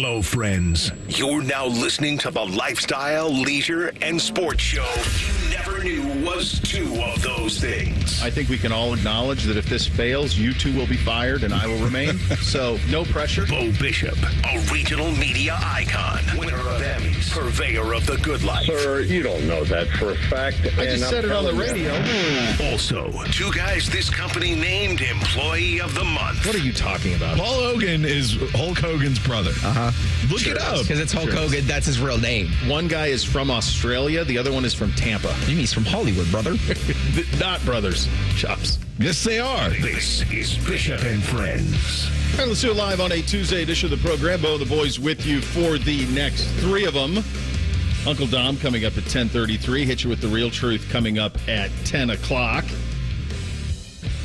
Hello, friends. You're now listening to the lifestyle, leisure, and sports show you never knew was two of those things. I think we can all acknowledge that if this fails, you two will be fired and I will remain. So, no pressure. Bo Bishop, a regional media icon, winner of Emmys, purveyor of the good life. Sir, you don't know that for a fact. I just said it on the radio. Also, two guys this company named Employee of the Month. What are you talking about? Paul Hogan is Hulk Hogan's brother. Look it up. Because it's Hulk Hogan. That's his real name. One guy is from Australia. The other one is from Tampa. You mean he's from Hollywood, brother? Not brothers. Chops. Yes, they are. This is Bishop and Friends. All right, let's do it live on a Tuesday edition of the program. Bo and the boys with you for the next three of them. Uncle Dom coming up at 10:33. Hit you with the real truth coming up at 10 o'clock.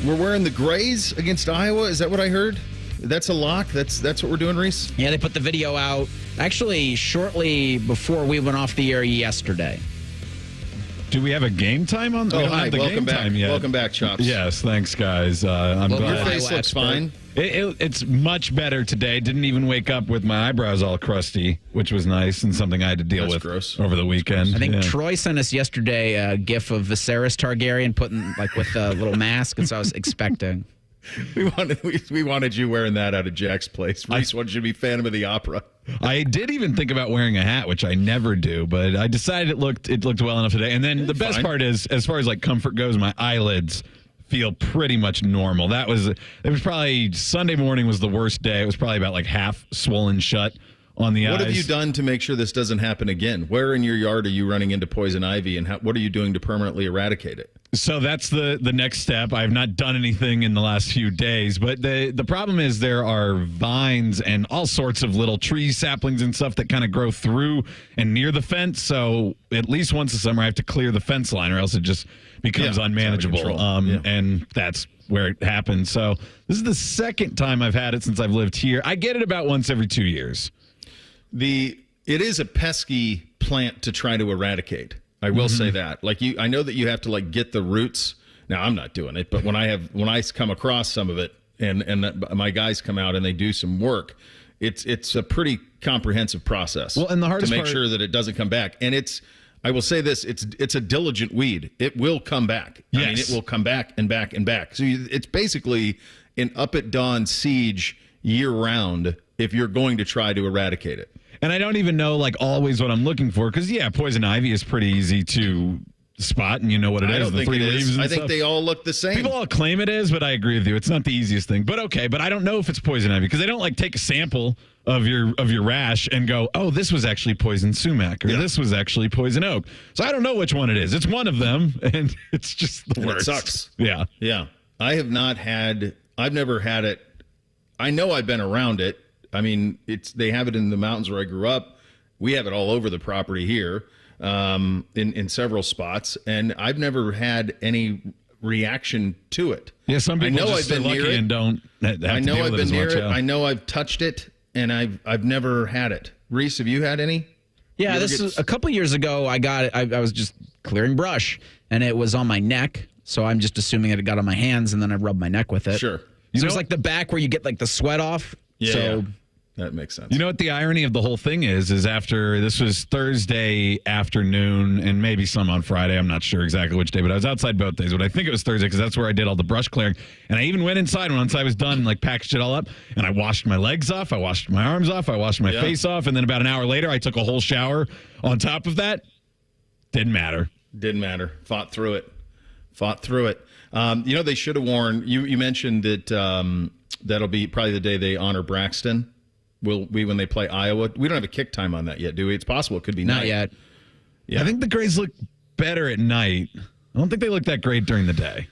We're wearing the grays against Iowa. Is that what I heard? That's a lock? That's what we're doing, Reese? Yeah, they put the video out actually shortly before we went off the air yesterday. Do we have a game time on? Oh, we don't hi. have the Welcome game back. time yet. Welcome back, Chops. Yes, thanks, guys. I'm Well, Your glad. face looks fine. It's much better today. Didn't even wake up with my eyebrows all crusty, which was nice and something I had to deal That's with gross. over the weekend. I think Yeah. Troy sent us yesterday a gif of Viserys Targaryen putting with a little mask, and so I was expecting. We wanted you wearing that out of Jack's place. Reese wanted you to be Phantom of the Opera. I did even think about wearing a hat, which I never do, but I decided it looked well enough today. And then the best part is, as far as like comfort goes, my eyelids feel pretty much normal. It was probably Sunday morning was the worst day. It was probably about like half swollen shut on the eyes. What have you done to make sure this doesn't happen again? Where in your yard are you running into poison ivy, and what are you doing to permanently eradicate it? So that's the next step. I have not done anything in the last few days, but the problem is there are vines and all sorts of little tree saplings and stuff that kind of grow through and near the fence. So at least once a summer I have to clear the fence line or else it just becomes unmanageable. And that's where it happens. So this is the second time I've had it since I've lived here. I get it about once every 2 years. It is a pesky plant to try to eradicate. I will say that. I know that you have to get the roots. Now I'm not doing it, but when I come across some of it and my guys come out and they do some work, it's a pretty comprehensive process. Well, and the hardest to make part, sure that it doesn't come back. And I will say this, it's a diligent weed. It will come back. Yes. I mean, it will come back and back and back. So it's basically an up at dawn siege year round if you're going to try to eradicate it. And I don't even know always what I'm looking for because poison ivy is pretty easy to spot and you know what it is. I don't think it is. I think they all look the same. People all claim it is, but I agree with you. It's not the easiest thing. But okay, but I don't know if it's poison ivy because they don't take a sample of your rash and go, oh, this was actually poison sumac or this was actually poison oak. So I don't know which one it is. It's one of them, and it's just the worst. It sucks. Yeah. Yeah. I've never had it. I know I've been around it. I mean, they have it in the mountains where I grew up. We have it all over the property here in several spots, and I've never had any reaction to it. Yeah, some people just stay lucky and don't have to deal with it as much. I know I've touched it, and I've never had it. Reese, have you had any? Yeah, this is a couple years ago. I got it. I was just clearing brush, and it was on my neck. So I'm just assuming it got on my hands, and then I rubbed my neck with it. Sure. So it's the back where you get the sweat off. Yeah. So, that makes sense. You know what the irony of the whole thing is after this was Thursday afternoon and maybe some on Friday. I'm not sure exactly which day, but I was outside both days. But I think it was Thursday because that's where I did all the brush clearing. And I even went inside once I was done and packaged it all up. And I washed my legs off. I washed my arms off. I washed my face off. And then about an hour later, I took a whole shower on top of that. Didn't matter. Fought through it. They should have worn. You mentioned that that'll be probably the day they honor Braxton. Will be when they play Iowa. We don't have a kick time on that yet, do we? It's possible it could be not night. yet. Yeah. I think the Grays look better at night. I don't think they look that great during the day.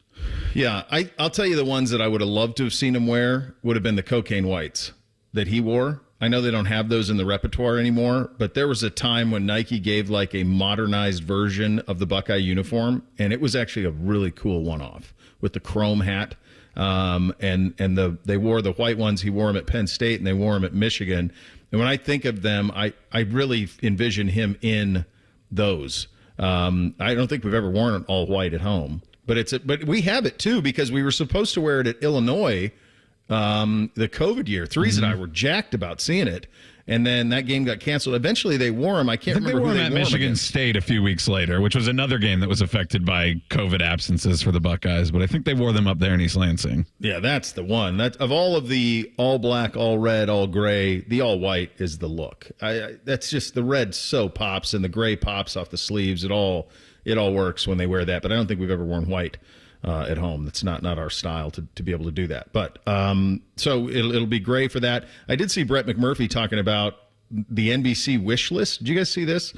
Yeah, I'll tell you the ones that I would have loved to have seen him wear would have been the cocaine whites that he wore. I know they don't have those in the repertoire anymore, but there was a time when Nike gave a modernized version of the Buckeye uniform, and it was actually a really cool one-off with the chrome hat. They wore the white ones. He wore them at Penn State, and they wore them at Michigan. And when I think of them, I really envision him in those. I don't think we've ever worn it all white at home, but we have it too because we were supposed to wear it at Illinois. The COVID year, Threes and I were jacked about seeing it, And then that game got canceled. Eventually, they wore him. I can't remember who they wore him at Michigan State a few weeks later, which was another game that was affected by COVID absences for the Buckeyes. But I think they wore them up there in East Lansing. Yeah, that's the one. That of all of the all black, all red, all gray, the all white is the look. That's just the red so pops and the gray pops off the sleeves. It all works when they wear that. But I don't think we've ever worn white at home. That's not our style to be able to do that. But so it'll be gray for that. I did see Brett McMurphy talking about the NBC wish list. Did you guys see this?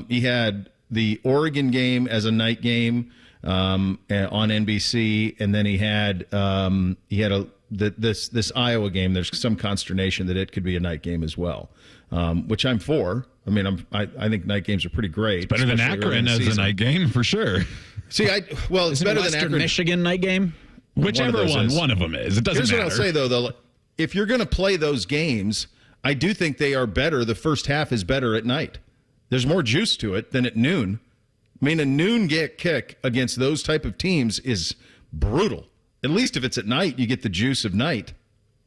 He had the Oregon game as a night game on NBC, and then he had this Iowa game. There's some consternation that it could be a night game as well, which I'm for. I mean, I think night games are pretty great. It's better than Akron as a night game for sure. See, it's better than Akron. Michigan night game. Whichever one of them is. It doesn't matter. Here's what I'll say though, if you're going to play those games, I do think they are better. The first half is better at night. There's more juice to it than at noon. I mean, a noon kick against those type of teams is brutal. At least if it's at night, you get the juice of night.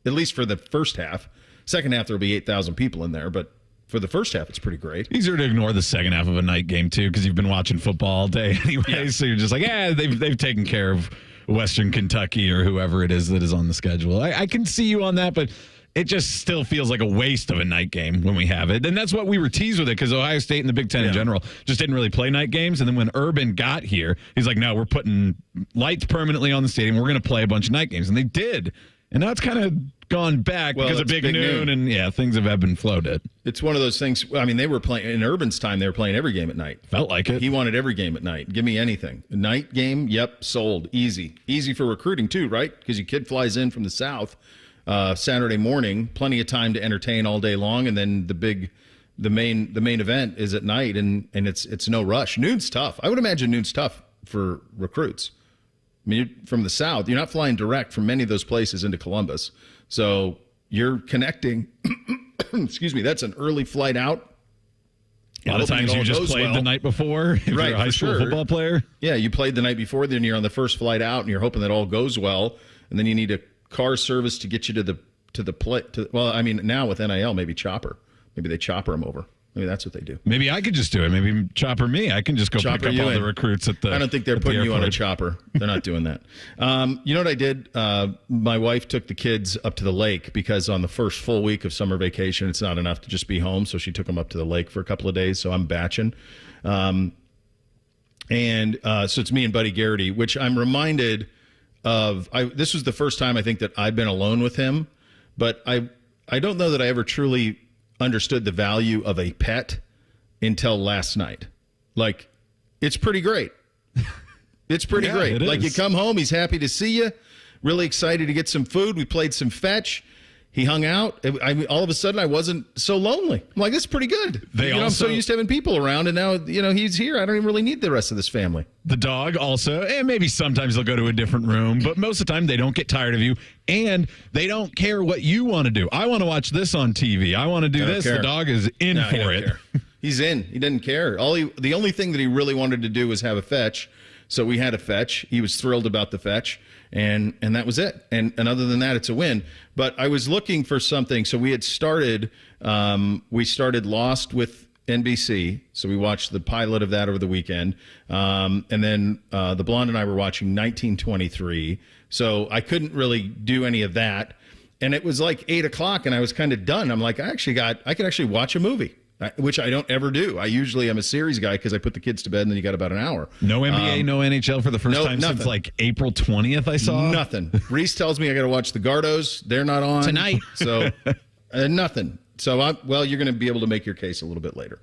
At least for the first half. Second half, there'll be 8,000 people in there, but for the first half, it's pretty great. Easier to ignore the second half of a night game, too, because you've been watching football all day anyway. Yeah. So you're just like, they've taken care of Western Kentucky or whoever it is that is on the schedule. I can see you on that, but it just still feels like a waste of a night game when we have it. And that's what we were teased with it, because Ohio State and the Big Ten in general just didn't really play night games. And then when Urban got here, he's like, no, we're putting lights permanently on the stadium. We're going to play a bunch of night games. And they did. And now it's kind of gone back because of big noon, and things have ebbed and flowed. It's one of those things. I mean, they were playing in Urban's time. They were playing every game at night. Felt like it. He wanted every game at night. Give me anything. A night game, yep, sold. Easy for recruiting too, right? Because your kid flies in from the south Saturday morning, plenty of time to entertain all day long, and then the main event is at night, and it's no rush. Noon's tough. I would imagine noon's tough for recruits. I mean, you're from the south. You're not flying direct from many of those places into Columbus. So you're connecting. Excuse me. That's an early flight out. A lot of times you just played the night before if you're a high school football player. Yeah, you played the night before. Then you're on the first flight out, and you're hoping that all goes well. And then you need a car service to get you to the play. Well, I mean, now with NIL, maybe chopper. Maybe they chopper them over. Maybe that's what they do. Maybe I could just do it. Maybe chopper me. I can just go pick up all the recruits at the. I don't think they're putting you on a chopper. They're not doing that. You know what I did? My wife took the kids up to the lake because on the first full week of summer vacation, it's not enough to just be home. So she took them up to the lake for a couple of days. So I'm batching. So it's me and Buddy Garrity, which I'm reminded of. This was the first time I think that I've been alone with him, but I don't know that I ever truly understood the value of a pet until last night. Like, it's pretty great. It's pretty great. Like, you come home, he's happy to see you, really excited to get some food. We played some fetch. He hung out. All of a sudden, I wasn't so lonely. I'm like, this is pretty good. I'm so used to having people around, and now, he's here. I don't even really need the rest of this family. The dog also, and maybe sometimes they'll go to a different room, but most of the time they don't get tired of you, and they don't care what you want to do. I want to watch this on TV. I want to do this. Care. The dog is in for it. He's in. He doesn't care. The only thing that he really wanted to do was have a fetch, so we had a fetch. He was thrilled about the fetch. And that was it. And other than that, it's a win. But I was looking for something. So we had started Lost with NBC. So we watched the pilot of that over the weekend. And then the blonde and I were watching 1923. So I couldn't really do any of that. And it was like 8 o'clock and I was kind of done. I'm like, I could actually watch a movie. Which I don't ever do. I usually am a series guy because I put the kids to bed and then you got about an hour. No NBA, no NHL for the first time since like April 20th, I saw. Nothing. Reese tells me I got to watch the Gardos. They're not on. Tonight. So nothing. So, you're going to be able to make your case a little bit later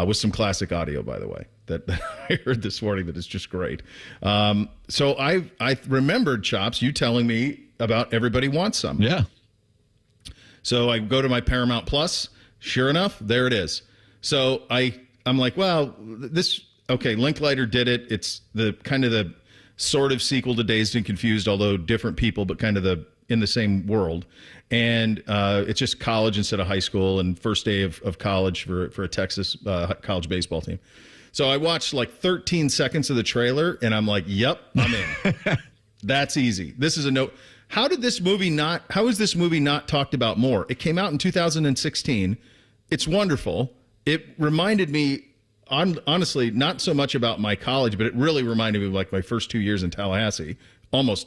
with some classic audio, by the way, that I heard this morning that is just great. So I remembered, Chops, you telling me about Everybody Wants Some. Yeah. So I go to my Paramount Plus. Sure enough, there it is. So I'm like, well, Linklater did it. It's the sort of sequel to Dazed and Confused, although different people, but kind of in the same world. And it's just college instead of high school and first day of college for a Texas college baseball team. So I watched like 13 seconds of the trailer and I'm like, yep, I'm in. That's easy. This is a no. How is this movie not talked about more? It came out in 2016. It's wonderful. It reminded me, honestly, not so much about my college, but it really reminded me of like my first 2 years in Tallahassee. Almost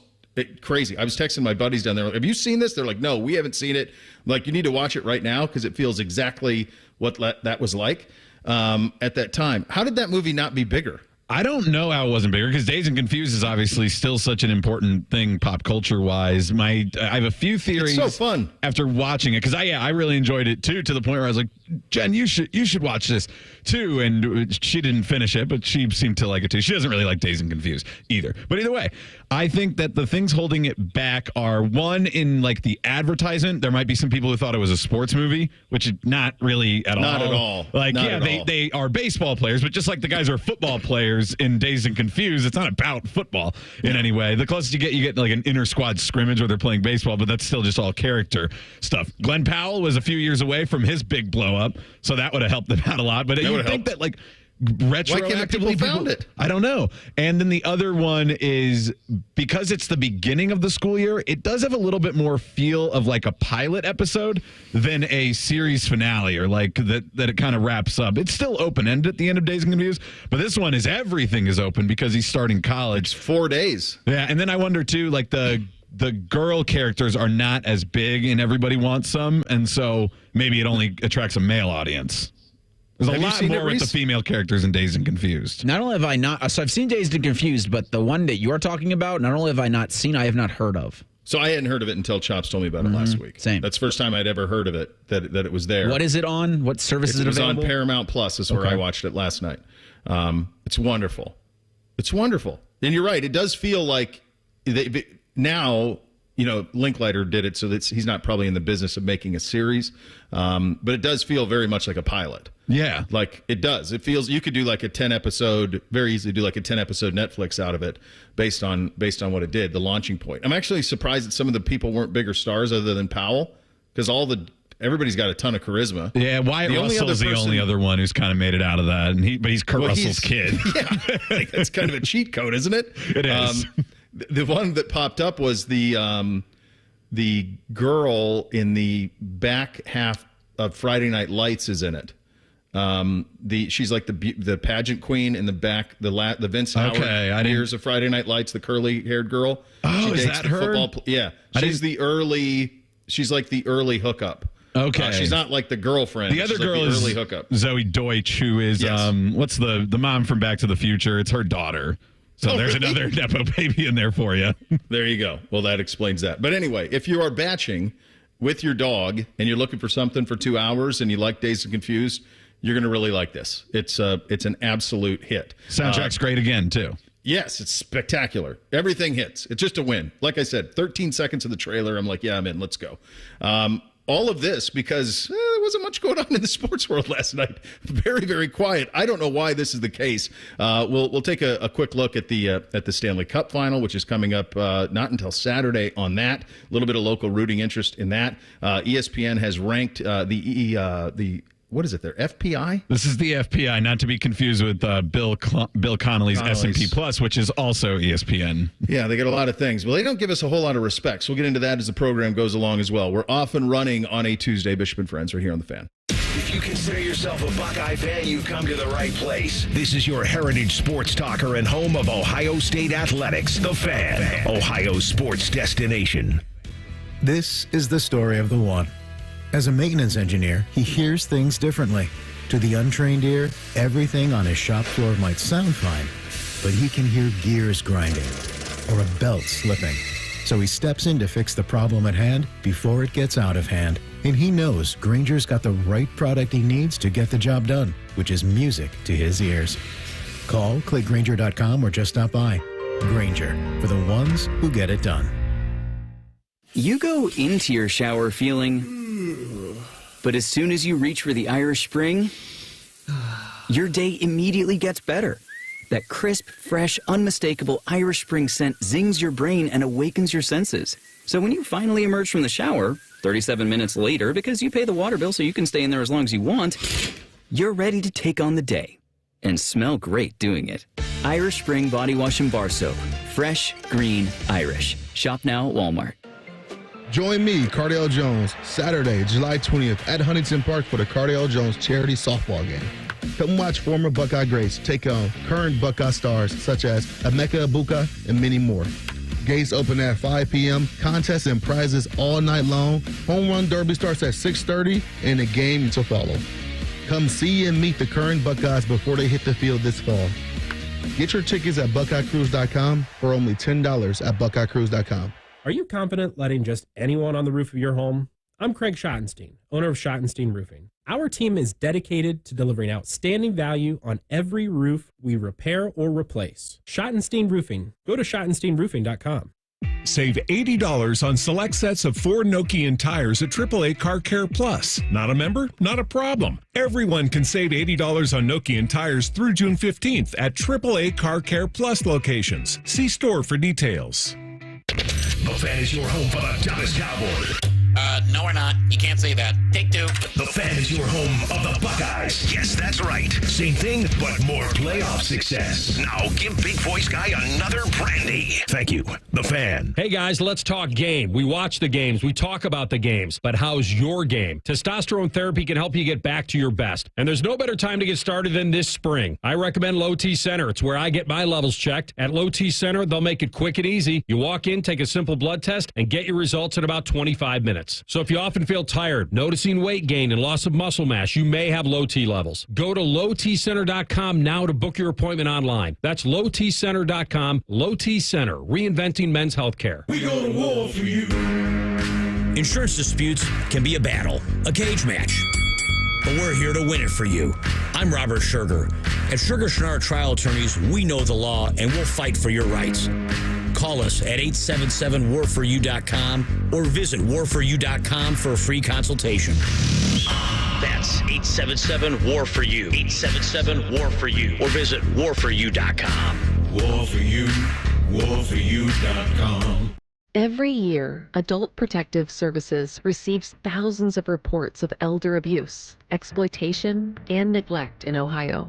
crazy. I was texting my buddies down there. Like, have you seen this? They're like, no, we haven't seen it. Like, you need to watch it right now because it feels exactly what that was like at that time. How did that movie not be bigger? I don't know how it wasn't bigger because Dazed and Confused is obviously still such an important thing pop culture wise. I have a few theories. It's so fun after watching it because I really enjoyed it too, to the point where I was like, Jen, you should watch this too. And she didn't finish it, but she seemed to like it too. She doesn't really like Dazed and Confused either. But either way, I think that the things holding it back are, one, in like the advertisement. There might be some people who thought it was a sports movie, which is not really at all. Not at all. Like, not yeah, they are baseball players, but just like the guys are football players in Dazed and Confused, it's not about football in any way. The closest you get like an inter squad scrimmage where they're playing baseball, but that's still just all character stuff. Glenn Powell was a few years away from his big blow up, so that would have helped them out a lot. But you would think that, like, retroactively people found it? I don't know. And then the other one is, because it's the beginning of the school year, it does have a little bit more feel of like a pilot episode than a series finale, or like that it kind of wraps up. It's still open-ended at the end of Dazed and Confused, but this one is everything is open because he's starting college. It's 4 days. Yeah, and then I wonder too, like the girl characters are not as big and everybody wants some, and so maybe it only attracts a male audience. There's a lot more with the female characters in Dazed and Confused. Not only have I not, so I've seen Dazed and Confused, but the one that you're talking about, not only have I not seen, I have not heard of. So I hadn't heard of it until Chops told me about it last week. Same. That's the first time I'd ever heard of it, that it was there. What is it on? What service is it available? It was on Paramount Plus is where I watched it last night. It's wonderful. It's wonderful. And you're right. It does feel like now, Linklater did it, so that he's not probably in the business of making a series. But it does feel very much like a pilot. Yeah. Like, it does. It feels, you could do like a 10-episode, very easily do like a 10-episode Netflix out of it based on what it did, the launching point. I'm actually surprised that some of the people weren't bigger stars other than Powell, because everybody's got a ton of charisma. Yeah, Wyatt Russell's the only other one who's kind of made it out of that, but he's Kurt Russell's kid. Yeah, that's kind of a cheat code, isn't it? It is. The one that popped up was the girl in the back half of Friday Night Lights is in it. She's like the pageant queen in the back, the Vince Howard years of Friday Night Lights, the curly haired girl. Oh, is that her? Yeah, she's like the early hookup. Okay, she's not like the girlfriend. The other girl like is early hookup. Zoe Deutsch, who is what's the mom from Back to the Future? It's her daughter. So there's another Nepo baby in there for you. There you go. Well, that explains that. But anyway, if you are batching with your dog and you're looking for something for 2 hours and you like Dazed and Confused, you're going to really like this. It's an absolute hit. Soundtrack's great again, too. Yes, it's spectacular. Everything hits. It's just a win. Like I said, 13 seconds of the trailer, I'm like, yeah, I'm in. Let's go. All of this because there wasn't much going on in the sports world last night. Very, very quiet. I don't know why this is the case. We'll take a quick look at the Stanley Cup final, which is coming up not until Saturday on that. A little bit of local rooting interest in that. ESPN has ranked the what is it there? FPI? This is the FPI, not to be confused with Bill Connolly's S&P Plus, which is also ESPN. Yeah, they get a lot of things. Well, they don't give us a whole lot of respect, so we'll get into that as the program goes along as well. We're off and running on a Tuesday, Bishop and Friends, right here on The Fan. If you consider yourself a Buckeye fan, you've come to the right place. This is your heritage sports talker and home of Ohio State Athletics, The Fan, Ohio's sports destination. This is the story of the one. As a maintenance engineer, he hears things differently. To the untrained ear, everything on his shop floor might sound fine, but he can hear gears grinding or a belt slipping. So he steps in to fix the problem at hand before it gets out of hand. And he knows Grainger's got the right product he needs to get the job done, which is music to his ears. Call, click Grainger.com, or just stop by. Grainger, for the ones who get it done. You go into your shower feeling, but as soon as you reach for the Irish Spring, your day immediately gets better. That crisp, fresh, unmistakable Irish Spring scent zings your brain and awakens your senses. So when you finally emerge from the shower, 37 minutes later, because you pay the water bill so you can stay in there as long as you want, you're ready to take on the day and smell great doing it. Irish Spring Body Wash and Bar Soap. Fresh, green, Irish. Shop now at Walmart. Join me, Cardale Jones, Saturday, July 20th at Huntington Park for the Cardale Jones charity softball game. Come watch former Buckeye greats take on current Buckeye stars such as Emeka Egbuka and many more. Gates open at 5 p.m. Contests and prizes all night long. Home run derby starts at 6:30 and the game to follow. Come see and meet the current Buckeyes before they hit the field this fall. Get your tickets at BuckeyeCruise.com for only $10 at BuckeyeCruise.com. Are you confident letting just anyone on the roof of your home? I'm Craig Schottenstein, owner of Schottenstein Roofing. Our team is dedicated to delivering outstanding value on every roof we repair or replace. Schottenstein Roofing. Go to SchottensteinRoofing.com. Save $80 on select sets of Ford Nokian tires at AAA Car Care Plus. Not a member? Not a problem. Everyone can save $80 on Nokian tires through June 15th at AAA Car Care Plus locations. See store for details. The Fan is your home for the Dallas Cowboys. No, we're not. You can't say that. Take two. The Fan is your home of the Buckeyes. Yes, that's right. Same thing, but more playoff success. Now give Big Voice Guy another brandy. Thank you. The Fan. Hey, guys, let's talk game. We watch the games. We talk about the games. But how's your game? Testosterone therapy can help you get back to your best. And there's no better time to get started than this spring. I recommend Low T Center. It's where I get my levels checked. At Low T Center, they'll make it quick and easy. You walk in, take a simple blood test, and get your results in about 25 minutes. So if you often feel tired, noticing weight gain and loss of muscle mass, you may have low T levels. Go to lowtcenter.com now to book your appointment online. That's lowtcenter.com. Low T Center, reinventing men's health care. We go to war for you. Insurance disputes can be a battle, a cage match. But we're here to win it for you. I'm Robert Scherger. At Scherger Schnarr Trial Attorneys, we know the law and we'll fight for your rights. Call us at 877-WARFORYOU.com or visit warforyou.com for a free consultation. That's 877-WAR-FOR-YOU. 877-WAR-FOR-YOU. Or visit warforyou.com. War for you. Warforyou.com. Every year, Adult Protective Services receives thousands of reports of elder abuse, exploitation, and neglect in Ohio.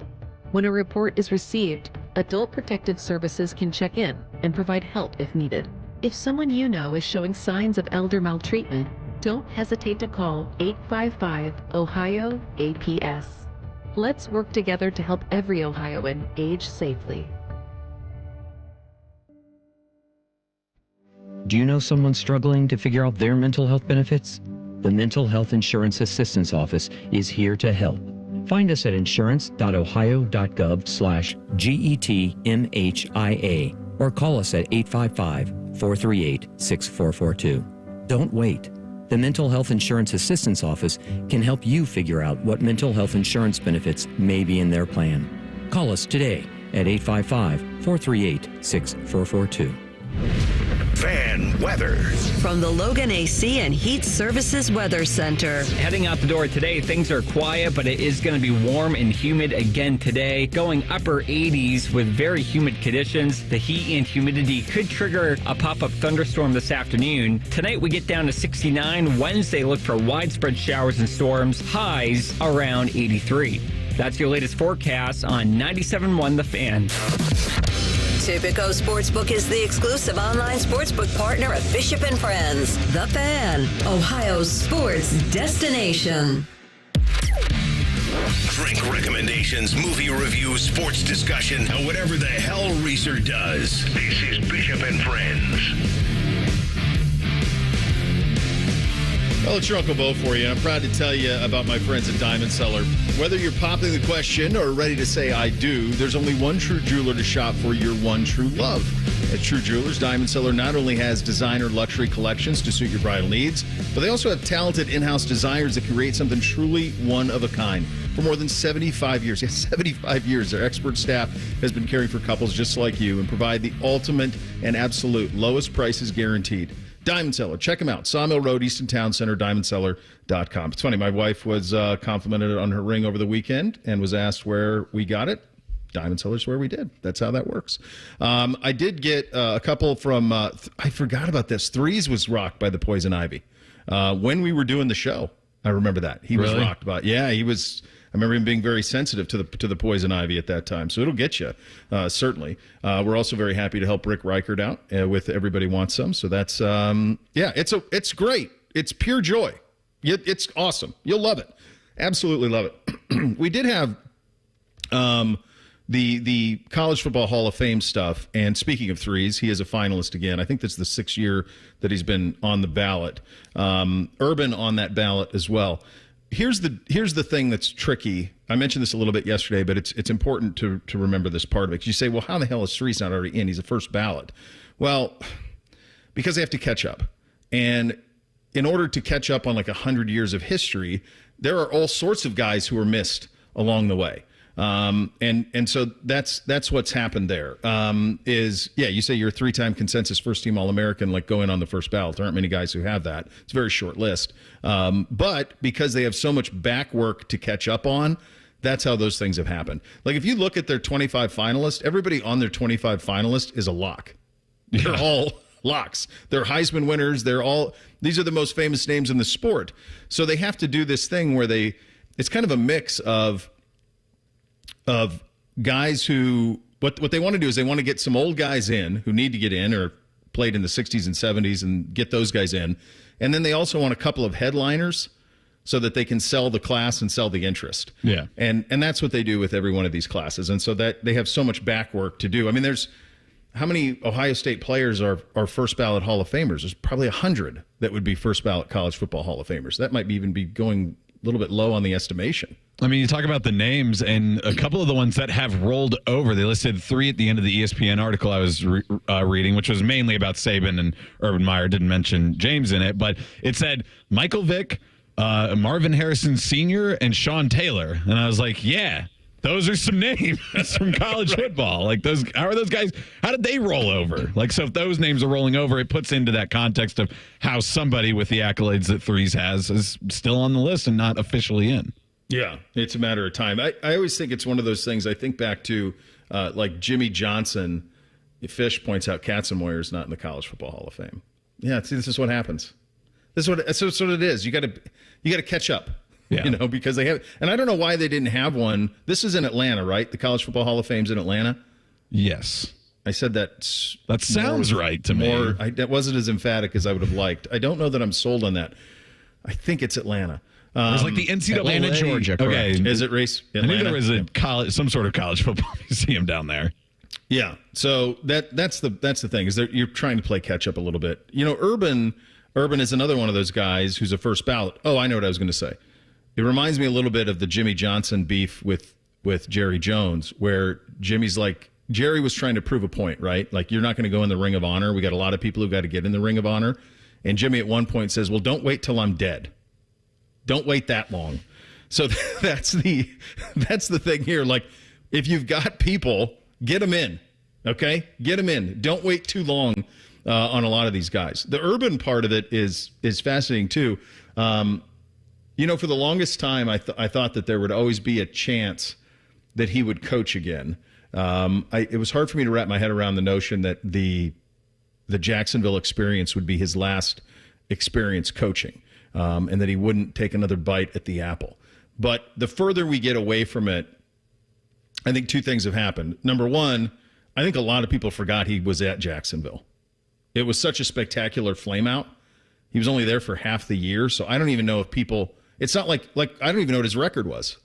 When a report is received, Adult Protective Services can check in and provide help if needed. If someone you know is showing signs of elder maltreatment, don't hesitate to call 855-OHIO-APS. Let's work together to help every Ohioan age safely. Do you know someone struggling to figure out their mental health benefits? The Mental Health Insurance Assistance Office is here to help. Find us at insurance.ohio.gov/GETMHIA or call us at 855-438-6442. Don't wait. The Mental Health Insurance Assistance Office can help you figure out what mental health insurance benefits may be in their plan. Call us today at 855-438-6442. Fan weather. From the Logan AC and Heat Services Weather Center. Heading out the door today, things are quiet, but it is going to be warm and humid again today, going upper 80s with very humid conditions. The heat and humidity could trigger a pop-up thunderstorm this afternoon. Tonight we get down to 69. Wednesday, look for widespread showers and storms, highs around 83. That's your latest forecast on 97.1 The Fan. Tipico Sportsbook is the exclusive online sportsbook partner of Bishop & Friends. The Fan, Ohio's sports destination. Drink recommendations, movie reviews, sports discussion, and whatever the hell Reeser does. This is Bishop and Friends. Well, it's your Uncle Bo for you. I'm proud to tell you about my friends at Diamond Cellar. Whether you're popping the question or ready to say I do, there's only one true jeweler to shop for your one true love. At True Jewelers, Diamond Cellar not only has designer luxury collections to suit your bridal needs, but they also have talented in-house designers that create something truly one of a kind. For more than 75 years, yes, 75 years, their expert staff has been caring for couples just like you and provide the ultimate and absolute lowest prices guaranteed. Diamond Cellar. Check them out. Sawmill Road, Easton Town Center, diamondcellar.com. It's funny. My wife was complimented on her ring over the weekend and was asked where we got it. Diamond Cellar's where we did. That's how that works. I did get a couple from, I forgot about this. Threes was rocked by the Poison Ivy. When we were doing the show, I remember that. He was rocked by, yeah, he was, remember him being very sensitive to the poison ivy at that time. So it'll get you, certainly. We're also very happy to help Rick Reichert out with Everybody Wants Some. So that's it's great. It's pure joy. It's awesome. You'll love it. Absolutely love it. We did have the College Football Hall of Fame stuff. And speaking of threes, he is a finalist again. I think that's the 6th year that he's been on the ballot. Urban on that ballot as well. Here's the thing that's tricky. I mentioned this a little bit yesterday, but it's important to remember this part of it. 'Cause you say, well, how the hell is Threes not already in? He's a first ballot. Well, because they have to catch up. And in order to catch up on like 100 years of history, there are all sorts of guys who were missed along the way. And so that's what's happened there. You say you're a 3-time consensus first-team All-American, like going on the first ballot. There aren't many guys who have that. It's a very short list. But because they have so much back work to catch up on, that's how those things have happened. Like if you look at their 25 finalists, everybody on their 25 finalists is a lock. They're all locks. They're Heisman winners. These are the most famous names in the sport. So they have to do this thing where it's kind of a mix of guys who what they want to do is they want to get some old guys in who need to get in or played in the 60s and 70s and get those guys in. And then they also want a couple of headliners so that they can sell the class and sell the interest. Yeah. And that's what they do with every one of these classes. And so that they have so much back work to do. I mean, there's how many Ohio State players are first ballot Hall of Famers? There's probably 100 that would be first ballot College Football Hall of Famers. That might even be going a little bit low on the estimation. I mean, you talk about the names, and a couple of the ones that have rolled over. They listed 3 at the end of the ESPN article I was reading, which was mainly about Saban and Urban Meyer. Didn't mention James in it, but it said Michael Vick, Marvin Harrison Sr., and Sean Taylor. And I was like, yeah, those are some names from college football. Like those, how are those guys? How did they roll over? Like, so if those names are rolling over, it puts into that context of how somebody with the accolades that Threes has is still on the list and not officially in. Yeah, it's a matter of time. I always think it's one of those things. I think back to like Jimmy Johnson. Fish points out Katzenmoyer is not in the College Football Hall of Fame. Yeah, see, this is what happens. This is what it is. You got to catch up. Yeah. You know, because they have, and I don't know why they didn't have one. This is in Atlanta, right? The College Football Hall of Fame's in Atlanta. Yes, I said that. That sounds right to me. That wasn't as emphatic as I would have liked. I don't know that I'm sold on that. I think it's Atlanta. It's like the NCAA. Atlanta, Georgia. Okay, is it race? Atlanta? I knew there was a college, some sort of college football museum down there. Yeah. So that's the thing is that you're trying to play catch up a little bit. You know, Urban is another one of those guys who's a first ballot. Oh, I know what I was going to say. It reminds me a little bit of the Jimmy Johnson beef with Jerry Jones, where Jimmy's like, Jerry was trying to prove a point, right? Like, you're not going to go in the Ring of Honor. We got a lot of people who've got to get in the Ring of Honor. And Jimmy at one point says, well, don't wait till I'm dead. Don't wait that long. So that's the thing here. Like, if you've got people, get them in, okay? Get them in. Don't wait too long on a lot of these guys. The Urban part of it is fascinating, too. You know, for the longest time, I thought that there would always be a chance that he would coach again. It was hard for me to wrap my head around the notion that the Jacksonville experience would be his last experience coaching, and that he wouldn't take another bite at the apple. But the further we get away from it, I think 2 things have happened. Number one, I think a lot of people forgot he was at Jacksonville. It was such a spectacular flameout. He was only there for half the year, so I don't even know if people... It's not like I don't even know what his record was.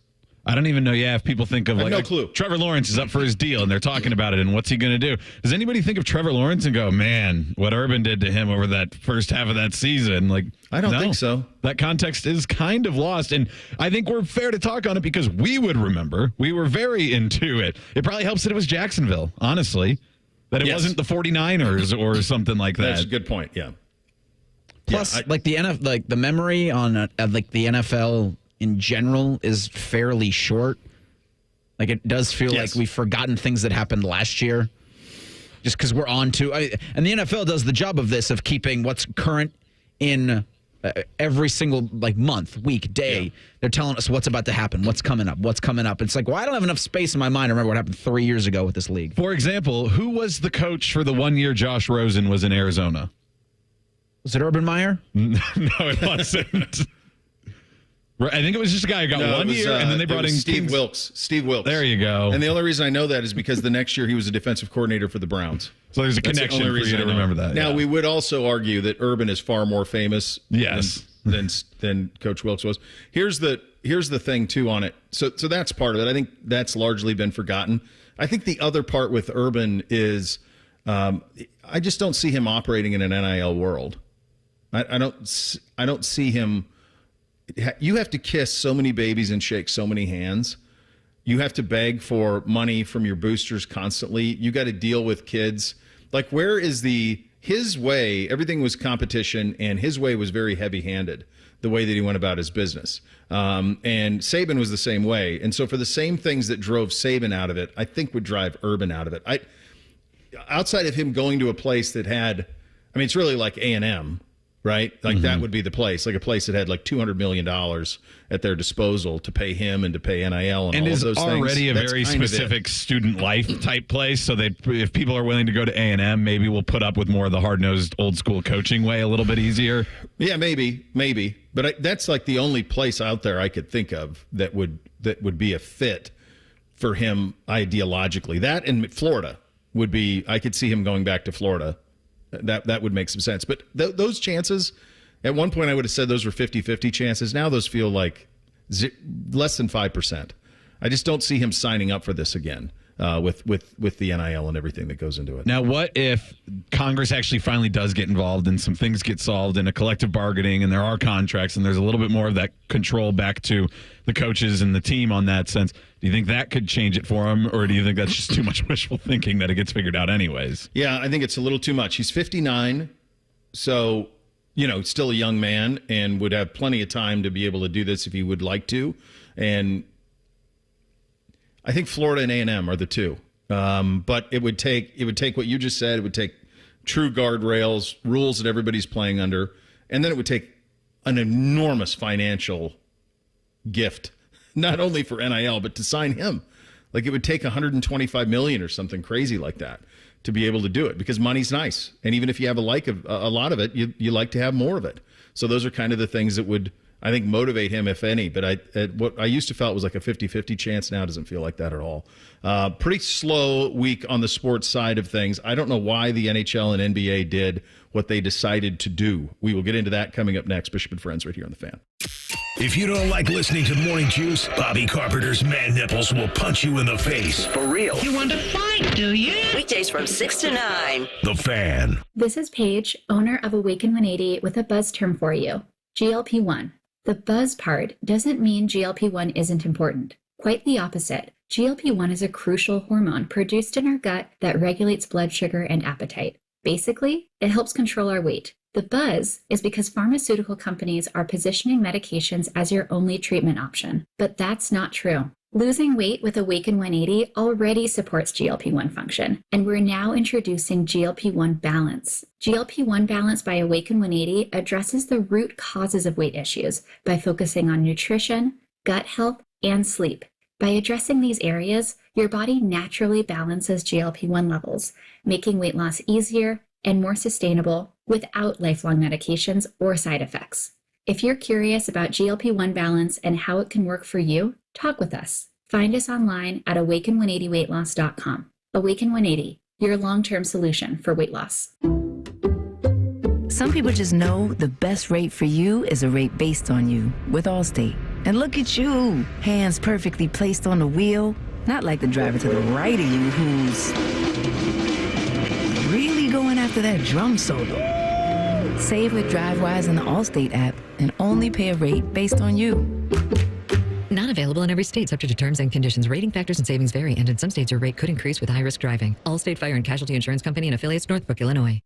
I don't even know, if people think of, I have no clue. Trevor Lawrence is up for his deal, and they're talking about it, and what's he going to do? Does anybody think of Trevor Lawrence and go, man, what Urban did to him over that first half of that season? Like, I don't think so. That context is kind of lost, and I think we're fair to talk on it because we would remember. We were very into it. It probably helps that it was Jacksonville, honestly, that it wasn't the 49ers or something like that. That's a good point, yeah. Plus, the memory on the NFL in general is fairly short. Like, it does feel like we've forgotten things that happened last year, just because we're on to. And the NFL does the job of this, of keeping what's current in every single month, week, day. Yeah. They're telling us what's about to happen, what's coming up. It's like, well, I don't have enough space in my mind to remember what happened 3 years ago with this league. For example, who was the coach for the 1 year Josh Rosen was in Arizona? Was it Urban Meyer? No, it wasn't. I think it was just a guy who got one year, and then they brought in Steve Wilkes. Steve Wilkes. There you go. And the only reason I know that is because the next year he was a defensive coordinator for the Browns. So there's a connection for you to remember that. Now, we would also argue that Urban is far more famous than Coach Wilkes was. Here's the thing, too, on it. So that's part of it. I think that's largely been forgotten. I think the other part with Urban is I just don't see him operating in an NIL world. I don't see him. You have to kiss so many babies and shake so many hands. You have to beg for money from your boosters constantly. You got to deal with kids. Like, where is his way? Everything was competition, and his way was very heavy-handed, the way that he went about his business. And Saban was the same way. And so for the same things that drove Saban out of it, I think would drive Urban out of it. Outside of him going to a place that had, it's really like A&M, right? Like that would be the place, like a place that had like $200 million at their disposal to pay him and to pay NIL and all is of those already things. a very specific student life type place. So if people are willing to go to A&M, maybe we'll put up with more of the hard-nosed old school coaching way a little bit easier. Yeah, maybe. But that's like the only place out there I could think of that would be a fit for him ideologically. That and Florida would be, I could see him going back to Florida. That would make some sense. But those chances, at one point I would have said those were 50-50 chances. Now those feel like less than 5%. I just don't see him signing up for this again with the NIL and everything that goes into it. Now, what if Congress actually finally does get involved and some things get solved in a collective bargaining and there are contracts and there's a little bit more of that control back to the coaches and the team on that sense? Do you think that could change it for him, or do you think that's just too much wishful thinking that it gets figured out anyways? Yeah, I think it's a little too much. He's 59, so, still a young man and would have plenty of time to be able to do this if he would like to. And I think Florida and A&M are the two. But it would take what you just said. It would take true guardrails, rules that everybody's playing under, and then it would take an enormous financial gift, not only for NIL, but to sign him. Like, it would take $125 million or something crazy like that to be able to do it, because money's nice. And even if you have a lot of it, you like to have more of it. So those are kind of the things that would, I think, motivate him, if any. But what I used to felt was like a 50-50 chance. Now doesn't feel like that at all. Pretty slow week on the sports side of things. I don't know why the NHL and NBA did what they decided to do. We will get into that coming up next. Bishop and Friends right here on The Fan. If you don't like listening to Morning Juice, Bobby Carpenter's man nipples will punch you in the face. For real. You want to fight, do you? Weekdays from 6 to 9. The Fan. This is Paige, owner of Awaken 180, with a buzz term for you. GLP-1. The buzz part doesn't mean GLP-1 isn't important. Quite the opposite. GLP-1 is a crucial hormone produced in our gut that regulates blood sugar and appetite. Basically, it helps control our weight. The buzz is because pharmaceutical companies are positioning medications as your only treatment option. But that's not true. Losing weight with Awaken 180 already supports GLP-1 function, and we're now introducing GLP-1 Balance. GLP-1 Balance by Awaken 180 addresses the root causes of weight issues by focusing on nutrition, gut health, and sleep. By addressing these areas, your body naturally balances GLP-1 levels, making weight loss easier and more sustainable without lifelong medications or side effects. If you're curious about GLP-1 Balance and how it can work for you, talk with us. Find us online at awaken180weightloss.com. Awaken 180, your long-term solution for weight loss. Some people just know the best rate for you is a rate based on you with Allstate. And look at you, hands perfectly placed on the wheel, not like the driver to the right of you who's really going after that drum solo. Save with DriveWise in the Allstate app and only pay a rate based on you. Not available in every state, subject to terms and conditions. Rating factors and savings vary, and in some states your rate could increase with high-risk driving. Allstate Fire and Casualty Insurance Company and affiliates, Northbrook, Illinois.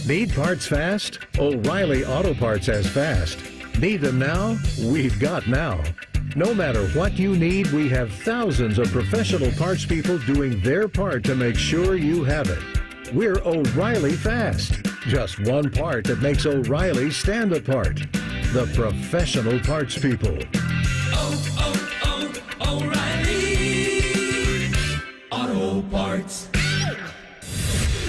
Need parts fast? O'Reilly Auto Parts has fast. Need them now? We've got now. No matter what you need, we have thousands of professional parts people doing their part to make sure you have it. We're O'Reilly Fast. Just one part that makes O'Reilly stand apart. The professional parts people. O'Reilly Auto Parts.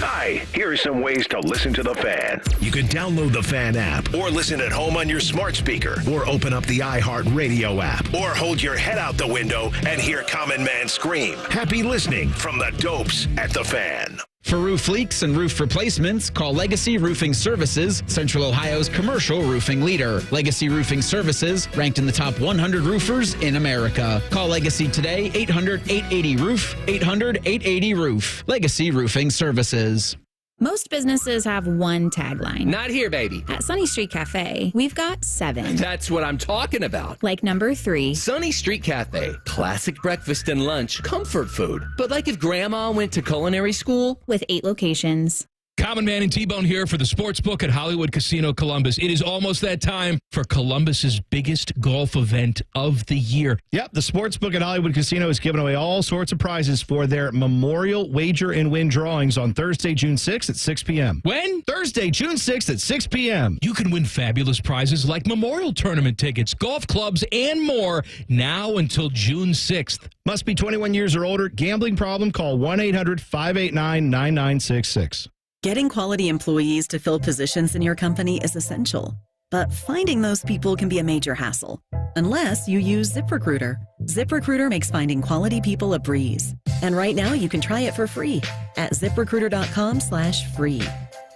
Hi, here are some ways to listen to The Fan. You can download the Fan app or listen at home on your smart speaker or open up the iHeartRadio app or hold your head out the window and hear Common Man scream. Happy listening from the Dopes at The Fan. For roof leaks and roof replacements, call Legacy Roofing Services, Central Ohio's commercial roofing leader. Legacy Roofing Services, ranked in the top 100 roofers in America. Call Legacy today, 800-880-ROOF, 800-880-ROOF. Legacy Roofing Services. Most businesses have one tagline. Not here, baby. At Sunny Street Cafe, we've got 7. That's what I'm talking about. Like number 3. Sunny Street Cafe. Classic breakfast and lunch. Comfort food. But like if Grandma went to culinary school. With 8 locations. Common Man and T-Bone here for the Sportsbook at Hollywood Casino Columbus. It is almost that time for Columbus's biggest golf event of the year. Yep, the Sportsbook at Hollywood Casino is giving away all sorts of prizes for their Memorial Wager and Win drawings on Thursday, June 6th at 6 p.m. When? Thursday, June 6th at 6 p.m. You can win fabulous prizes like Memorial Tournament tickets, golf clubs, and more now until June 6th. Must be 21 years or older. Gambling problem? Call 1-800-589-9966. Getting quality employees to fill positions in your company is essential, but finding those people can be a major hassle, unless you use ZipRecruiter. ZipRecruiter makes finding quality people a breeze. And right now you can try it for free at ZipRecruiter.com/free.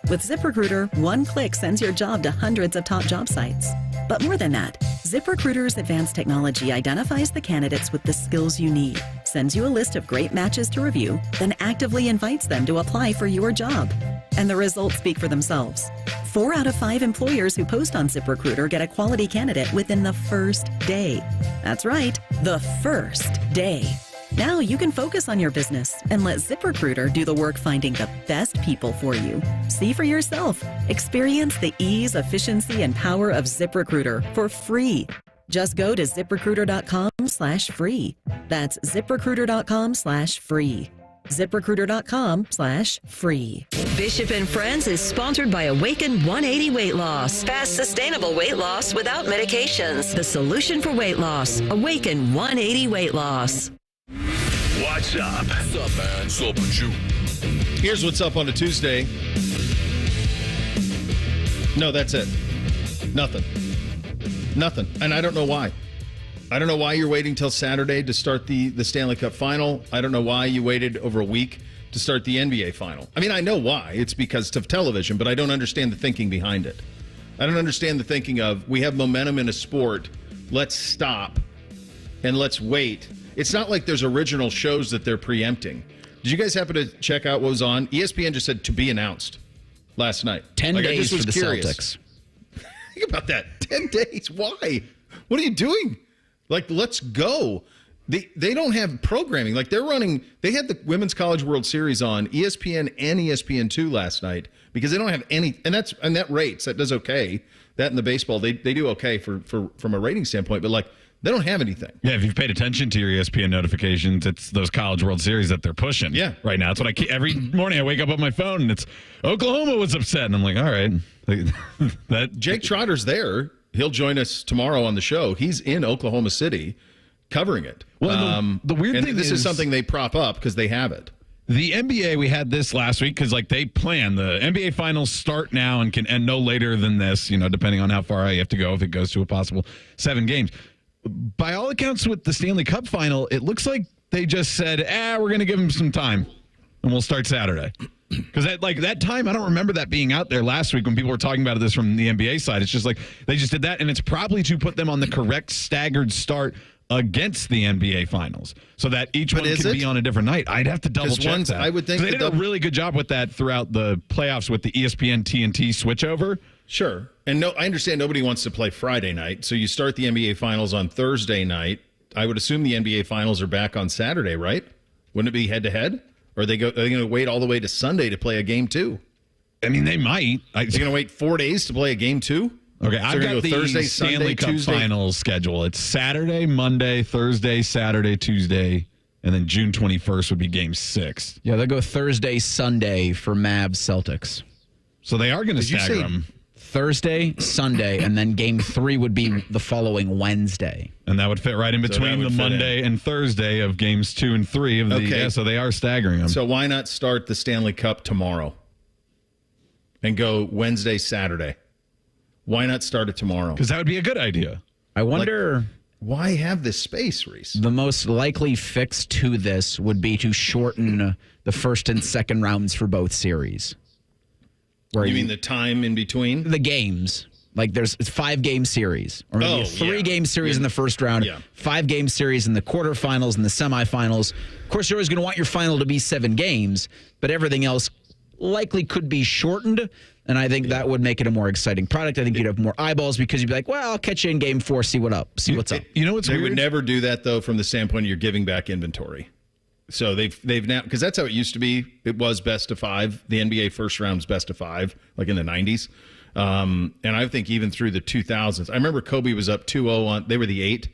With ZipRecruiter, one click sends your job to hundreds of top job sites. But more than that, ZipRecruiter's advanced technology identifies the candidates with the skills you need, sends you a list of great matches to review, then actively invites them to apply for your job. And the results speak for themselves. 4 out of 5 employers who post on ZipRecruiter get a quality candidate within the first day. That's right, the first day. Now you can focus on your business and let ZipRecruiter do the work finding the best people for you. See for yourself. Experience the ease, efficiency, and power of ZipRecruiter for free. Just go to ZipRecruiter.com/free. That's ZipRecruiter.com/free. ZipRecruiter.com/free. Bishop and Friends is sponsored by Awaken 180 Weight Loss. Fast, sustainable weight loss without medications. The solution for weight loss. Awaken 180 Weight Loss. What's up? What's up, man? What's up with you? Here's what's up on a Tuesday. No, that's it. Nothing. And I don't know why. I don't know why you're waiting till Saturday to start the Stanley Cup final. I don't know why you waited over a week to start the NBA final. I mean, I know why. It's because of television, but I don't understand the thinking behind it. I don't understand the thinking of, we have momentum in a sport, let's stop and let's wait. It's not like there's original shows that they're preempting. Did you guys happen to check out what was on? ESPN just said to be announced last night. 10 days for the Celtics. Think about that. 10 days. Why? What are you doing? Like, let's go. They don't have programming. Like, they had the Women's College World Series on ESPN and ESPN2 last night because they don't have any, and that rates. That does okay. That and the baseball, they do okay from a rating standpoint, but like, they don't have anything. Yeah, if you've paid attention to your ESPN notifications, it's those College World Series that they're pushing. Yeah. Right now. It's what every morning I wake up on my phone and it's Oklahoma was upset. And I'm like, all right. Jake Trotter's there. He'll join us tomorrow on the show. He's in Oklahoma City covering it. Well, the weird thing this is something they prop up because they have it. The NBA, we had this last week because they plan. The NBA finals start now and can end no later than this, depending on how far you have to go if it goes to a possible 7 games. By all accounts, with the Stanley Cup final, it looks like they just said, we're going to give them some time, and we'll start Saturday. Because that time, I don't remember that being out there last week when people were talking about this from the NBA side. It's just like they just did that, and it's probably to put them on the correct staggered start against the NBA finals so that each one can be on a different night. I'd have to double check that. I would think they did a really good job with that throughout the playoffs with the ESPN TNT switchover. Sure. And I understand nobody wants to play Friday night, so you start the NBA finals on Thursday night. I would assume the NBA finals are back on Saturday, right? Wouldn't it be head-to-head? Or are they going to wait all the way to Sunday to play a game 2? I mean, they might. Are they going to wait 4 days to play a game 2? Okay, I've got the Thursday, Stanley Sunday, Cup Tuesday. Finals schedule. It's Saturday, Monday, Thursday, Saturday, Tuesday, and then June 21st would be Game 6. Yeah, they'll go Thursday, Sunday for Mavs Celtics. So they are going to stagger them. Thursday, Sunday, and then Game 3 would be the following Wednesday. And that would fit right in between the Monday and Thursday of Games 2 and 3 of the. Okay. Yeah, so they are staggering them. So why not start the Stanley Cup tomorrow? and go Wednesday, Saturday. Why not start it tomorrow? Because that would be a good idea. I wonder... why have this space, Reese? The most likely fix to this would be to shorten the first and second rounds for both series. You mean the time in between? The games. Like there's 5-game series. Or maybe a 3-game series in the first round, 5-game series in the quarterfinals and the semifinals. Of course, you're always going to want your final to be 7 games, but everything else likely could be shortened. And I think that would make it a more exciting product. I think you'd have more eyeballs because you'd be like, well, I'll catch you in game 4, see what's up. You know what's weird? They would never do that, though, from the standpoint of you're giving back inventory. So they've now, because that's how it used to be. It was best of 5. The NBA first round was best of 5, like in the 90s. And I think even through the 2000s. I remember Kobe was up 2-0 on, they were the 8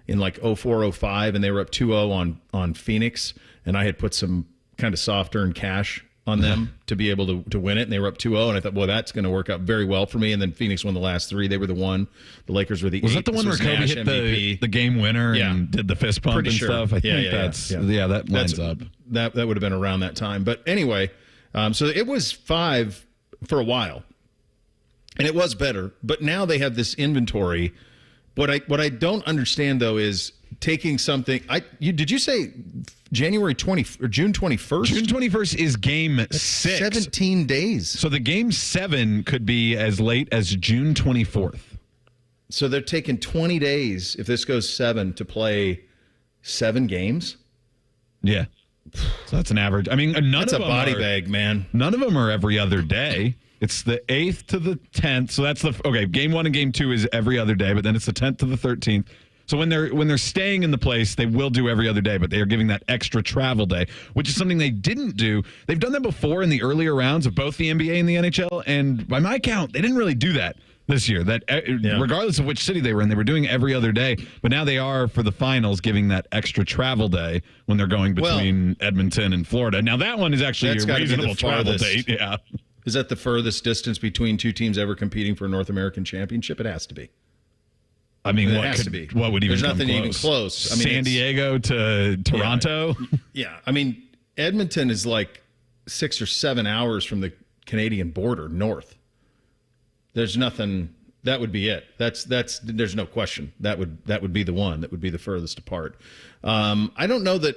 in like 04, 05, and they were up 2-0 on Phoenix. And I had put some kind of soft earned cash on them to be able to win it, and they were up 2-0, and I thought, well, that's going to work out very well for me. And then Phoenix won the last 3. They were the 1. The Lakers were the 8. Was that the one where Kobe hit the game winner and did the fist pump stuff? I think that lines up. That would have been around that time. But anyway, so it was 5 for a while, and it was better. But now they have this inventory. What I don't understand, though, is taking something. Did you say January 20 or June 21st? June 21st is game 6. 17 days. So the game 7 could be as late as June 24th. So they're taking 20 days if this goes 7 to play 7 games. Yeah. So that's an average. I mean, that's a body bag, man. None of them are every other day. It's the 8th to the 10th. So that's game 1 and game 2 is every other day, but then it's the 10th to the 13th. So when they're staying in the place, they will do every other day, but they are giving that extra travel day, which is something they didn't do. They've done that before in the earlier rounds of both the NBA and the NHL, and by my count, they didn't really do that this year. Regardless of which city they were in, they were doing every other day, but now they are, for the finals, giving that extra travel day when they're going between Edmonton and Florida. Now that one is actually a reasonable travel date. Yeah. Is that the furthest distance between 2 teams ever competing for a North American championship? It has to be. I mean, it has to be. What would even There's come nothing close? Even close. I mean, San Diego to Toronto? Yeah. I mean, Edmonton is like 6 or 7 hours from the Canadian border north. There's nothing. That would be it. That's. There's no question. That would be the one. That would be the furthest apart. I don't know that.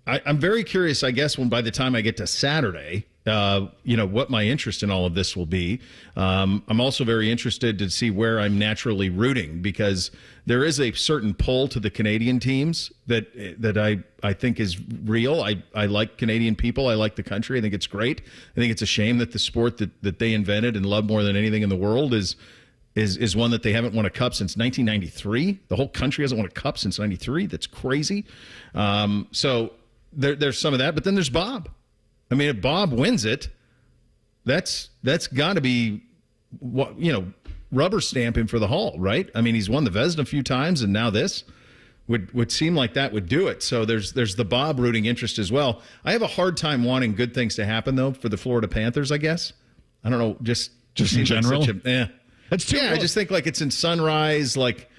I'm very curious, I guess, when by the time I get to Saturday, what my interest in all of this will be. I'm also very interested to see where I'm naturally rooting, because there is a certain pull to the Canadian teams that I think is real. I like Canadian people. I like the country. I think it's great. I think it's a shame that the sport that they invented and love more than anything in the world is one that they haven't won a cup since 1993. The whole country hasn't won a cup since 93. That's crazy. So there's some of that, but then there's Bob. I mean, if Bob wins it, that's got to be rubber stamp him for the Hall, right? I mean, he's won the Vezina a few times, and now this would seem like that would do it. So there's the Bob rooting interest as well. I have a hard time wanting good things to happen, though, for the Florida Panthers, I guess. I don't know, just in general. That's too. I just think like it's in Sunrise. Like,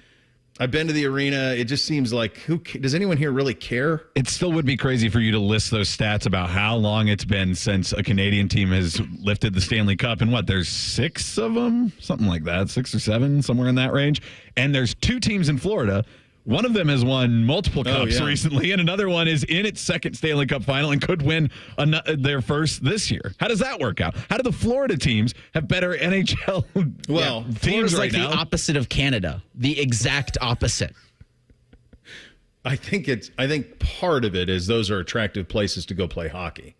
I've been to the arena. It just seems like, does anyone here really care? It still would be crazy for you to list those stats about how long it's been since a Canadian team has lifted the Stanley Cup. And there's 6 of them? Something like that, 6 or 7, somewhere in that range. And there's 2 teams in Florida. One of them has won multiple cups recently, and another one is in its second Stanley Cup final and could win their first this year. How does that work out? How do the Florida teams have better NHL teams Florida's right like now? The opposite of Canada, the exact opposite. I think part of it is those are attractive places to go play hockey.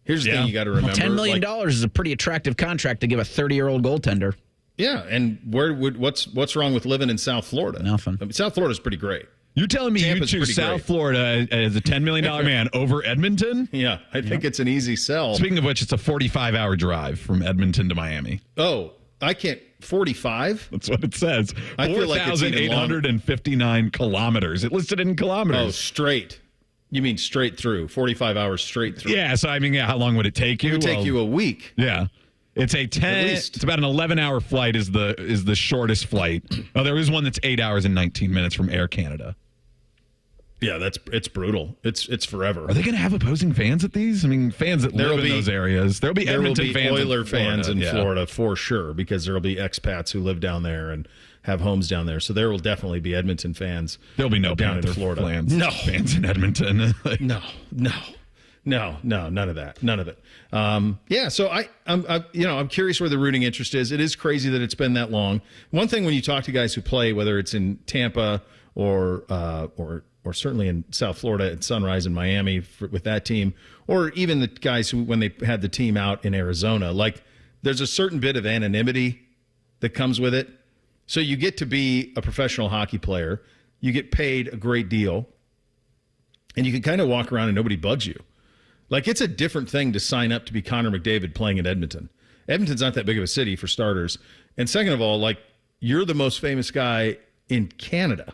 Here's the thing you got to remember: $10 million is a pretty attractive contract to give a 30-year-old goaltender. Yeah, and what's wrong with living in South Florida? Nothing. I mean, South Florida's pretty great. You're telling me Tampa's you choose South Florida as a $10 million man over Edmonton? Yeah, I think it's an easy sell. Speaking of which, it's a 45-hour drive from Edmonton to Miami. Oh, I can't. 45? That's what it says. I feel like it's 4,859 kilometers. It listed it in kilometers. Oh, straight. You mean straight through? 45 hours straight through? Yeah. So I mean, how long would it take you? It would take you a week. Yeah. It's it's about an 11-hour flight is the shortest flight. Oh, there is one that's 8 hours and 19 minutes from Air Canada. Yeah, it's brutal. It's forever. Are they going to have opposing fans at these? I mean, fans that live in those areas. There'll be Edmonton fans, Oiler fans in yeah. Florida for sure, because there'll be expats who live down there and have homes down there. So there will definitely be Edmonton fans. There'll be no down Panther in Florida. Fans in Edmonton. No, none of that. None of it. Yeah, so I'm curious where the rooting interest is. It is crazy that it's been that long. One thing when you talk to guys who play, whether it's in Tampa or certainly in South Florida at Sunrise in Miami with that team, or even the guys who, when they had the team out in Arizona, like there's a certain bit of anonymity that comes with it. So you get to be a professional hockey player, you get paid a great deal, and you can kind of walk around and nobody bugs you. Like, it's a different thing to sign up to be Connor McDavid playing in Edmonton. Edmonton's not that big of a city, for starters. And second of all, like, you're the most famous guy in Canada,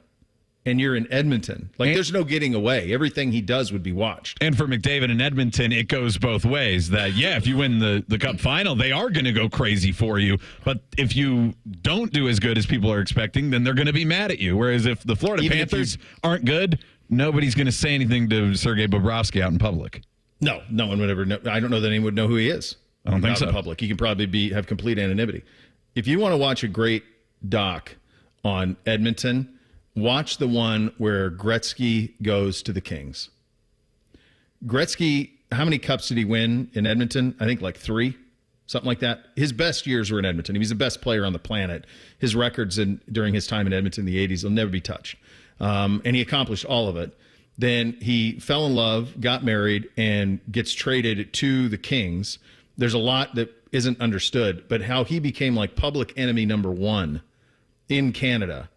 and you're in Edmonton. Like, there's no getting away. Everything he does would be watched. And for McDavid in Edmonton, it goes both ways. That, yeah, if you win the Cup final, they are going to go crazy for you. But if you don't do as good as people are expecting, then they're going to be mad at you. Whereas if the Florida Panthers aren't good, nobody's going to say anything to Sergei Bobrovsky out in public. No one would ever know. I don't know that anyone would know who he is. I don't think so. In public. He can probably have complete anonymity. If you want to watch a great doc on Edmonton, watch the one where Gretzky goes to the Kings. Gretzky, how many cups did he win in Edmonton? I think like 3, something like that. His best years were in Edmonton. He was the best player on the planet. His records during his time in Edmonton in the 80s will never be touched. And he accomplished all of it. Then he fell in love, got married, and gets traded to the Kings. There's a lot that isn't understood, but how he became like public enemy number 1 in Canada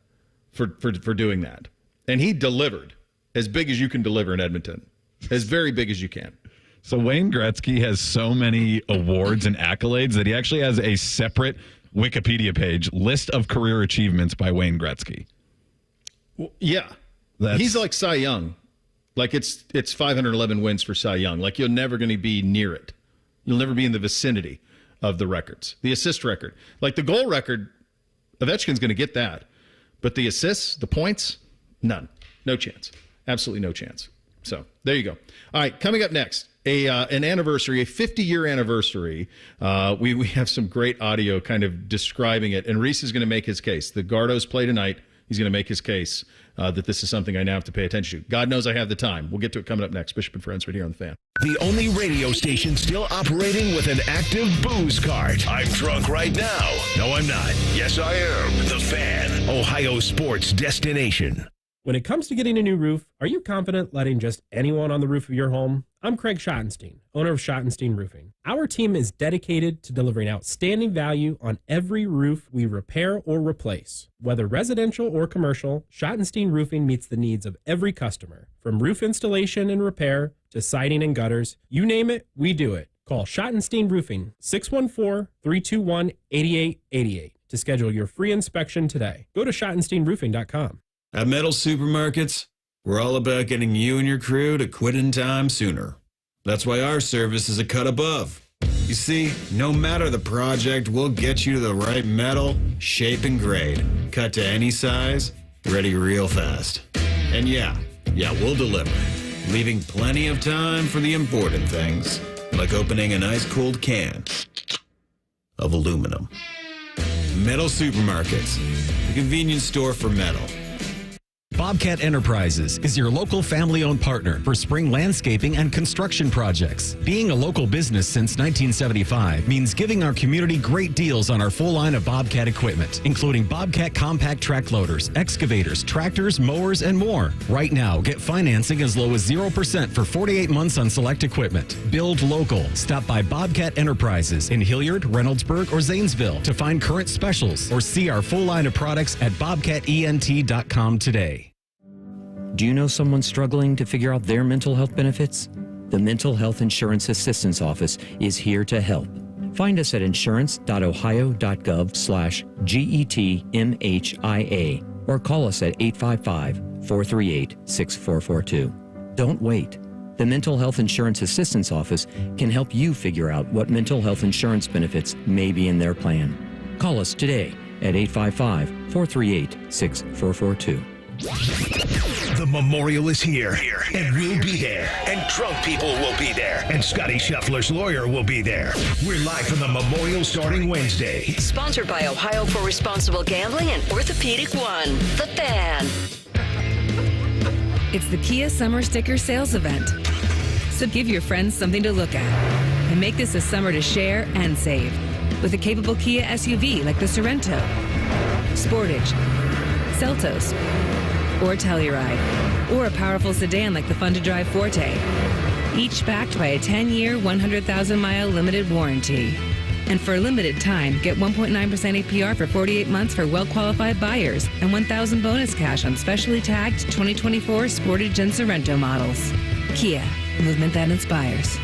for doing that. And he delivered as big as you can deliver in Edmonton, as very big as you can. So Wayne Gretzky has so many awards and accolades that he actually has a separate Wikipedia page, list of career achievements by Wayne Gretzky. Well, yeah. He's like Cy Young. Like it's 511 wins for Cy Young. Like, you're never going to be near it. You'll never be in the vicinity of the records. The assist record. Like, the goal record, Ovechkin's going to get that. But the assists, the points, none. No chance. Absolutely no chance. So there you go. All right, coming up next, an anniversary, a 50-year anniversary. We have some great audio kind of describing it. And Reese is going to make his case. The Gardos play tonight. He's going to make his case that this is something I now have to pay attention to. God knows I have the time. We'll get to it coming up next. Bishop and Friends right here on The Fan. The only radio station still operating with an active booze cart. I'm drunk right now. No, I'm not. Yes, I am. The Fan, Ohio sports destination. When it comes to getting a new roof, are you confident letting just anyone on the roof of your home? I'm Craig Schottenstein, owner of Schottenstein Roofing. Our team is dedicated to delivering outstanding value on every roof we repair or replace. Whether residential or commercial, Schottenstein Roofing meets the needs of every customer. From roof installation and repair to siding and gutters, you name it, we do it. Call Schottenstein Roofing, 614-321-8888 to schedule your free inspection today. Go to schottensteinroofing.com. At Metal Supermarkets, we're all about getting you and your crew to quit in time sooner. That's why our service is a cut above. You see, no matter the project, we'll get you to the right metal, shape, and grade. Cut to any size, ready real fast. And yeah, we'll deliver, leaving plenty of time for the important things, like opening an ice-cold can of aluminum. Metal Supermarkets, the convenience store for metal. Bobcat Enterprises is your local family-owned partner for spring landscaping and construction projects. Being a local business since 1975 means giving our community great deals on our full line of Bobcat equipment, including Bobcat compact track loaders, excavators, tractors, mowers, and more. Right now, get financing as low as 0% for 48 months on select equipment. Build local. Stop by Bobcat Enterprises in Hilliard, Reynoldsburg, or Zanesville to find current specials or see our full line of products at bobcatent.com today. Do you know someone struggling to figure out their mental health benefits? The Mental Health Insurance Assistance Office is here to help. Find us at insurance.ohio.gov/GETMHIA or call us at 855-438-6442. Don't wait. The Mental Health Insurance Assistance Office can help you figure out what mental health insurance benefits may be in their plan. Call us today at 855-438-6442. The memorial is here, and we'll be there. And drunk people will be there. And Scotty Scheffler's lawyer will be there. We're live from the memorial starting Wednesday. Sponsored by Ohio for Responsible Gambling and Orthopedic One. The Fan. It's the Kia Summer Sticker Sales Event. So give your friends something to look at and make this a summer to share and save with a capable Kia SUV like the Sorento, Sportage, Seltos, or Telluride, or a powerful sedan like the fun-to-drive Forte, each backed by a 10-year, 100,000-mile limited warranty. And for a limited time, get 1.9% APR for 48 months for well-qualified buyers and $1,000 bonus cash on specially tagged 2024 Sportage and Sorento models. Kia, movement that inspires.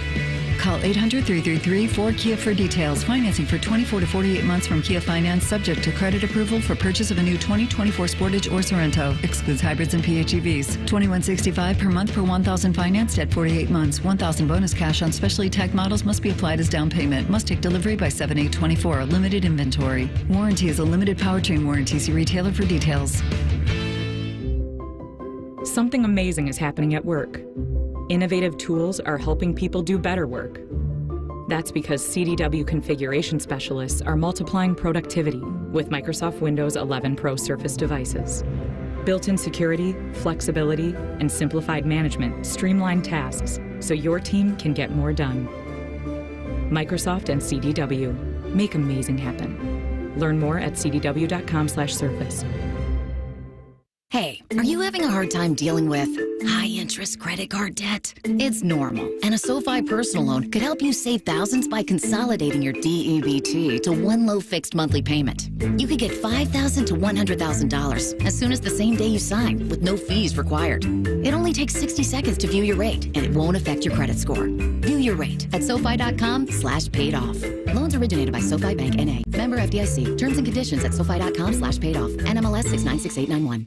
Call 800-333-4KIA for details. Financing for 24 to 48 months from Kia Finance, subject to credit approval for purchase of a new 2024 Sportage or Sorento. Excludes hybrids and PHEVs. $21.65 per month per $1,000 financed at 48 months. $1,000 bonus cash on specially tagged models must be applied as down payment. Must take delivery by 7/8/24. Limited inventory. Warranty is a limited powertrain warranty. See retailer for details. Something amazing is happening at work. Innovative tools are helping people do better work. That's because CDW configuration specialists are multiplying productivity with Microsoft Windows 11 Pro Surface devices. Built-in security, flexibility, and simplified management streamline tasks so your team can get more done. Microsoft and CDW make amazing happen. Learn more at cdw.com/surface. Hey, are you having a hard time dealing with high-interest credit card debt? It's normal, and a SoFi personal loan could help you save thousands by consolidating your DEBT to one low fixed monthly payment. You could get $5,000 to $100,000 as soon as the same day you sign, with no fees required. It only takes 60 seconds to view your rate, and it won't affect your credit score. View your rate at SoFi.com/paid-off. Loans originated by SoFi Bank N.A. Member FDIC. Terms and conditions at SoFi.com/paid-off. NMLS 696891.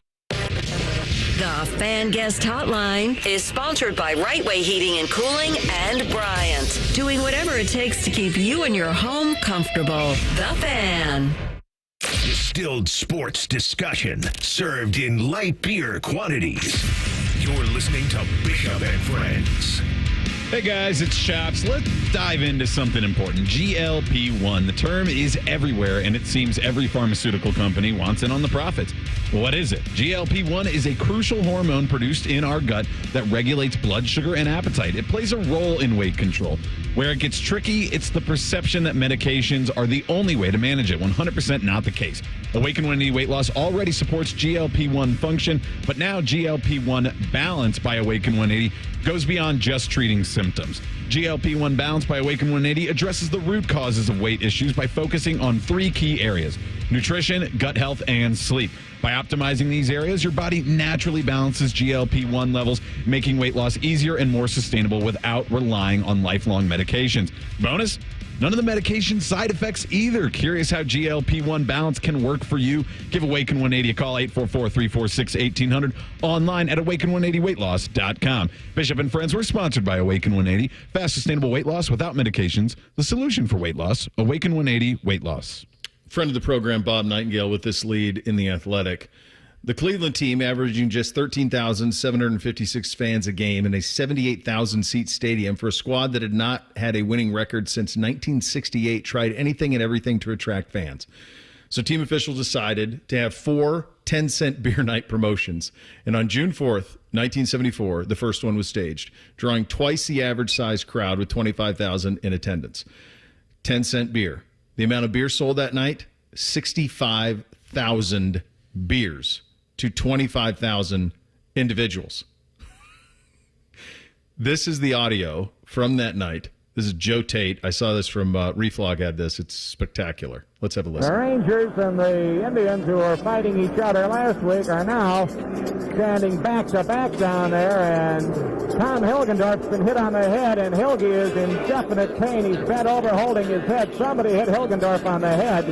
The Fan Guest Hotline is sponsored by Right Way Heating and Cooling and Bryant, doing whatever it takes to keep you and your home comfortable. The Fan. Distilled sports discussion served in light beer quantities. You're listening to Bishop and Friends. Hey guys, it's Chops. Let's dive into something important. GLP-1. The term is everywhere, and it seems every pharmaceutical company wants in on the profits. What is it? GLP-1 is a crucial hormone produced in our gut that regulates blood sugar and appetite. It plays a role in weight control. Where it gets tricky, it's the perception that medications are the only way to manage it. 100% not the case. Awaken 180 Weight Loss already supports GLP-1 function, but now GLP-1 Balance by Awaken 180 goes beyond just treating symptoms. GLP-1 Balance by Awaken 180 addresses the root causes of weight issues by focusing on 3 key areas: nutrition, gut health, and sleep. By optimizing these areas, your body naturally balances GLP-1 levels, making weight loss easier and more sustainable without relying on lifelong medications. Bonus? None of the medication side effects either. Curious how GLP-1 Balance can work for you? Give Awaken 180 a call, 844-346-1800, online at awaken180weightloss.com. Bishop and Friends, we're sponsored by Awaken 180. Fast, sustainable weight loss without medications. The solution for weight loss. Awaken 180 Weight Loss. Friend of the program, Bob Nightingale, with this lead in The Athletic. The Cleveland team, averaging just 13,756 fans a game in a 78,000-seat stadium for a squad that had not had a winning record since 1968, tried anything and everything to attract fans. So team officials decided to have 4 10-cent beer night promotions. And on June 4th, 1974, the first one was staged, drawing twice the average size crowd with 25,000 in attendance. 10-cent beer. The amount of beer sold that night, 65,000 beers to 25,000 individuals. This is the audio from that night. This is Joe Tate. I saw this from Reflog had this. It's spectacular. Let's have a listen. The Rangers and the Indians, who were fighting each other last week, are now standing back to back down there, and Tom Hilgendorf's been hit on the head, and Hilge is in definite pain. He's bent over holding his head. Somebody hit Hilgendorf on the head.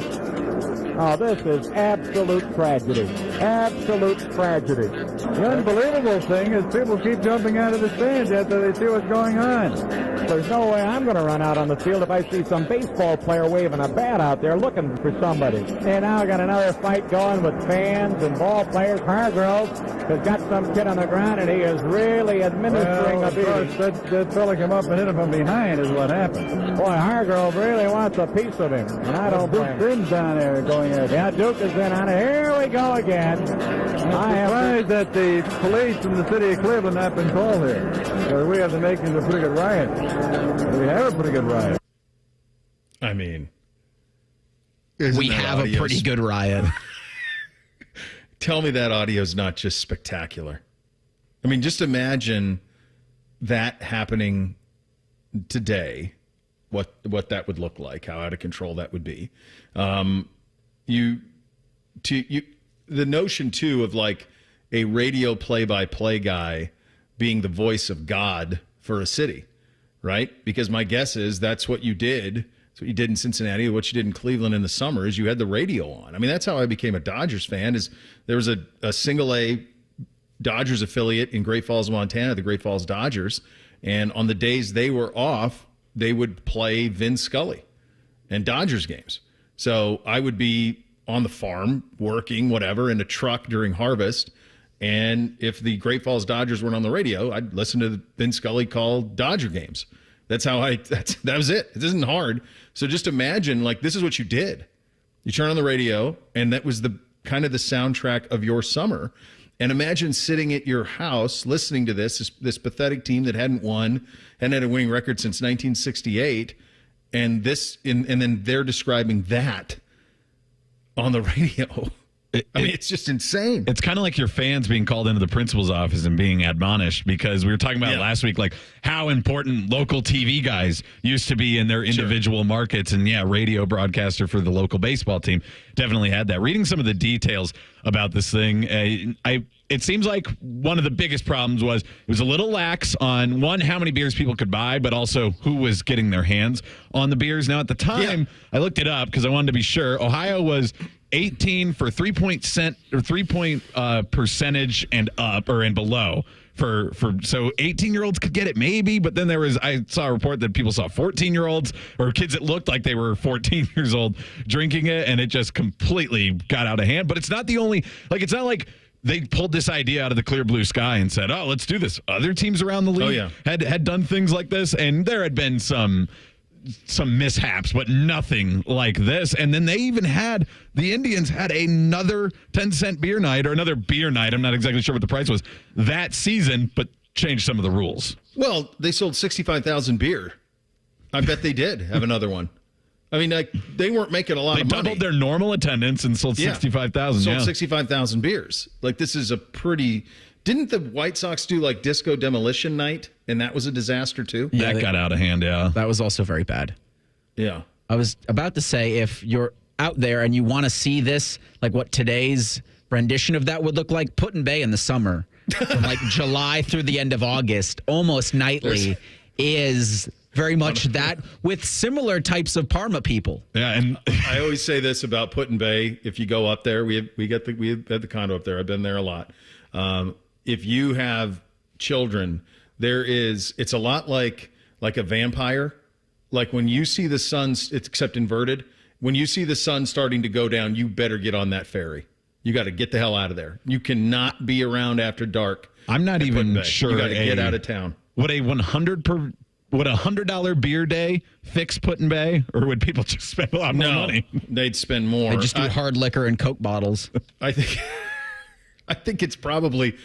Oh, this is absolute tragedy. Absolute tragedy. The unbelievable thing is people keep jumping out of the stands after they see what's going on. There's no way I'm going to run out on the field if I see some baseball player waving a bat out there looking for somebody. And now I got another fight going with fans and ball players. Hargrove has got some kid on the ground, and he is really administering a beating. That fella came up and hit him from behind is what happened. Boy, Hargrove really wants a piece of him, and I don't blame him. Duke's down there going at it. Yeah, Duke is in on it. Here we go again. I'm surprised that the police in the city of Cleveland have been called here. Because we have the makings of a pretty good riot. We have a pretty good riot. I mean, we have a pretty good riot. Tell me that audio is not just spectacular. I mean, just imagine that happening today, what that would look like, how out of control that would be. The notion, too, of like a radio play-by-play guy being the voice of God for a city, right? Because my guess is that's what you did. That's what you did in Cincinnati, what you did in Cleveland in the summer is you had the radio on. I mean, that's how I became a Dodgers fan. Is there was a single-A Dodgers affiliate in Great Falls, Montana, the Great Falls Dodgers, and on the days they were off, they would play Vin Scully and Dodgers games. So I would be on the farm working, whatever, in a truck during harvest. And if the Great Falls Dodgers weren't on the radio, I'd listen to Vin Scully call Dodger games. That's how that was it. It isn't hard. So just imagine, like, this is what you did. You turn on the radio, and that was the kind of the soundtrack of your summer. And imagine sitting at your house listening to this pathetic team that hadn't won, hadn't had a winning record since 1968, and then they're describing that on the radio. I mean, it's just insane. It's kind of like your fans being called into the principal's office and being admonished, because we were talking about last week, like how important local TV guys used to be in their individual markets. And radio broadcaster for the local baseball team definitely had that. Reading some of the details about this thing, it seems like one of the biggest problems was it was a little lax on, one, how many beers people could buy, but also who was getting their hands on the beers. Now, at the time, I looked it up because I wanted to be sure. Ohio was 18 for 3-point percentage and up or and below for so 18-year-olds could get it maybe, but then I saw a report that people saw 14-year-olds or kids that looked like they were 14 years old drinking it, and it just completely got out of hand. But it's not the only, like, it's not like they pulled this idea out of the clear blue sky and said, "Oh, let's do this." Other teams around the league had done things like this, and there had been some mishaps, but nothing like this. And then the Indians had another 10-cent beer night, or another beer night. I'm not exactly sure what the price was that season, but changed some of the rules. Well, they sold 65,000 beer. I bet they did have another one. I mean, like, they weren't making a lot of money. They doubled their normal attendance and sold 65,000. Sold 65,000 beers. Like, this is a pretty... Didn't the White Sox do, like, Disco Demolition Night? And that was a disaster, too? Yeah, that got out of hand, That was also very bad. Yeah. I was about to say, if you're out there and you want to see this, like what today's rendition of that would look like, Put-in-Bay in the summer, from like July through the end of August, almost nightly, is very much that, with similar types of Parma people. Yeah, and I always say this about Put-in-Bay. If you go up there, we had the condo up there. I've been there a lot. If you have children, it's a lot like a vampire. Like when you see the sun, except inverted, when you see the sun starting to go down, you better get on that ferry. You got to get the hell out of there. You cannot be around after dark. I'm not even sure. You got to get out of town. Would a $100 beer day fix Put-in-Bay, or would people just spend a lot more money? They'd spend more. They just do hard liquor and Coke bottles. I think it's probably.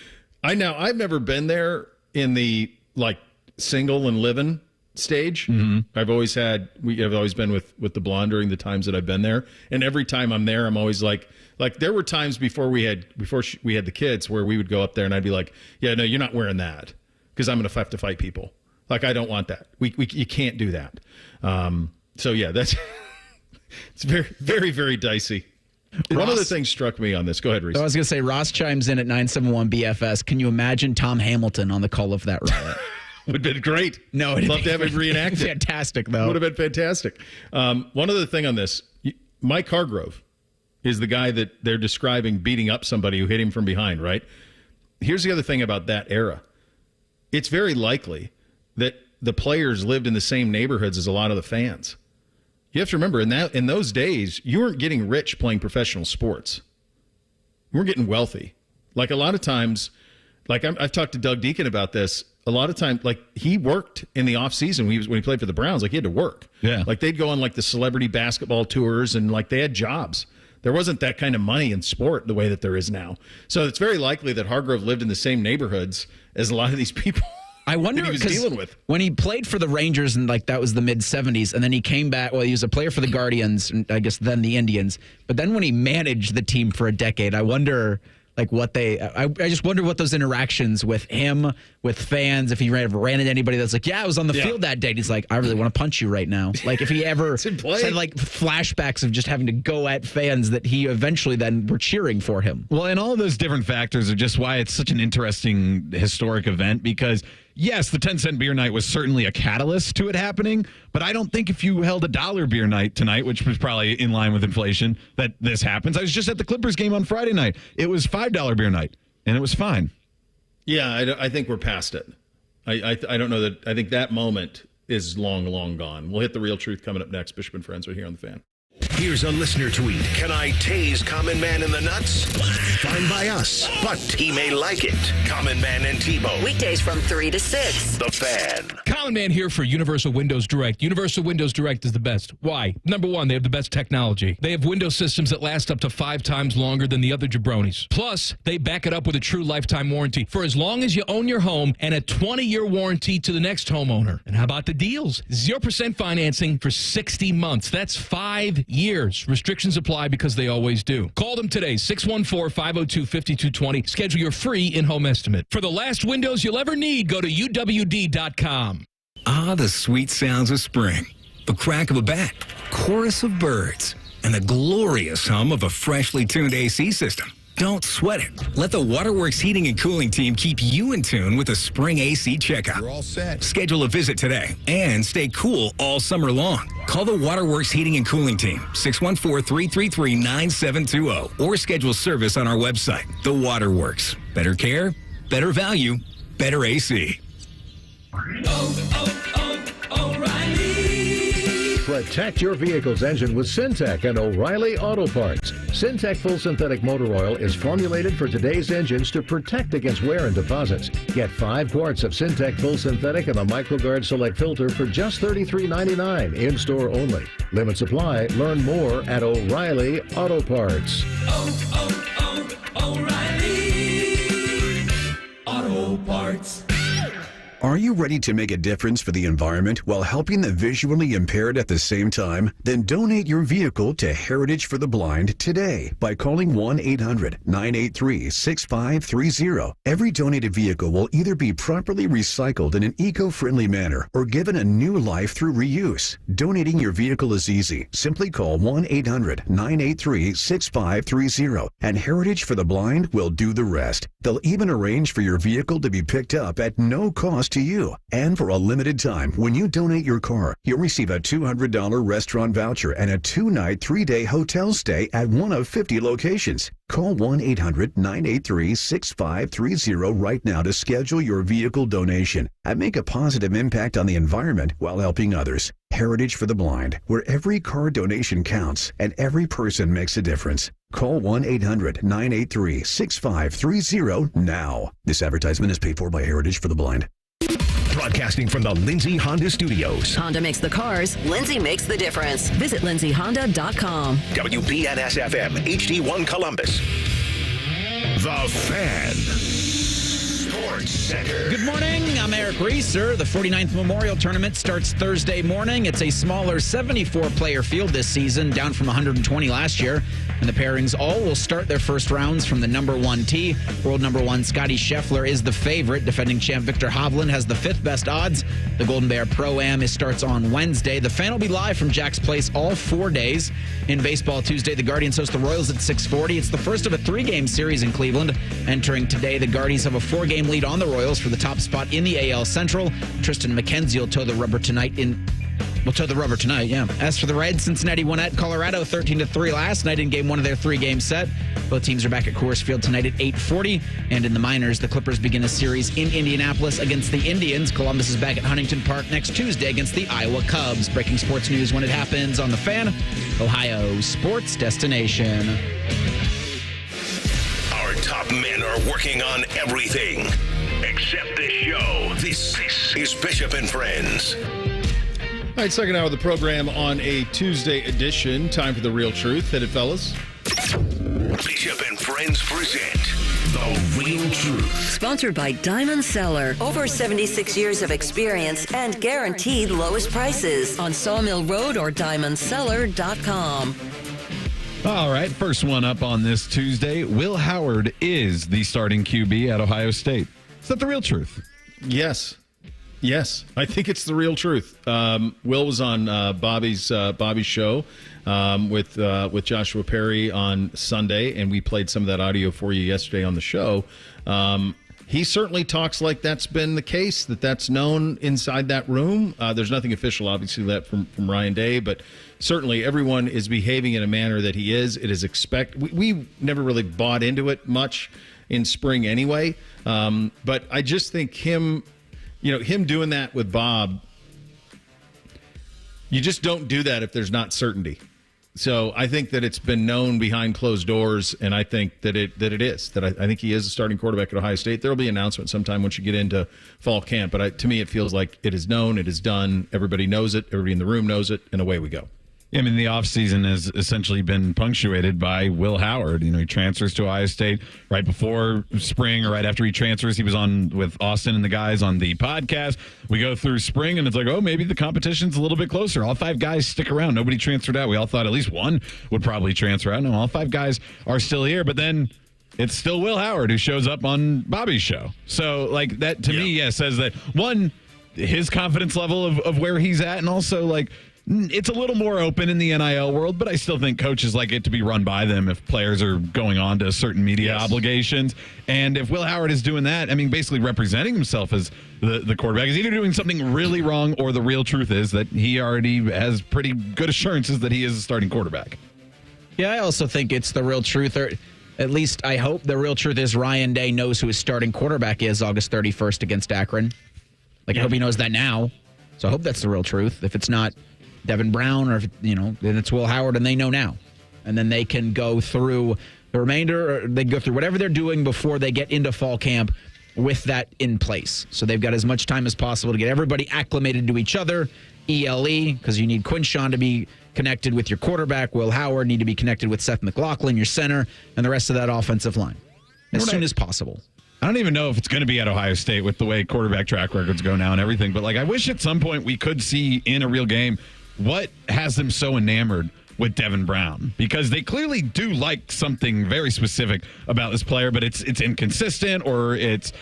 I've never been there in the like single and living stage. Mm-hmm. I've always been with the blonde during the times that I've been there, and every time I'm there, I'm always like there were times before we had the kids where we would go up there and I'd be like, yeah, no, you're not wearing that because I'm going to have to fight people. Like, I don't want that. You can't do that. So yeah, it's very, very, very dicey. One other thing struck me on this. Go ahead, Reese. I was going to say, Ross chimes in at 971 BFS. Can you imagine Tom Hamilton on the call of that riot? Would have been great. No, I'd love to have it reenacted. Fantastic, though. Would have been fantastic. One other thing on this, Mike Hargrove is the guy that they're describing beating up somebody who hit him from behind, right? Here's the other thing about that era. It's very likely that the players lived in the same neighborhoods as a lot of the fans. You have to remember, in those days, you weren't getting rich playing professional sports. You weren't getting wealthy. Like a lot of times, like I've talked to Doug Deacon about this. A lot of times, like he worked in the off season when he played for the Browns. Like he had to work. Yeah. Like they'd go on like the celebrity basketball tours and like they had jobs. There wasn't that kind of money in sport the way that there is now. So it's very likely that Hargrove lived in the same neighborhoods as a lot of these people. I wonder he was dealing with when he played for the Rangers and like that was the mid 70s, and then he came back. Well, he was a player for the Guardians, and I guess then the Indians. But then when he managed the team for a decade, I wonder like what I just wonder what those interactions with him, with fans, if he ever ran into anybody that's like, yeah, I was on the field that day. And he's like, I really want to punch you right now. Like if he ever had like flashbacks of just having to go at fans that he eventually then were cheering for him. Well, and all of those different factors are just why it's such an interesting historic event because, yes, the 10-cent beer night was certainly a catalyst to it happening, but I don't think if you held $1 beer night tonight, which was probably in line with inflation, that this happens. I was just at the Clippers game on Friday night. It was $5 beer night, and it was fine. Yeah, I think we're past it. I don't know that. I think that moment is long, long gone. We'll hit the real truth coming up next. Bishop and Friends are here on The Fan. Here's a listener tweet. Can I tase Common Man in the nuts? Fine by us, but he may like it. Common Man and Tebow. Weekdays from 3 to 6. The Fan. Common Man here for Universal Windows Direct. Universal Windows Direct is the best. Why? Number one, they have the best technology. They have window systems that last up to 5 times longer than the other jabronis. Plus, they back it up with a true lifetime warranty for as long as you own your home and a 20-year warranty to the next homeowner. And how about the deals? 0% financing for 60 months. That's 5 years. Restrictions apply because they always do. Call them today, 614-502-5220. Schedule your free in-home estimate. For the last windows you'll ever need, go to uwd.com. Ah, the sweet sounds of spring. The crack of a bat, chorus of birds, and the glorious hum of a freshly tuned AC system. Don't sweat it. Let the Waterworks Heating and Cooling team keep you in tune with a spring AC checkup. We're all set. Schedule a visit today and stay cool all summer long. Call the Waterworks Heating and Cooling team, 614-333-9720, or schedule service on our website. The Waterworks. Better care, better value, better AC. Protect your vehicle's engine with Syntec and O'Reilly Auto Parts. Syntec Full Synthetic Motor Oil is formulated for today's engines to protect against wear and deposits. Get 5 quarts of Syntec Full Synthetic and a MicroGuard Select filter for just $33.99 in-store only. Limit supply. Learn more at O'Reilly Auto Parts. O'Reilly Auto Parts. Are you ready to make a difference for the environment while helping the visually impaired at the same time? Then donate your vehicle to Heritage for the Blind today by calling 1-800-983-6530. Every donated vehicle will either be properly recycled in an eco-friendly manner or given a new life through reuse. Donating your vehicle is easy. Simply call 1-800-983-6530 and Heritage for the Blind will do the rest. They'll even arrange for your vehicle to be picked up at no cost to you. And for a limited time, when you donate your car, you'll receive a $200 restaurant voucher and a 2-night, 3-day hotel stay at one of 50 locations. Call 1-800-983-6530 right now to schedule your vehicle donation and make a positive impact on the environment while helping others. Heritage for the Blind, where every car donation counts and every person makes a difference. Call 1-800-983-6530 now. This advertisement is paid for by Heritage for the Blind. Broadcasting from the Lindsay Honda Studios. Honda makes the cars, Lindsay makes the difference. Visit lindsayhonda.com. WBNS-FM, HD1 Columbus. The Fan. Sports Center. Good morning. I'm Eric Reeser. The 49th Memorial Tournament starts Thursday morning. It's a smaller 74-player field this season, down from 120 last year. And the pairings all will start their first rounds from the number 1 tee. World number 1 Scotty Scheffler is the favorite. Defending champ Victor Hovland has the 5th best odds. The Golden Bear Pro-Am starts on Wednesday. The Fan will be live from Jack's Place all 4 days. In baseball Tuesday, the Guardians host the Royals at 6:40. It's the first of a 3-game series in Cleveland. Entering today, the Guardians have a 4-game lead on the Royals for the top spot in the AL Central. Tristan McKenzie will toe the rubber tonight in We'll toe the rubber tonight, yeah. As for the Reds, Cincinnati won at Colorado 13-3 last night in game one of their 3-game set. Both teams are back at Coors Field tonight at 8:40. And in the minors, the Clippers begin a series in Indianapolis against the Indians. Columbus is back at Huntington Park next Tuesday against the Iowa Cubs. Breaking sports news when it happens on The Fan, Ohio sports destination. Our top men are working on everything except this show. This is Bishop and Friends. All right, second hour of the program on a Tuesday edition. Time for The Real Truth. Hit it, fellas. Bishop and Friends present The Real Truth. Sponsored by Diamond Cellar. Over 76 years of experience and guaranteed lowest prices on Sawmill Road or diamondcellar.com. All right, first one up on this Tuesday. Will Howard is the starting QB at Ohio State. Is that the real truth? Yes. Yes, I think it's the real truth. Will was on Bobby's show with Joshua Perry on Sunday, and we played some of that audio for you yesterday on the show. He certainly talks like that's been the case, that's known inside that room. There's nothing official, obviously, that from Ryan Day, but certainly everyone is behaving in a manner that he is. It is we never really bought into it much in spring anyway, but I just think him doing that with Bob, you just don't do that if there's not certainty. So I think that it's been known behind closed doors, and I think that I think he is a starting quarterback at Ohio State. There will be an announcement sometime once you get into fall camp, but to me it feels like it is known, it is done, everybody knows it, everybody in the room knows it, and away we go. I mean, the offseason has essentially been punctuated by Will Howard. He transfers to Ohio State right before spring or right after he transfers. He was on with Austin and the guys on the podcast. We go through spring, and it's like, oh, maybe the competition's a little bit closer. All 5 guys stick around. Nobody transferred out. We all thought at least one would probably transfer out. No, all 5 guys are still here. But then it's still Will Howard who shows up on Bobby's show. So, like, that to me, says that, one, his confidence level of where he's at, and also, like, it's a little more open in the NIL world, but I still think coaches like it to be run by them if players are going on to certain media obligations. And if Will Howard is doing that, I mean, basically representing himself as the quarterback, is either doing something really wrong, or the real truth is that he already has pretty good assurances that he is a starting quarterback. Yeah, I also think it's the real truth, or at least I hope the real truth is Ryan Day knows who his starting quarterback is August 31st against Akron. I hope he knows that now. So I hope that's the real truth. If it's not Devin Brown, or then it's Will Howard, and they know now, and then they can go through the remainder, or they go through whatever they're doing before they get into fall camp with that in place. So they've got as much time as possible to get everybody acclimated to each other. ELE, because you need Quinshawn to be connected with your quarterback. Will Howard need to be connected with Seth McLaughlin, your center, and the rest of that offensive line as soon as possible. I don't even know if it's going to be at Ohio State with the way quarterback track records go now and everything, but I wish at some point we could see in a real game what has them so enamored with Devin Brown, because they clearly do like something very specific about this player, but it's inconsistent, or it's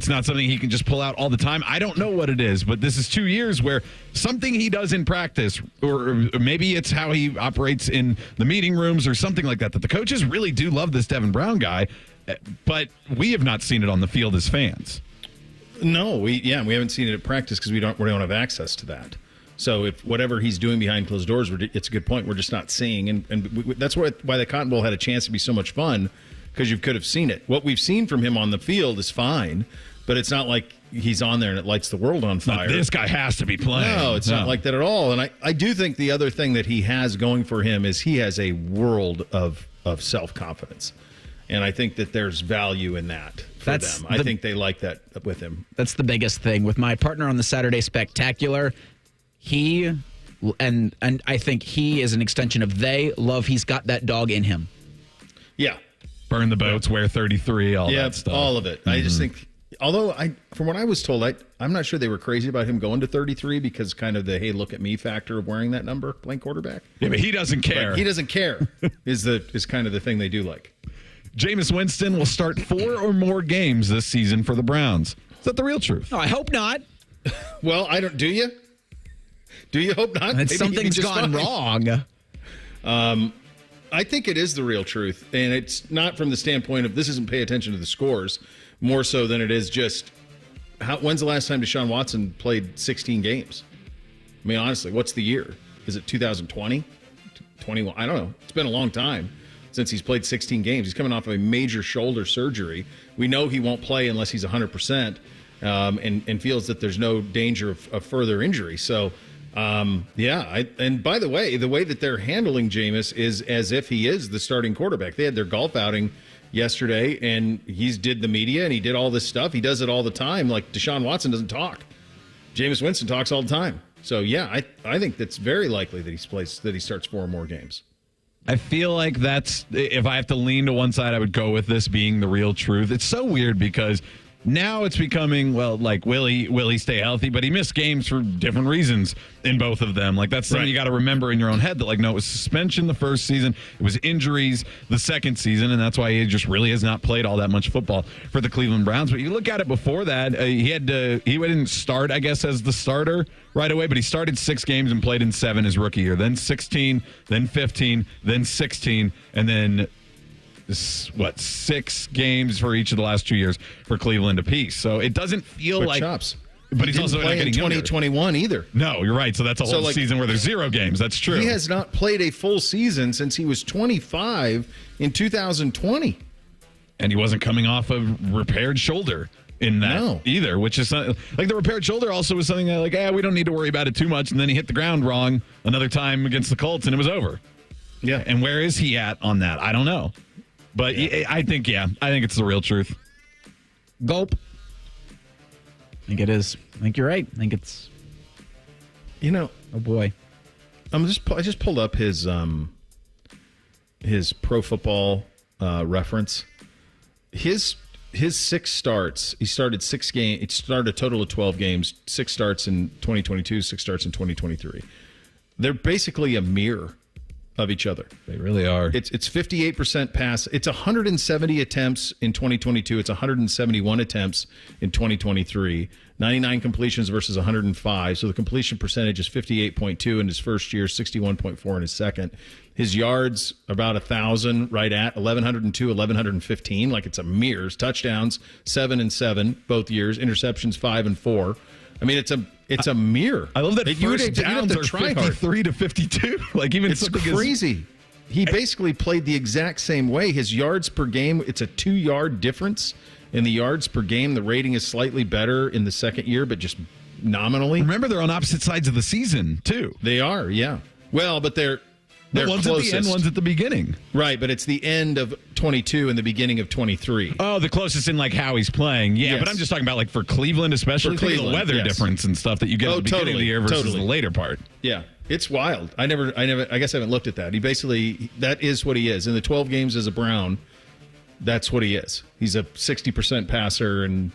not something he can just pull out all the time. I don't know what it is, but this is 2 years where something he does in practice, or maybe it's how he operates in the meeting rooms or something like that, that the coaches really do love this Devin Brown guy, but we have not seen it on the field as fans. No, we haven't seen it at practice because we don't have access to that. So if whatever he's doing behind closed doors, it's a good point, we're just not seeing. And that's why the Cotton Bowl had a chance to be so much fun, because you could have seen it. What we've seen from him on the field is fine, but it's not like he's on there and it lights the world on fire. This guy has to be playing. No, it's not like that at all. And I do think the other thing that he has going for him is he has a world of self-confidence. And I think that there's value in that for them. I think they like that with him. That's the biggest thing. With my partner on the Saturday Spectacular, he and I think he is an extension of they love. He's got that dog in him. Yeah. Burn the boats, wear 33, all that stuff. All of it. Mm-hmm. I just think, although from what I was told, I'm not sure they were crazy about him going to 33 because kind of the, hey, look at me factor of wearing that number, playing quarterback. Yeah, but he doesn't care. But he doesn't care is kind of the thing they do like. Jameis Winston will start 4 or more games this season for the Browns. Is that the real truth? No, I hope not. Well, do you? Do you hope not? And something's gone wrong. I think it is the real truth, and it's not from the standpoint of this isn't pay attention to the scores, more so than it is just when's the last time Deshaun Watson played 16 games? I mean, honestly, what's the year? Is it 2020? 21? I don't know. It's been a long time since he's played 16 games. He's coming off of a major shoulder surgery. We know he won't play unless he's 100%, and feels that there's no danger of further injury. So, and by the way that they're handling Jameis is as if he is the starting quarterback. They had their golf outing yesterday, and he did the media, and he did all this stuff. He does it all the time. Like Deshaun Watson doesn't talk. Jameis Winston talks all the time. So, yeah, I think that's very likely that he starts 4 more games. I feel like that's, if I have to lean to one side, I would go with this being the real truth. It's so weird because now it's becoming, well, like, will he stay healthy? But he missed games for different reasons in both of them. Like, that's something you got to remember in your own head that, like, no, it was suspension the first season. It was injuries the second season, and that's why he just really has not played all that much football for the Cleveland Browns. But you look at it before that, he didn't start, I guess, as the starter right away, but he started 6 games and played in 7 his rookie year. Then 16, then 15, then 16, and then 6 games for each of the last 2 years for Cleveland apiece. So it doesn't feel like chops. But he's also not in getting 2021 either. No, you're right. So that's a whole season where there's 0 games. That's true. He has not played a full season since he was 25 in 2020. And he wasn't coming off a repaired shoulder in that either, which is like the repaired shoulder also was something that, like, we don't need to worry about it too much. And then he hit the ground wrong another time against the Colts, and it was over. Yeah. And where is he at on that? I don't know. But I think it's the real truth. Gulp. I think it is. I think you're right. I think it's. Oh boy. I just pulled up his Pro Football reference. His 6 starts. He started 6 games. It started a total of 12 games. 6 starts in 2022. 6 starts in 2023. They're basically a mirror of each other. They really are. It's 58% pass. It's 170 attempts in 2022. It's 171 attempts in 2023. 99 completions versus 105. So the completion percentage is 58.2 in his first year, 61.4 in his second. His yards about 1,000, right at 1,102, 1,115. Like it's a mirror. Touchdowns 7 and 7 both years. Interceptions 5 and 4. I mean, it's a mirror. I love that first downs are 53 to 52. Like even it's crazy. He basically played the exact same way. His yards per game, it's a 2-yard difference in the yards per game. The rating is slightly better in the second year, but just nominally. Remember, they're on opposite sides of the season too. They are, yeah. Well, but they're one's closest. At the end, one's at the beginning. Right, but it's the end of 22 and the beginning of 23. Oh, the closest in like how he's playing. Yeah, yes. But I'm just talking about like for Cleveland, especially for the weather difference and stuff that you get at the beginning of the year versus the later part. Yeah, it's wild. I guess I haven't looked at that. That is what he is. In the 12 games as a Brown, that's what he is. He's a 60% passer and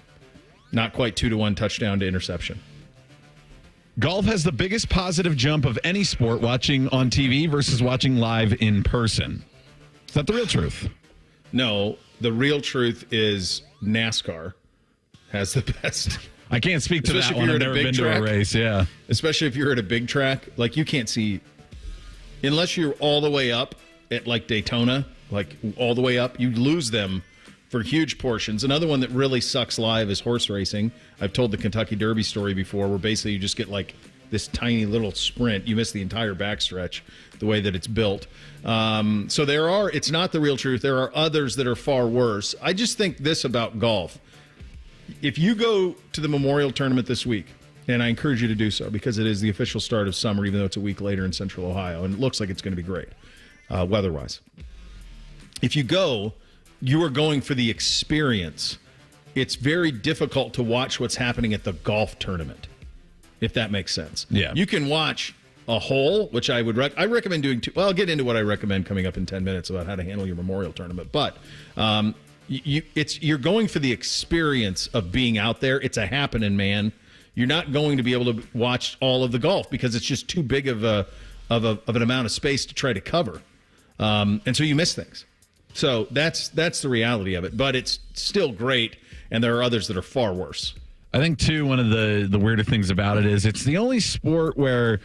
not quite 2-to-1 touchdown to interception. Golf has the biggest positive jump of any sport watching on TV versus watching live in person. Is that the real truth? No, the real truth is NASCAR has the best. I can't speak to that one. I've never been to a race, yeah. Especially if you're at a big track. Like, you can't see, unless you're all the way up at, like, Daytona, like, all the way up, you lose them for huge portions. Another one that really sucks live is horse racing. I've told the Kentucky Derby story before where basically you just get like this tiny little sprint. You miss the entire backstretch the way that it's built. So it's not the real truth. There are others that are far worse. I just think this about golf. If you go to the Memorial Tournament this week, and I encourage you to do so because it is the official start of summer, even though it's a week later in Central Ohio, and it looks like it's going to be great weather-wise. If you go, you are going for the experience. It's very difficult to watch what's happening at the golf tournament, if that makes sense. Yeah. You can watch a hole, which I would I recommend doing. I'll get into what I recommend coming up in 10 minutes about how to handle your Memorial Tournament. But you're going for the experience of being out there. It's a happening, man. You're not going to be able to watch all of the golf because it's just too big of an amount of space to try to cover, and so you miss things. So that's the reality of it, but it's still great, and there are others that are far worse. I think, too, one of the weirder things about it is it's the only sport where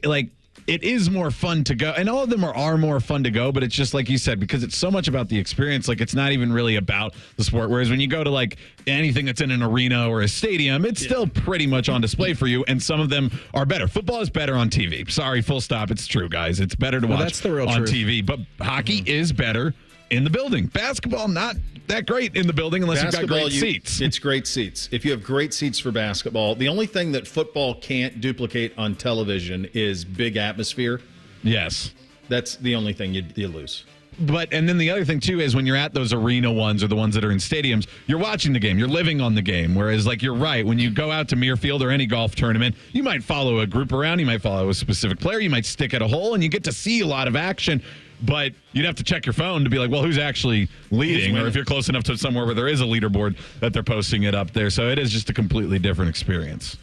like it is more fun to go, and all of them are more fun to go, but it's just like you said, because it's so much about the experience, like it's not even really about the sport. Whereas when you go to like anything that's in an arena or a stadium, it's still pretty much on display for you, and some of them are better. Football is better on TV. Sorry, full stop. It's true, guys. It's better to watch that's the real on truth. TV, but hockey is better in the building. Basketball, not that great in the building unless you've got great seats. It's great seats. If you have great seats for basketball, the only thing that football can't duplicate on television is big atmosphere. Yes. That's the only thing you lose. And then the other thing, too, is when you're at those arena ones or the ones that are in stadiums, you're watching the game. You're living on the game. Whereas, like, you're right. When you go out to Muirfield or any golf tournament, you might follow a group around. You might follow a specific player. You might stick at a hole, and you get to see a lot of action. But you'd have to check your phone to be like, well, who's actually leading? Or if you're close enough to somewhere where there is a leaderboard that they're posting it up there. So it is just a completely different experience.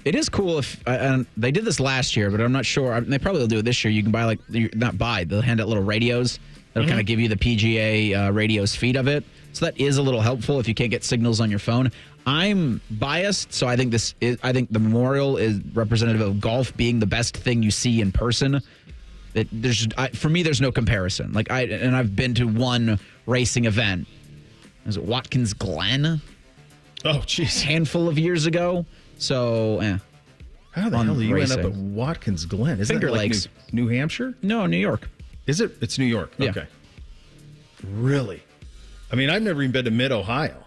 It is cool if they did this last year, but I'm not sure. They probably will do it this year. You can buy they'll hand out little radios that'll kind of give you the PGA radio's feed of it. So that is a little helpful if you can't get signals on your phone. I'm biased, so I think the Memorial is representative of golf being the best thing you see in person. For me, there's no comparison. Like I've been to one racing event. Was it Watkins Glen? Oh, jeez. A handful of years ago. So, How the hell do you end up at Watkins Glen? Isn't Finger that like Lakes. New Hampshire? No, New York. Is it? It's New York. Yeah. Okay. Really? I mean, I've never even been to Mid-Ohio.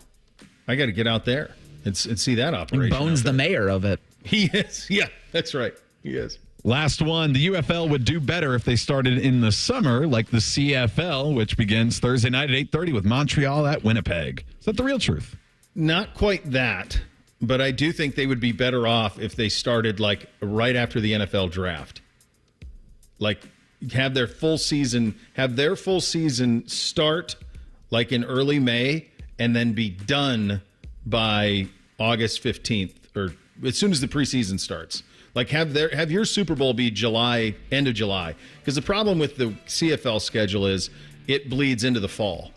I got to get out there and see that operation. And Bones the mayor of it. He is. Yeah, that's right. He is. Last one, the UFL would do better if they started in the summer, like the CFL, which begins Thursday night at 8:30 with Montreal at Winnipeg. Is that the real truth? Not quite that, but I do think they would be better off if they started like right after the NFL draft. Like have their full season start like in early May and then be done by August 15th or as soon as the preseason starts. Like have your Super Bowl be end of July. Because the problem with the CFL schedule is it bleeds into the fall.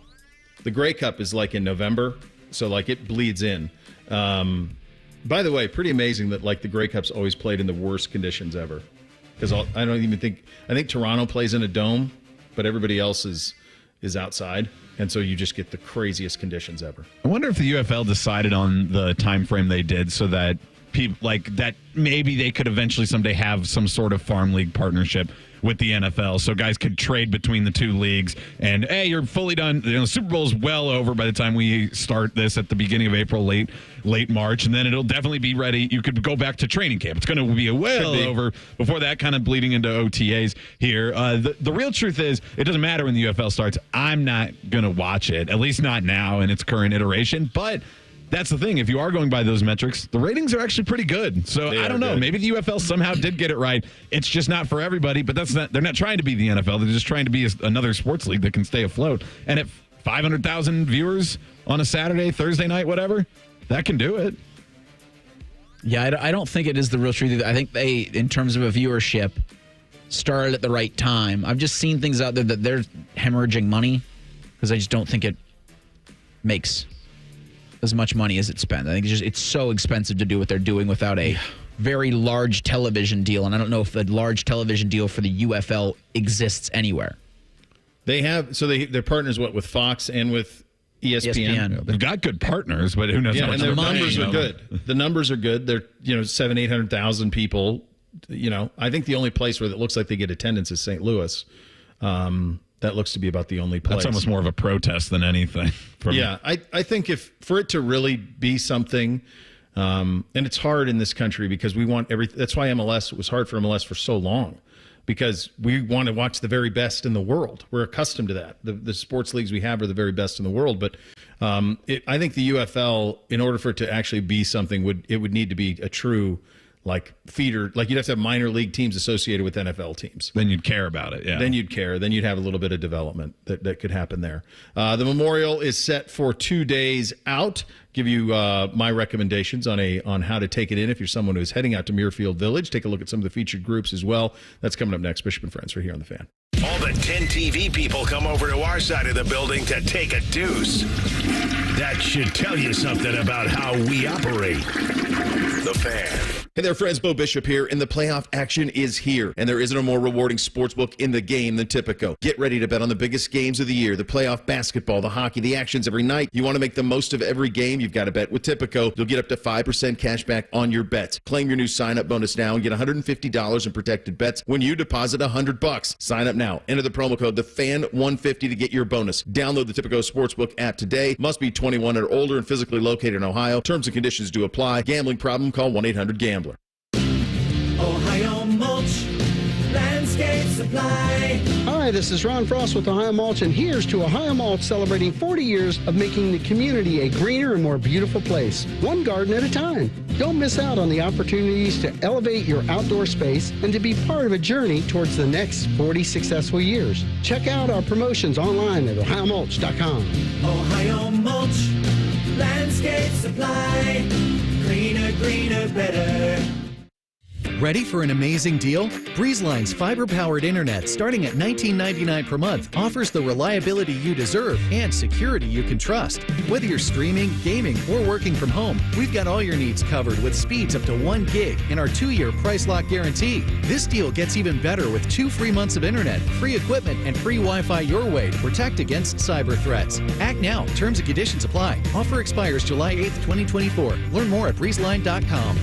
The Grey Cup is like in November, so like it bleeds in. By the way, pretty amazing that like the Grey Cup's always played in the worst conditions ever. Because I think Toronto plays in a dome, but everybody else is outside. And so you just get the craziest conditions ever. I wonder if the UFL decided on the time frame they did so that people like that maybe they could eventually someday have some sort of farm league partnership with the NFL so guys could trade between the two leagues and hey, you're fully done. The Super Bowl is well over by the time we start this at the beginning of April, late March, and then it'll definitely be ready. You could go back to training camp. It's going to be over before that, kind of bleeding into OTAs here. The real truth is it doesn't matter when the UFL starts. I'm not going to watch it, at least not now in its current iteration, but that's the thing. If you are going by those metrics, the ratings are actually pretty good. So I don't know. Maybe the UFL somehow did get it right. It's just not for everybody. But they're not trying to be the NFL. They're just trying to be another sports league that can stay afloat. And at 500,000 viewers on a Saturday, Thursday night, whatever, that can do it. Yeah, I don't think it is the real truth. I think they, in terms of a viewership, started at the right time. I've just seen things out there that they're hemorrhaging money because I just don't think it makes as much money as it spends. I think it's so expensive to do what they're doing without a very large television deal, and I don't know if a large television deal for the UFL exists anywhere. They have they're partners with Fox and with ESPN. They've got good partners, but who knows? Yeah, how much and their they're numbers paying, are good. The numbers are good. They're 700,000-800,000 people. I think the only place where it looks like they get attendance is St. Louis. That looks to be about the only place. That's almost more of a protest than anything. I think for it to really be something, and it's hard in this country because we want everything. That's why it was hard for MLS for so long, because we want to watch the very best in the world. We're accustomed to that. The sports leagues we have are the very best in the world. But I think the UFL, in order for it to actually be something, would need to be a true feeder. Like you'd have to have minor league teams associated with NFL teams. Then you'd care about it. Yeah. Then you'd care. Then you'd have a little bit of development that could happen there. The Memorial is set for 2 days out. Give you my recommendations on how to take it in if you're someone who's heading out to Muirfield Village. Take a look at some of the featured groups as well. That's coming up next. Bishop and Friends right here on The Fan. All the 10 TV people come over to our side of the building to take a deuce. That should tell you something about how we operate. The Fan. Hey there, friends. Bo Bishop here, and the playoff action is here. And there isn't a more rewarding sportsbook in the game than Tipico. Get ready to bet on the biggest games of the year, the playoff basketball, the hockey, the actions every night. You want to make the most of every game, you've got to bet with Tipico. You'll get up to 5% cash back on your bets. Claim your new sign-up bonus now and get $150 in protected bets when you deposit $100. Sign up now. Enter the promo code TheFan150 to get your bonus. Download the Tipico Sportsbook app today. Must be 21 or older and physically located in Ohio. Terms and conditions do apply. Gambling problem? Call 1-800-GAMBLER. Ohio Mulch, Landscape Supply. Hi, this is Ron Frost with Ohio Mulch, and here's to Ohio Mulch celebrating 40 years of making the community a greener and more beautiful place, one garden at a time. Don't miss out on the opportunities to elevate your outdoor space and to be part of a journey towards the next 40 successful years. Check out our promotions online at ohiomulch.com. Ohio Mulch, Landscape Supply. Greener, greener, better. Ready for an amazing deal? BreezeLine's fiber-powered internet, starting at $19.99 per month, offers the reliability you deserve and security you can trust. Whether you're streaming, gaming, or working from home, we've got all your needs covered with speeds up to 1 gig and our 2-year price lock guarantee. This deal gets even better with 2 free months of internet, free equipment, and free Wi-Fi your way to protect against cyber threats. Act now. Terms and conditions apply. Offer expires July 8th, 2024. Learn more at breezeline.com.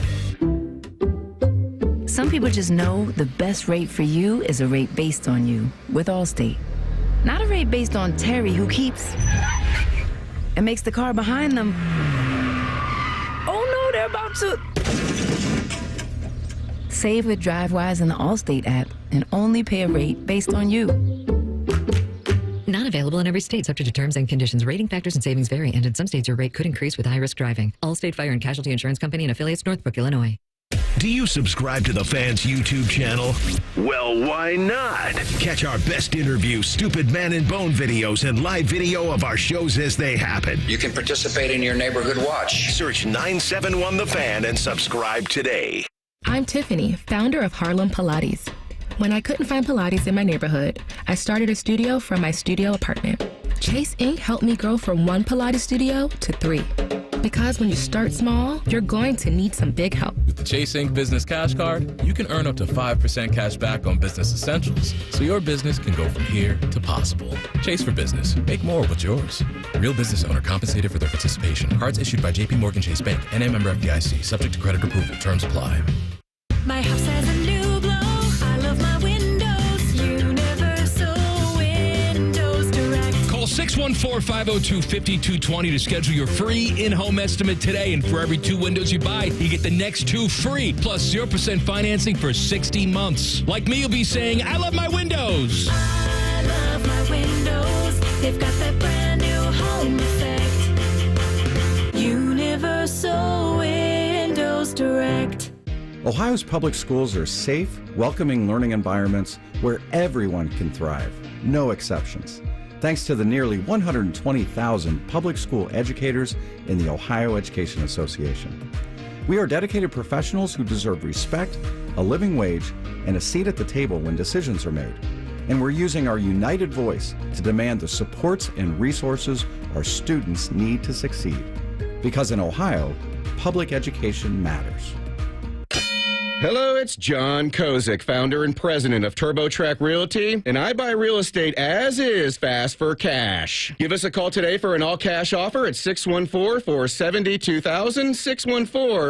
Some people just know the best rate for you is a rate based on you with Allstate. Not a rate based on Terry, who keeps and makes the car behind them. Oh no, they're about to. Save with DriveWise in the Allstate app and only pay a rate based on you. Not available in every state, subject to terms and conditions. Rating factors and savings vary, and in some states your rate could increase with high-risk driving. Allstate Fire and Casualty Insurance Company and affiliates, Northbrook, Illinois. Do you subscribe to the Fans YouTube channel? Well, why not? Catch our best interview, Stupid Man and Bone videos, and live video of our shows as they happen. You can participate in your neighborhood watch. Search 971 The Fan and subscribe today. I'm Tiffany, founder of Harlem Pilates. When I couldn't find Pilates in my neighborhood, I started a studio from my studio apartment. Chase Inc. helped me grow from 1 Pilates studio to 3. Because when you start small, you're going to need some big help. With the Chase Inc. Business Cash Card, you can earn up to 5% cash back on business essentials, so your business can go from here to possible. Chase for business. Make more what's yours. Real business owner compensated for their participation. Cards issued by J.P. Morgan Chase Bank. NA member FDIC. Subject to credit approval. Terms apply. My house has a new glow. I love my windows. Universal Windows Direct. Call 614-502-5220 to schedule your free in-home estimate today. And for every 2 windows you buy, you get the next 2 free, plus 0% financing for 60 months. Like me, you'll be saying, I love my windows. I love my windows. They've got that brand new home effect. Universal Windows Direct. Ohio's public schools are safe, welcoming learning environments where everyone can thrive, no exceptions. Thanks to the nearly 120,000 public school educators in the Ohio Education Association. We are dedicated professionals who deserve respect, a living wage, and a seat at the table when decisions are made. And we're using our united voice to demand the supports and resources our students need to succeed. Because in Ohio, public education matters. Hello, it's John Kozik, founder and president of TurboTrack Realty, and I buy real estate as is, fast for cash. Give us a call today for an all-cash offer at 614-470-2000,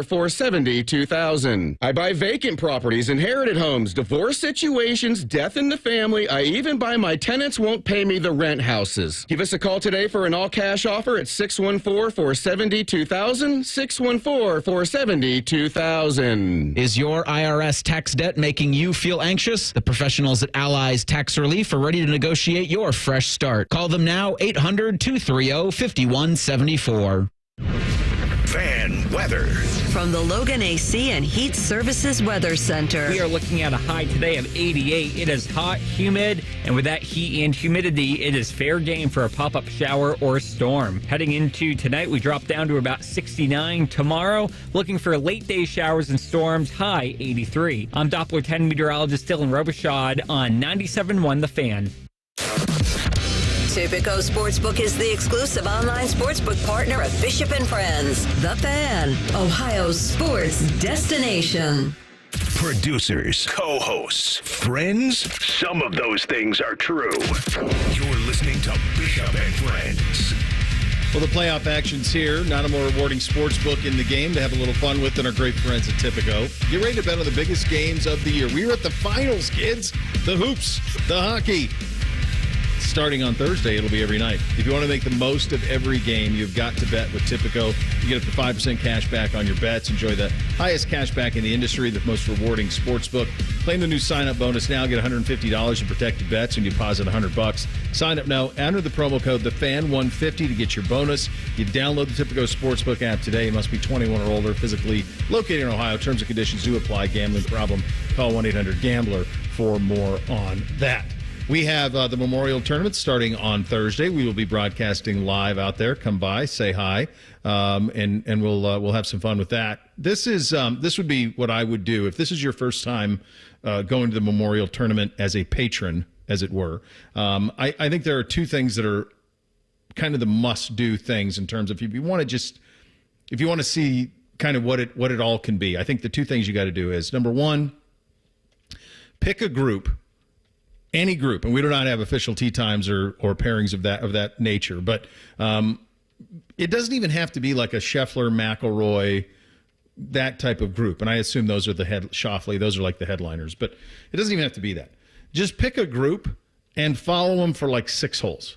614-470-2000. I buy vacant properties, inherited homes, divorce situations, death in the family. I even buy my tenants won't pay me the rent houses. Give us a call today for an all-cash offer at 614-470-2000, 614-470-2000. Is your IRS tax debt making you feel anxious? The professionals at Allies Tax Relief are ready to negotiate your fresh start. Call them now, 800-230-5174. Fan weather. From the Logan AC and Heat Services Weather Center. We are looking at a high today of 88. It is hot, humid, and with that heat and humidity, it is fair game for a pop-up shower or storm. Heading into tonight, we drop down to about 69. Tomorrow, looking for late day showers and storms, high 83. I'm Doppler 10 meteorologist Dylan Robichaud on 97.1 The Fan. Tipico Sportsbook is the exclusive online sportsbook partner of Bishop and Friends. The Fan, Ohio's sports destination. Producers, co-hosts, friends, some of those things are true. You're listening to Bishop and Friends. Well, the playoff action's here. Not a more rewarding sports book in the game to have a little fun with than our great friends at Tipico. Get ready to bet on the biggest games of the year. We're at the finals, kids. The hoops, the hockey. Starting on Thursday, it'll be every night. If you want to make the most of every game, you've got to bet with Tipico. You get up to 5% cash back on your bets. Enjoy the highest cash back in the industry, the most rewarding sports book. Claim the new sign-up bonus now. Get $150 in protected bets and deposit $100. Sign up now. Enter the promo code TheFan150 to get your bonus. You download the Tipico Sportsbook app today. You must be 21 or older, physically located in Ohio. Terms and conditions do apply. Gambling problem? Call 1-800-GAMBLER for more on that. We have the Memorial Tournament starting on Thursday. We will be broadcasting live out there. Come by, say hi, and we'll have some fun with that. This would be what I would do if this is your first time going to the Memorial Tournament as a patron, as it were. I think there are two things that are kind of the must-do things in terms of if you want to see kind of what it all can be. I think the two things you got to do is, number one, pick a group. Any group, and we do not have official tee times or pairings of that nature, but it doesn't even have to be like a Scheffler, McIlroy, that type of group. And I assume those are Schauffele, those are like the headliners, but it doesn't even have to be that. Just pick a group and follow them for like 6 holes,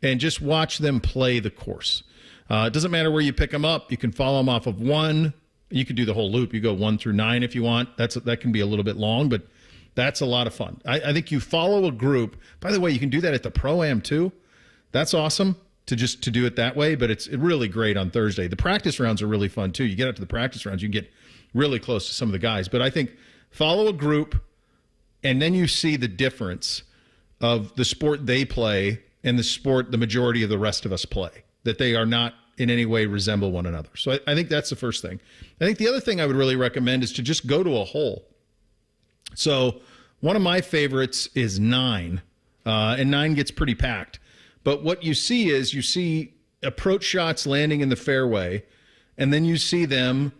and just watch them play the course. It doesn't matter where you pick them up. You can follow them off of 1. You could do the whole loop. You go 1 through 9 if you want. That can be a little bit long, but that's a lot of fun. I think you follow a group. By the way, you can do that at the Pro-Am too. That's awesome to do it that way, but it's really great on Thursday. The practice rounds are really fun too. You get up to the practice rounds, you can get really close to some of the guys. But I think follow a group, and then you see the difference of the sport they play and the sport the majority of the rest of us play, that they are not in any way resemble one another. So I think that's the first thing. I think the other thing I would really recommend is to just go to a hole. So one of my favorites is 9, and 9 gets pretty packed. But what you see approach shots landing in the fairway, and then you see them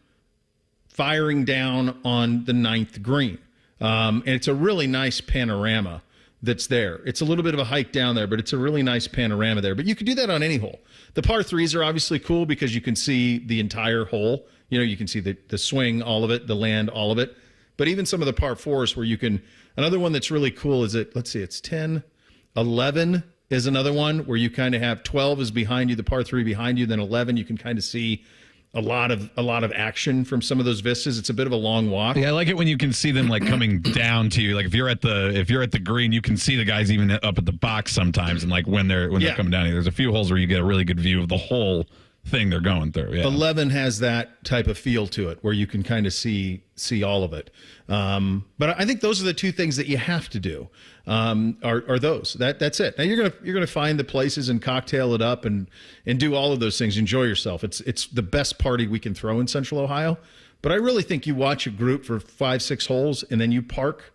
firing down on the 9th green. And it's a really nice panorama that's there. It's a little bit of a hike down there, but it's a really nice panorama there. But you can do that on any hole. The par 3s are obviously cool because you can see the entire hole. You know, you can see the swing, all of it, the land, all of it. But even some of the par 4s where you can, another one that's really cool is it's 10, 11 is another one where you kind of have 12 is behind you, the par 3 behind you, then 11 you can kind of see a lot of action from some of those vistas. It's a bit of a long walk. Yeah, I like it when you can see them like coming down to you. Like if you're at the green, you can see the guys even up at the box sometimes, and like when they're coming down here. There's a few holes where you get a really good view of the whole thing they're going through. Yeah. 11 has that type of feel to it where you can kind of see all of it. But I think those are the two things that you have to do. Are those. That's it. Now you're gonna find the places and cocktail it up and do all of those things. Enjoy yourself. It's the best party we can throw in Central Ohio. But I really think you watch a group for 5-6 holes and then you park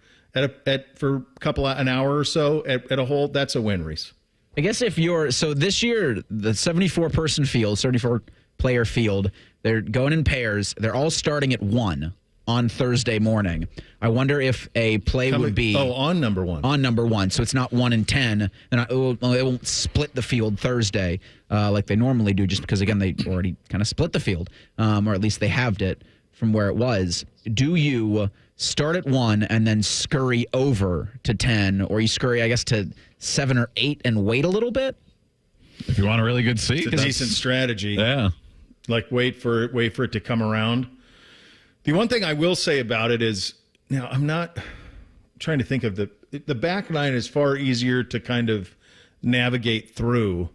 for an hour or so at a hole. That's a win, Reese. I guess so this year, the 74-person field, 74-player field, they're going in pairs. They're all starting at 1 on Thursday morning. I wonder if a play would be... Oh, on number 1. On number 1. So it's not 1 and 10. And they won't split the field Thursday like they normally do, just because, again, they already kind of split the field, or at least they halved it from where it was. Do you start at 1 and then scurry over to 10, or you scurry, I guess, to 7 or 8 and wait a little bit? If you want a really good seat. It's a decent strategy. Yeah. Like wait for it to come around. The one thing I will say about it is, now I'm trying to think of the back nine is far easier to kind of navigate through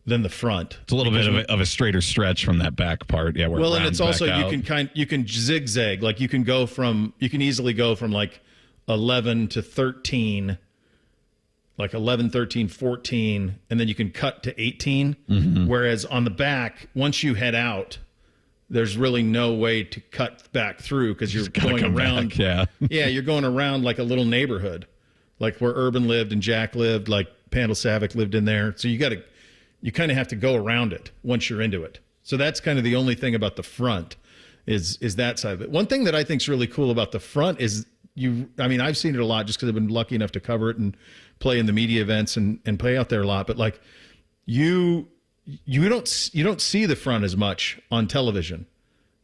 than the front. It's a little bit of a straighter stretch from that back part. Yeah. Well, and it's also you can zigzag. Like you can easily go from like 11 to 13, like 11, 13, 14, and then you can cut to 18. Mm-hmm. Whereas on the back, once you head out, there's really no way to cut back through because you're going around. Back, yeah. Yeah, you're going around like a little neighborhood, like where Urban lived and Jack lived, like Pandal Savick lived in there. So you kind of have to go around it once you're into it. So that's kind of the only thing about the front is that side of it. One thing that I think is really cool about the front is I've seen it a lot just because I've been lucky enough to cover it and play in the media events and play out there a lot. But like you don't see the front as much on television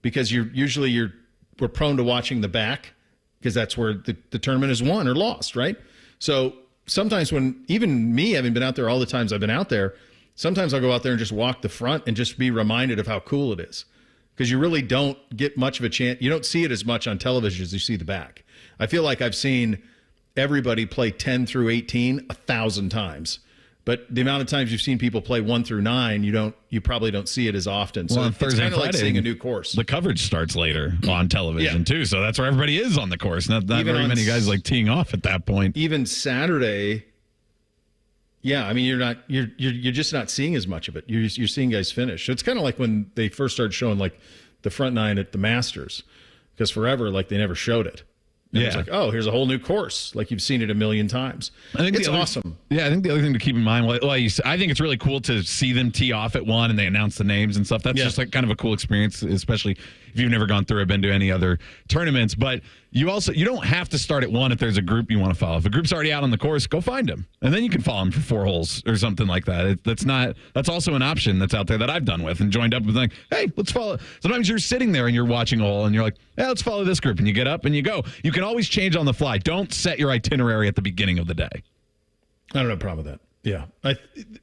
because we're prone to watching the back because that's where the tournament is won or lost, right? So sometimes when even me having been out there all the times I've been out there, sometimes I'll go out there and just walk the front and just be reminded of how cool it is because you really don't get much of a chance. You don't see it as much on television as you see the back. I feel like I've seen everybody play 10 through 18 1,000 times. But the amount of times you've seen people play 1 through 9, you probably don't see it as often. So on it's Thursday kind and of like Friday, seeing a new course. The coverage starts later on television too, so that's where everybody is on the course. Not very many guys like teeing off at that point. Even Saturday, you're just not seeing as much of it. You're seeing guys finish. So it's kind of like when they first started showing like the front 9 at the Masters, because forever like they never showed it. And it's like, oh, here's a whole new course. Like you've seen it a million times. I think it's awesome. Yeah, I think the other thing to keep in mind, I think it's really cool to see them tee off at 1 and they announce the names and stuff. That's just like kind of a cool experience, especially if you've never gone through or been to any other tournaments. But you don't have to start at 1 if there's a group you want to follow. If a group's already out on the course, go find them. And then you can follow them for 4 holes or something like that. That's also an option that's out there that I've done with and joined up with like, hey, let's follow. Sometimes you're sitting there and you're watching a hole and you're like, yeah, let's follow this group. And you get up and you go. You can always change on the fly. Don't set your itinerary at the beginning of the day. I don't have a problem with that. Yeah.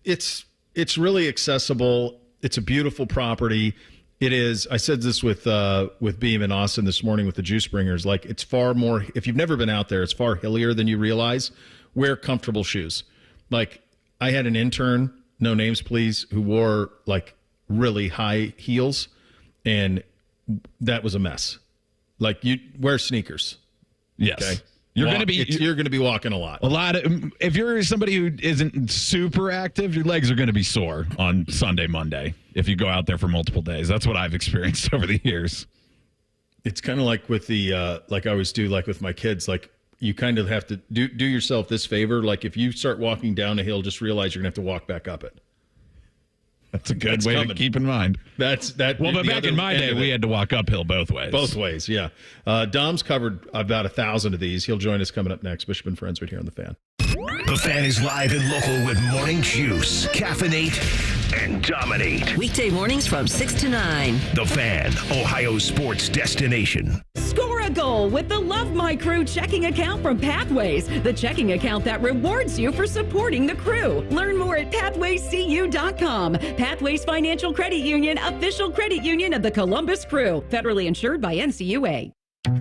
It's really accessible. It's a beautiful property. It is. I said this with Beam and Austin this morning with the Juice Bringers. Like it's far more. If you've never been out there, it's far hillier than you realize. Wear comfortable shoes. Like I had an intern, no names please, who wore like really high heels, and that was a mess. Like you wear sneakers. Yes. Okay. You're going to be walking a lot. If you're somebody who isn't super active, your legs are going to be sore on Sunday, Monday. If you go out there for multiple days, that's what I've experienced over the years. It's kind of like with the like I always do, like with my kids. Like you kind of have to do yourself this favor. Like if you start walking down a hill, just realize you're going to have to walk back up it. That's a good way to keep in mind. But back in my day, we had to walk uphill both ways. Both ways, yeah. Dom's covered about 1,000 of these. He'll join us coming up next. Bishop and Friends right here on The Fan. The Fan is live and local with Morning Juice. Caffeinate and dominate. Weekday mornings from 6 to 9. The Fan, Ohio sports destination. Score a goal with the Love My Crew checking account from Pathways, the checking account that rewards you for supporting the crew. Learn more at pathwayscu.com. Pathways Financial Credit Union, official credit union of the Columbus Crew, federally insured by NCUA.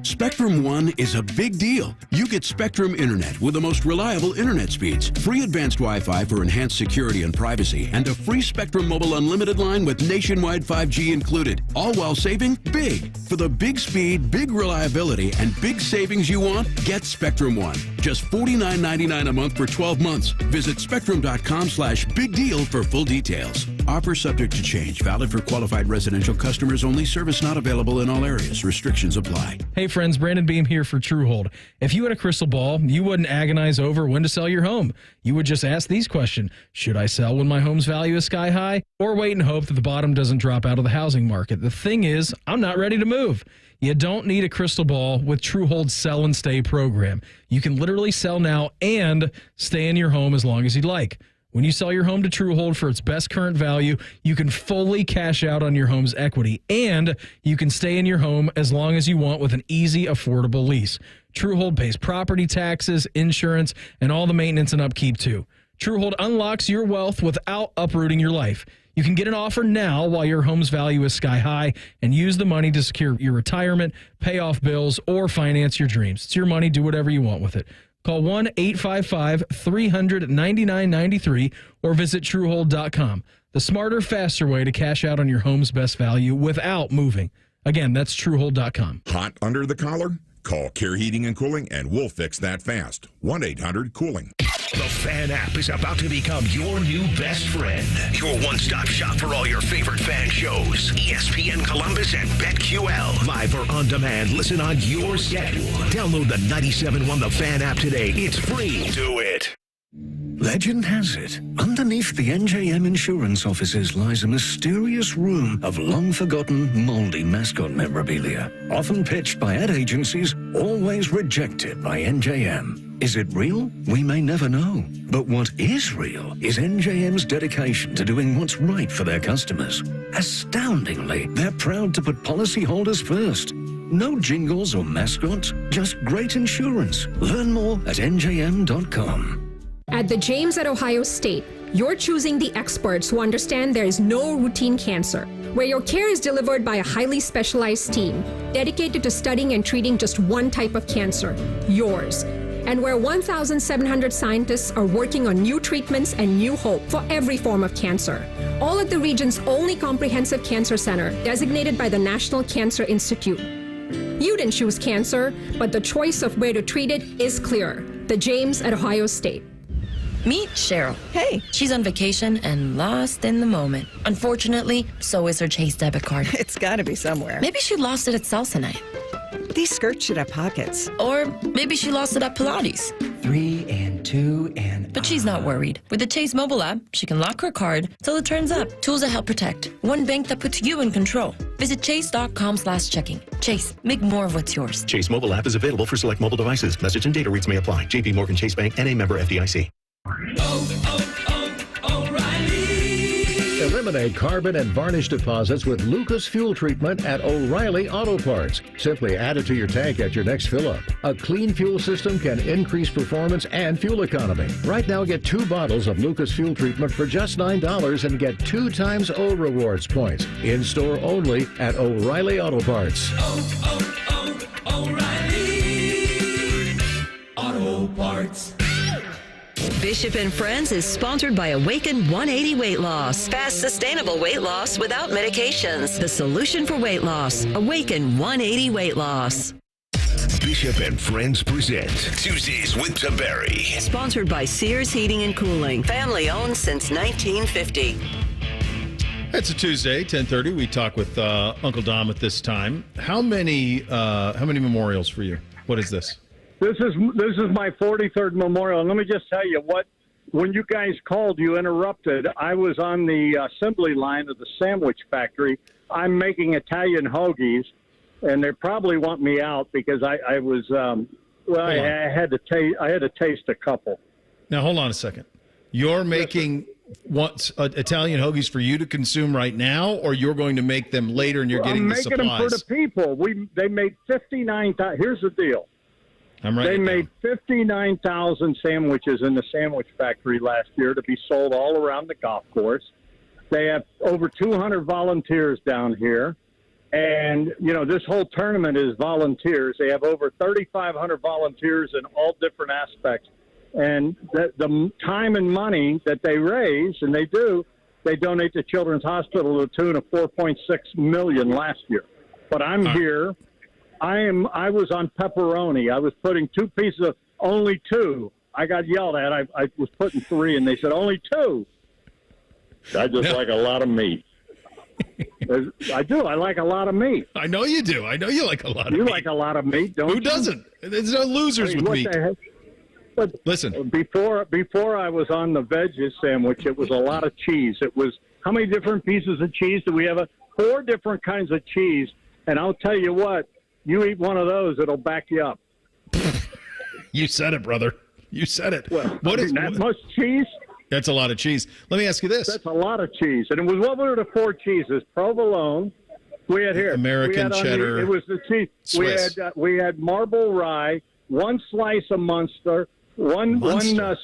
Spectrum One is a big deal. You get Spectrum Internet with the most reliable internet speeds, free advanced Wi-Fi for enhanced security and privacy, and a free Spectrum Mobile Unlimited line with nationwide 5G included, all while saving big. For the big speed, big reliability, and big savings you want, get Spectrum One. Just $49.99 a month for 12 months. Visit spectrum.com/big deal for full details. Offer subject to change. Valid for qualified residential customers only. Service not available in all areas. Restrictions apply. Hey friends, Brandon Beam here for Truehold. If you had a crystal ball, you wouldn't agonize over when to sell your home. You would just ask these questions. Should I sell when my home's value is sky high? Or wait and hope that the bottom doesn't drop out of the housing market? The thing is, I'm not ready to move. You don't need a crystal ball with Truehold's Sell and Stay program. You can literally sell now and stay in your home as long as you'd like. When you sell your home to Truehold for its best current value, you can fully cash out on your home's equity, and you can stay in your home as long as you want with an easy, affordable lease. Truehold pays property taxes, insurance, and all the maintenance and upkeep, too. Truehold unlocks your wealth without uprooting your life. You can get an offer now while your home's value is sky high and use the money to secure your retirement, pay off bills, or finance your dreams. It's your money. Do whatever you want with it. Call 1-855-300-9993 or visit Truehold.com. The smarter, faster way to cash out on your home's best value without moving. Again, that's Truehold.com. Hot under the collar? Call Care Heating and Cooling and we'll fix that fast. 1-800-COOLING. The Fan app is about to become your new best friend. Your one-stop shop for all your favorite fan shows. ESPN Columbus and BetQL. Live or on demand, listen on your schedule. Download the 97.1 The Fan app today. It's free. Do it. Legend has it, underneath the NJM insurance offices lies a mysterious room of long-forgotten, moldy mascot memorabilia, often pitched by ad agencies, always rejected by NJM. Is it real? We may never know. But what is real is NJM's dedication to doing what's right for their customers. Astoundingly, they're proud to put policyholders first. No jingles or mascots, just great insurance. Learn more at njm.com. At the James at Ohio State, you're choosing the experts who understand there is no routine cancer, where your care is delivered by a highly specialized team dedicated to studying and treating just one type of cancer, yours, and where 1,700 scientists are working on new treatments and new hope for every form of cancer. All at the region's only comprehensive cancer center, designated by the National Cancer Institute. You didn't choose cancer, but the choice of where to treat it is clear. The James at Ohio State. Meet Cheryl. Hey. She's on vacation and lost in the moment. Unfortunately, so is her Chase debit card. It's got to be somewhere. Maybe she lost it at salsa night. These skirts should have pockets. Or maybe she lost it at Pilates. 3 and 2 and... But she's not worried. With the Chase mobile app, she can lock her card till it turns up. Tools that help protect. One bank that puts you in control. Visit chase.com/checking. Chase, make more of what's yours. Chase mobile app is available for select mobile devices. Message and data rates may apply. JP Morgan Chase Bank, N.A. member FDIC. Eliminate carbon and varnish deposits with Lucas Fuel Treatment at O'Reilly Auto Parts. Simply add it to your tank at your next fill-up. A clean fuel system can increase performance and fuel economy. Right now, get 2 bottles of Lucas Fuel Treatment for just $9 and get 2 times O Rewards points. In-store only at O'Reilly Auto Parts. O'Reilly Auto Parts. Bishop and Friends is sponsored by Awaken 180 Weight Loss. Fast, sustainable weight loss without medications. The solution for weight loss. Awaken 180 Weight Loss. Bishop and Friends present Tuesdays with Tiberi. Sponsored by Sears Heating and Cooling. Family owned since 1950. It's a Tuesday, 10:30. We talk with Uncle Dom at this time. How many memorials for you? What is this? This is my 43rd memorial, and let me just tell you what. When you guys called, you interrupted. I was on the assembly line of the sandwich factory. I'm making Italian hoagies, and they probably want me out because I was I had to taste a couple. Now hold on a second. You're making Italian hoagies for you to consume right now, or you're going to make them later and you're getting the supplies? I'm making them for the people. They made 59,000. Here's the deal. They made 59,000 sandwiches in the sandwich factory last year to be sold all around the golf course. They have over 200 volunteers down here. And, this whole tournament is volunteers. They have over 3,500 volunteers in all different aspects. And the time and money that they raise, and they donate to Children's Hospital to the tune of $4.6 million last year. But I'm here. I was on pepperoni. I was putting 2 pieces of only 2. I got yelled at. I was putting 3, and they said only 2. I just like a lot of meat. I do. I like a lot of meat. I know you do. I know you like a lot of meat. You like a lot of meat, don't you? Who doesn't? There's no losers with meat. But listen, before I was on the veggie sandwich, it was a lot of cheese. It was how many different pieces of cheese do we have? 4 different kinds of cheese, and I'll tell you what. You eat one of those, it'll back you up. You said it, brother. You said it. Well, that much cheese? That's a lot of cheese. Let me ask you this. That's a lot of cheese. And it was, what were the 4 cheeses? Provolone. We had here. American cheddar. It was the cheese. Swiss. We had marble rye, 1 slice of Munster, one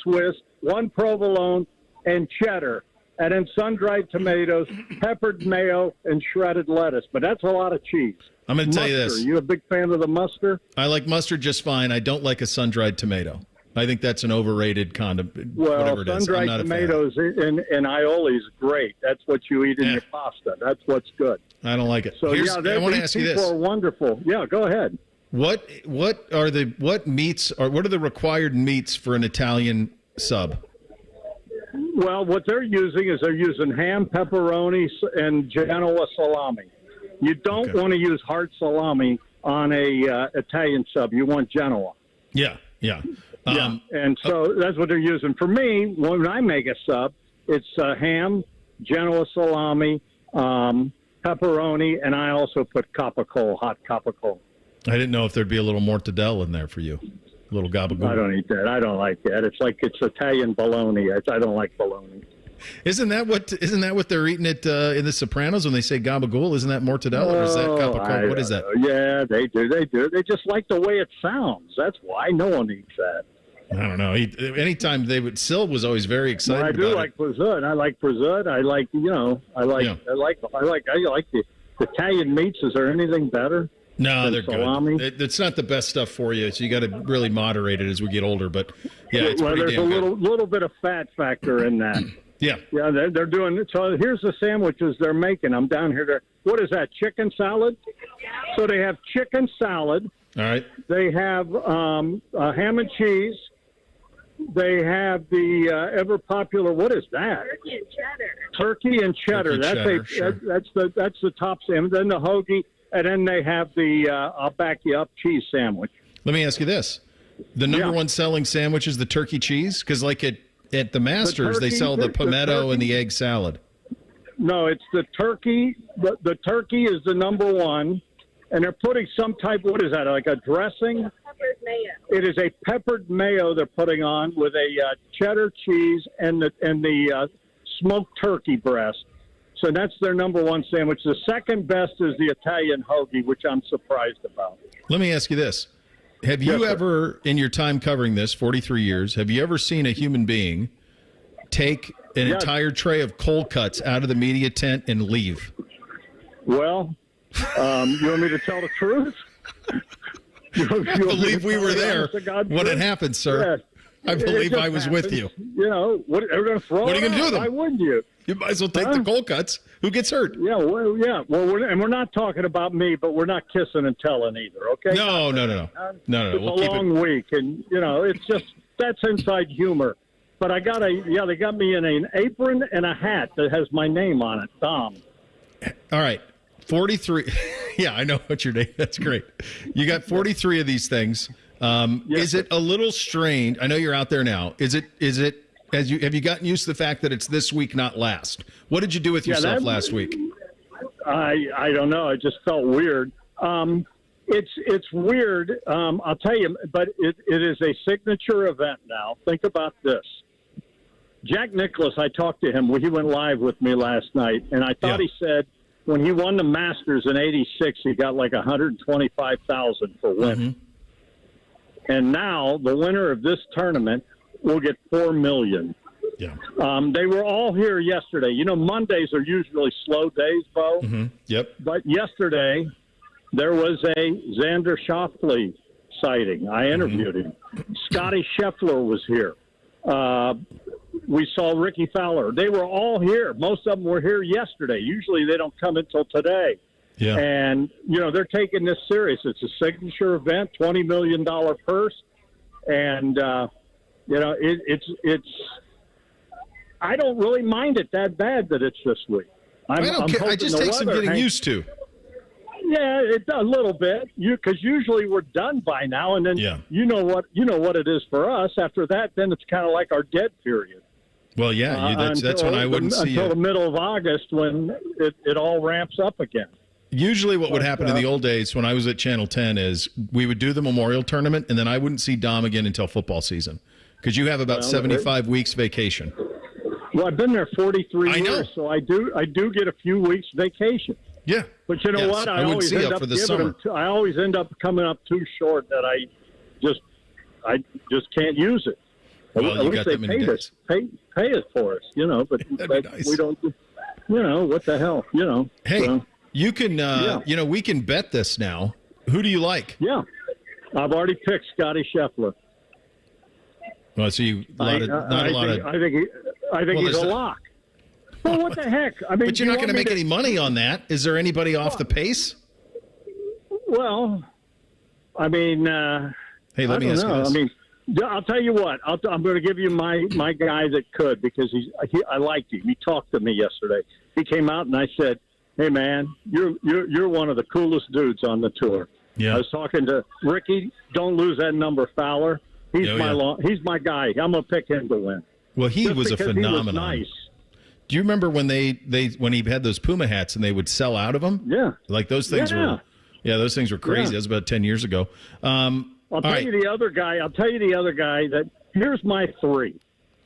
Swiss, 1 provolone, and cheddar. And then sun-dried tomatoes, peppered mayo, and shredded lettuce. But that's a lot of cheese. I'm going to tell you this. You a big fan of the mustard? I like mustard just fine. I don't like a sun-dried tomato. I think that's an overrated condiment. Well, sun-dried tomatoes and aioli is great. That's what you eat in your pasta. That's what's good. I don't like it. So I want to ask you this. People are wonderful. Yeah, go ahead. What are the required meats for an Italian sub? Well, what they're using is ham, pepperoni, and Genoa salami. You don't want to use hard salami on a Italian sub. You want Genoa. Yeah. And so that's what they're using. For me, when I make a sub, it's ham, Genoa salami, pepperoni, and I also put capicola, hot capicola. I didn't know if there'd be a little mortadella in there for you. A little gabagool. I don't eat that. I don't like that. It's Italian bologna. I don't like bologna. Isn't that what they're eating in The Sopranos when they say gabagool? Isn't that mortadella or is that capicola? What is that? Yeah, they do. They just like the way it sounds. That's why no one eats that. I don't know. Anytime Sil was always very excited. I do like prosciutto. I like prosciutto. I like the Italian meats. Is there anything better? No, they're salami? Good. It's not the best stuff for you, so you got to really moderate it as we get older. But yeah, it's pretty there's damn a little bit of fat factor in that. Yeah. They're doing. So here's the sandwiches they're making. I'm down here. What is that? Chicken salad. So they have chicken salad. All right. They have ham and cheese. They have the ever popular. What is that? Turkey and cheddar. That's the top sandwich. Then the hoagie. And then they have the I'll back you up cheese sandwich. Let me ask you this. The number one selling sandwich is the turkey cheese? Because like at the Masters, they sell the pimento and the egg salad. No, it's the turkey. The turkey is the number one. And they're putting some type, what is that, like a dressing? Peppered mayo. It is a peppered mayo they're putting on with a cheddar cheese and the smoked turkey breast. So that's their number one sandwich. The second best is the Italian hoagie, which I'm surprised about. Let me ask you this. Have you ever, in your time covering this, 43 years, have you ever seen a human being take an entire tray of cold cuts out of the media tent and leave? Well, you want me to tell the truth? I believe we were there when it happened, sir. Yes. I believe I was with you. You know, what are going to throw? What are you going to do with them? Why wouldn't you? You might as well take the cold cuts. Who gets hurt? Yeah, well, we're not talking about me, but we're not kissing and telling either. Okay? No. It's a long week, and it's just that's inside humor. But I got they got me in an apron and a hat that has my name on it, Tom. All right, 43. Yeah, I know what your name. That's great. You got 43 of these things. Is it a little strange? I know you're out there now. Is it? Have you gotten used to the fact that it's this week, not last? What did you do with yourself last week? I don't know. It just felt weird. It's weird. I'll tell you, but it is a signature event now. Think about this. Jack Nicklaus, I talked to him. He went live with me last night, and I thought he said when he won the Masters in '86, he got like $125,000 for winning. Mm-hmm. And now the winner of this tournament will get $4 million. Yeah. They were all here yesterday. Mondays are usually slow days, Bo. Mm-hmm. Yep. But yesterday there was a Xander Schauffele sighting. I interviewed him. Scotty Scheffler was here. We saw Ricky Fowler. They were all here. Most of them were here yesterday. Usually they don't come until today. Yeah. And, they're taking this serious. It's a signature event, $20 million purse. And, it's I don't really mind it that bad that it's this week. I don't care. I just take some getting used to. Yeah, a little bit. Because usually we're done by now, and then you know what it is for us. After that, then it's kind of like our dead period. Well, yeah, that's when I wouldn't see until the middle of August when it all ramps up again. Usually what would happen in the old days when I was at Channel 10 is we would do the Memorial Tournament, and then I wouldn't see Dom again until football season because you have about 75 weeks vacation. Well, I've been there 43 years, so I do get a few weeks vacation. Yeah. But you know what? I always end up I always end up coming up too short that I just can't use it. Well, you got that many days. Pay it for us, but nice. We don't. What the hell, Hey. So. You can, we can bet this now. Who do you like? Yeah, I've already picked Scotty Scheffler. Well, so I think he's a lock. Well, what the heck? I mean, but you're not going to make any money on that. Is there anybody off the pace? Well, I mean, hey, let me ask you this. I mean, I'll tell you what. I'm going to give you my guy that could because I liked him. He talked to me yesterday. He came out and I said, "Hey man, you're one of the coolest dudes on the tour." Yeah. I was talking to Ricky. Don't lose that number, Fowler. He's my guy. I'm gonna pick him to win. Well, he Just was a because phenomenon. He was nice. Do you remember when when he had those Puma hats and they would sell out of them? Yeah, like those things were. Yeah, those things were crazy. Yeah. That was about 10 years ago. I'll tell you the other guy. That here's my three.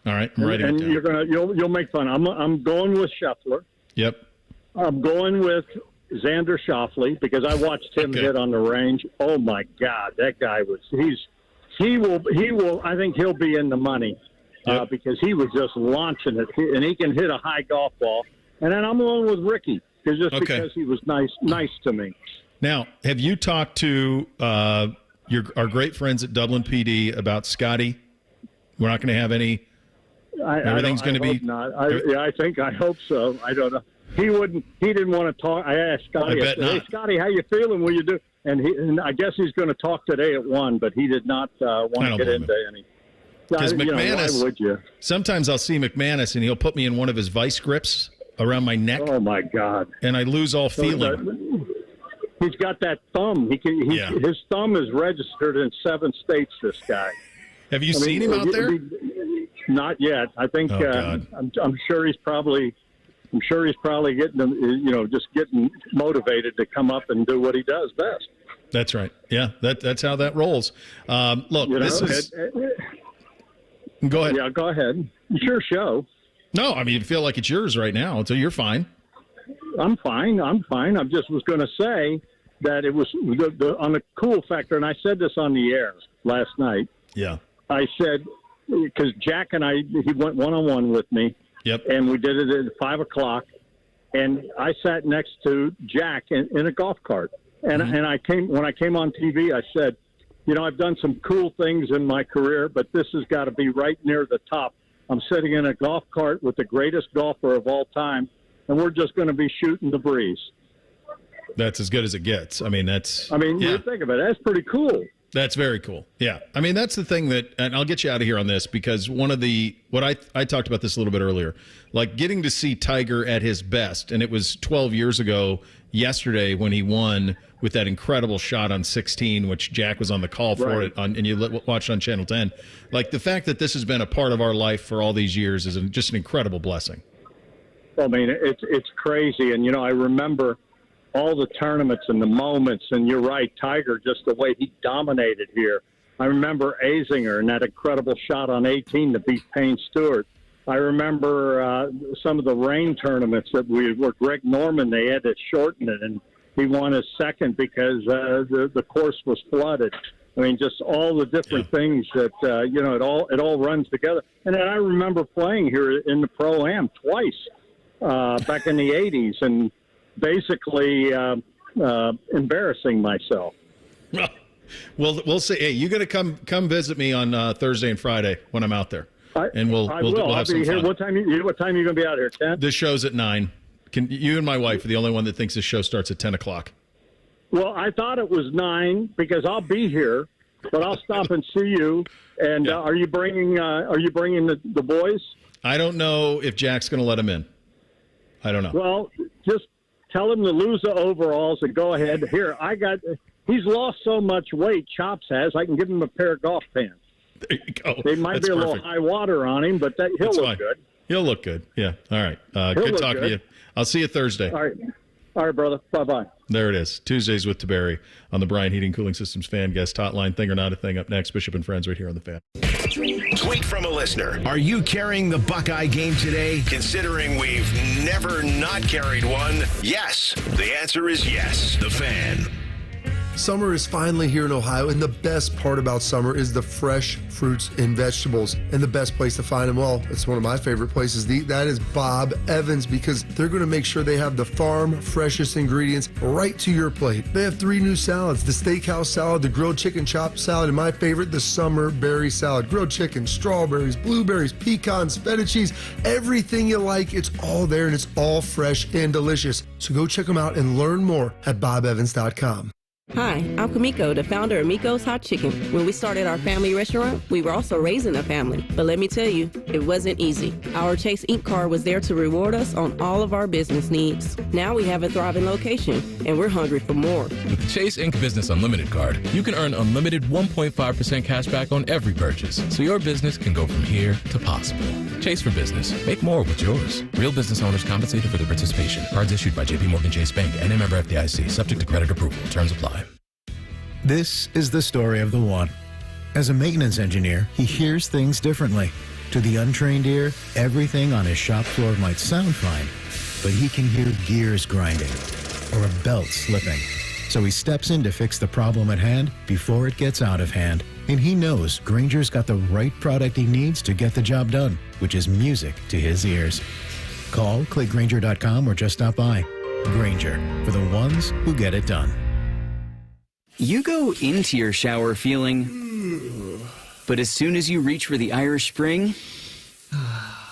All right, I'm writing it down. You'll make fun. I'm going with Scheffler. Yep. I'm going with Xander Schauffele because I watched him hit on the range. Oh my God, that guy he will. I think he'll be in the money because he was just launching it, and he can hit a high golf ball. And then I'm going with Ricky because he was nice to me. Now, have you talked to our great friends at Dublin PD about Scotty? We're not going to have any. Everything's going to be. Not. I hope so. I don't know. He didn't want to talk. I asked Scotty. I bet not. Hey, Scotty, how you feeling? Will you do? And I guess he's going to talk today at 1, but he did not want to get into any. Because McManus. Why would you? Sometimes I'll see McManus and he'll put me in one of his vice grips around my neck. Oh my God! And I lose all feeling. He's got that thumb. His thumb is registered in 7 states. This guy. Have you seen him out there? Not yet. I think I'm sure he's probably. I'm sure he's probably getting, just getting motivated to come up and do what he does best. That's right. Yeah, that's how that rolls. Look, this is. Go ahead. Yeah, go ahead. It's your show. No, I mean, you feel like it's yours right now, so you're fine. I'm fine. I just was going to say that it was on the cool factor, and I said this on the air last night. Yeah. I said, because Jack and he went one-on-one with me. Yep. And we did it at 5 o'clock, and I sat next to Jack in a golf cart. And when I came on TV, I said, I've done some cool things in my career, but this has got to be right near the top. I'm sitting in a golf cart with the greatest golfer of all time, and we're just going to be shooting the breeze. That's as good as it gets. I mean, you think of it, that's pretty cool. That's very cool. Yeah. I mean, that's the thing and I'll get you out of here on this because I talked about this a little bit earlier, like getting to see Tiger at his best. And it was 12 years ago yesterday when he won with that incredible shot on 16, which Jack was on the call for it and you watched on Channel 10. Like the fact that this has been a part of our life for all these years is just an incredible blessing. I mean, it's crazy. And, I remember all the tournaments and the moments, and you're right, Tiger, just the way he dominated here. I remember Azinger and that incredible shot on 18 to beat Payne Stewart. I remember some of the rain tournaments that were Greg Norman, they had to shorten it, and he won his second because the course was flooded. I mean, just all the different things that, it all runs together. And then I remember playing here in the Pro-Am twice back in the 80s, and basically embarrassing myself. Well, we'll see. Hey, you got to come visit me on Thursday and Friday when I'm out there, and we'll have some fun. What time are you going to be out here? 10? This show's at 9. You and my wife are the only one that thinks this show starts at 10 o'clock. Well, I thought it was 9 because I'll be here, but I'll stop and see you. And are you bringing the boys? I don't know if Jack's going to let them in. I don't know. Well, just tell him to lose the overalls and go ahead. Here, he's lost so much weight, Chops has. I can give him a pair of golf pants. There you go. They might be a little high water on him, but he'll look good. He'll look good. Yeah. All right. Good talking to you. I'll see you Thursday. All right, brother. Bye-bye. There it is. Tuesdays with Tiberi on the Bryant Heating Cooling Systems Fan Guest Hotline. Thing or Not a Thing up next. Bishop and Friends right here on the Fan. Tweet from a listener. Are you carrying the Buckeye game today? Considering we've never not carried one? Yes. The answer is yes. The Fan. Summer is finally here in Ohio, and the best part about summer is the fresh fruits and vegetables. And the best place to find them, well, it's one of my favorite places to eat. That is Bob Evans, because they're going to make sure they have the farm freshest ingredients right to your plate. They have 3 new salads: the steakhouse salad, the grilled chicken chop salad, and my favorite, the summer berry salad. Grilled chicken, strawberries, blueberries, pecans, feta cheese, everything you like, it's all there, and it's all fresh and delicious. So go check them out and learn more at bobevans.com. Hi, I'm Kamiko, the founder of Miko's Hot Chicken. When we started our family restaurant, we were also raising a family. But let me tell you, it wasn't easy. Our Chase Inc. card was there to reward us on all of our business needs. Now we have a thriving location, and we're hungry for more. With the Chase Inc. Business Unlimited card, you can earn unlimited 1.5% cash back on every purchase, so your business can go from here to possible. Chase for Business. Make more with yours. Real business owners compensated for their participation. Cards issued by J.P. Morgan Chase Bank and a member FDIC, subject to credit approval. Terms apply. This is the story of the one. As a maintenance engineer, he hears things differently. To the untrained ear, everything on his shop floor might sound fine, but he can hear gears grinding or a belt slipping. So he steps in to fix the problem at hand before it gets out of hand. And he knows Grainger's got the right product he needs to get the job done, which is music to his ears. Call, click Grainger.com, or just stop by. Grainger, for the ones who get it done. You go into your shower feeling, but as soon as you reach for the Irish Spring,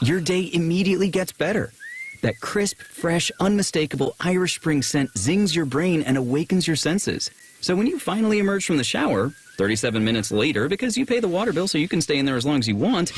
your day immediately gets better. That crisp, fresh, unmistakable Irish Spring scent zings your brain and awakens your senses. So when you finally emerge from the shower, 37 minutes later, because you pay the water bill so you can stay in there as long as you want,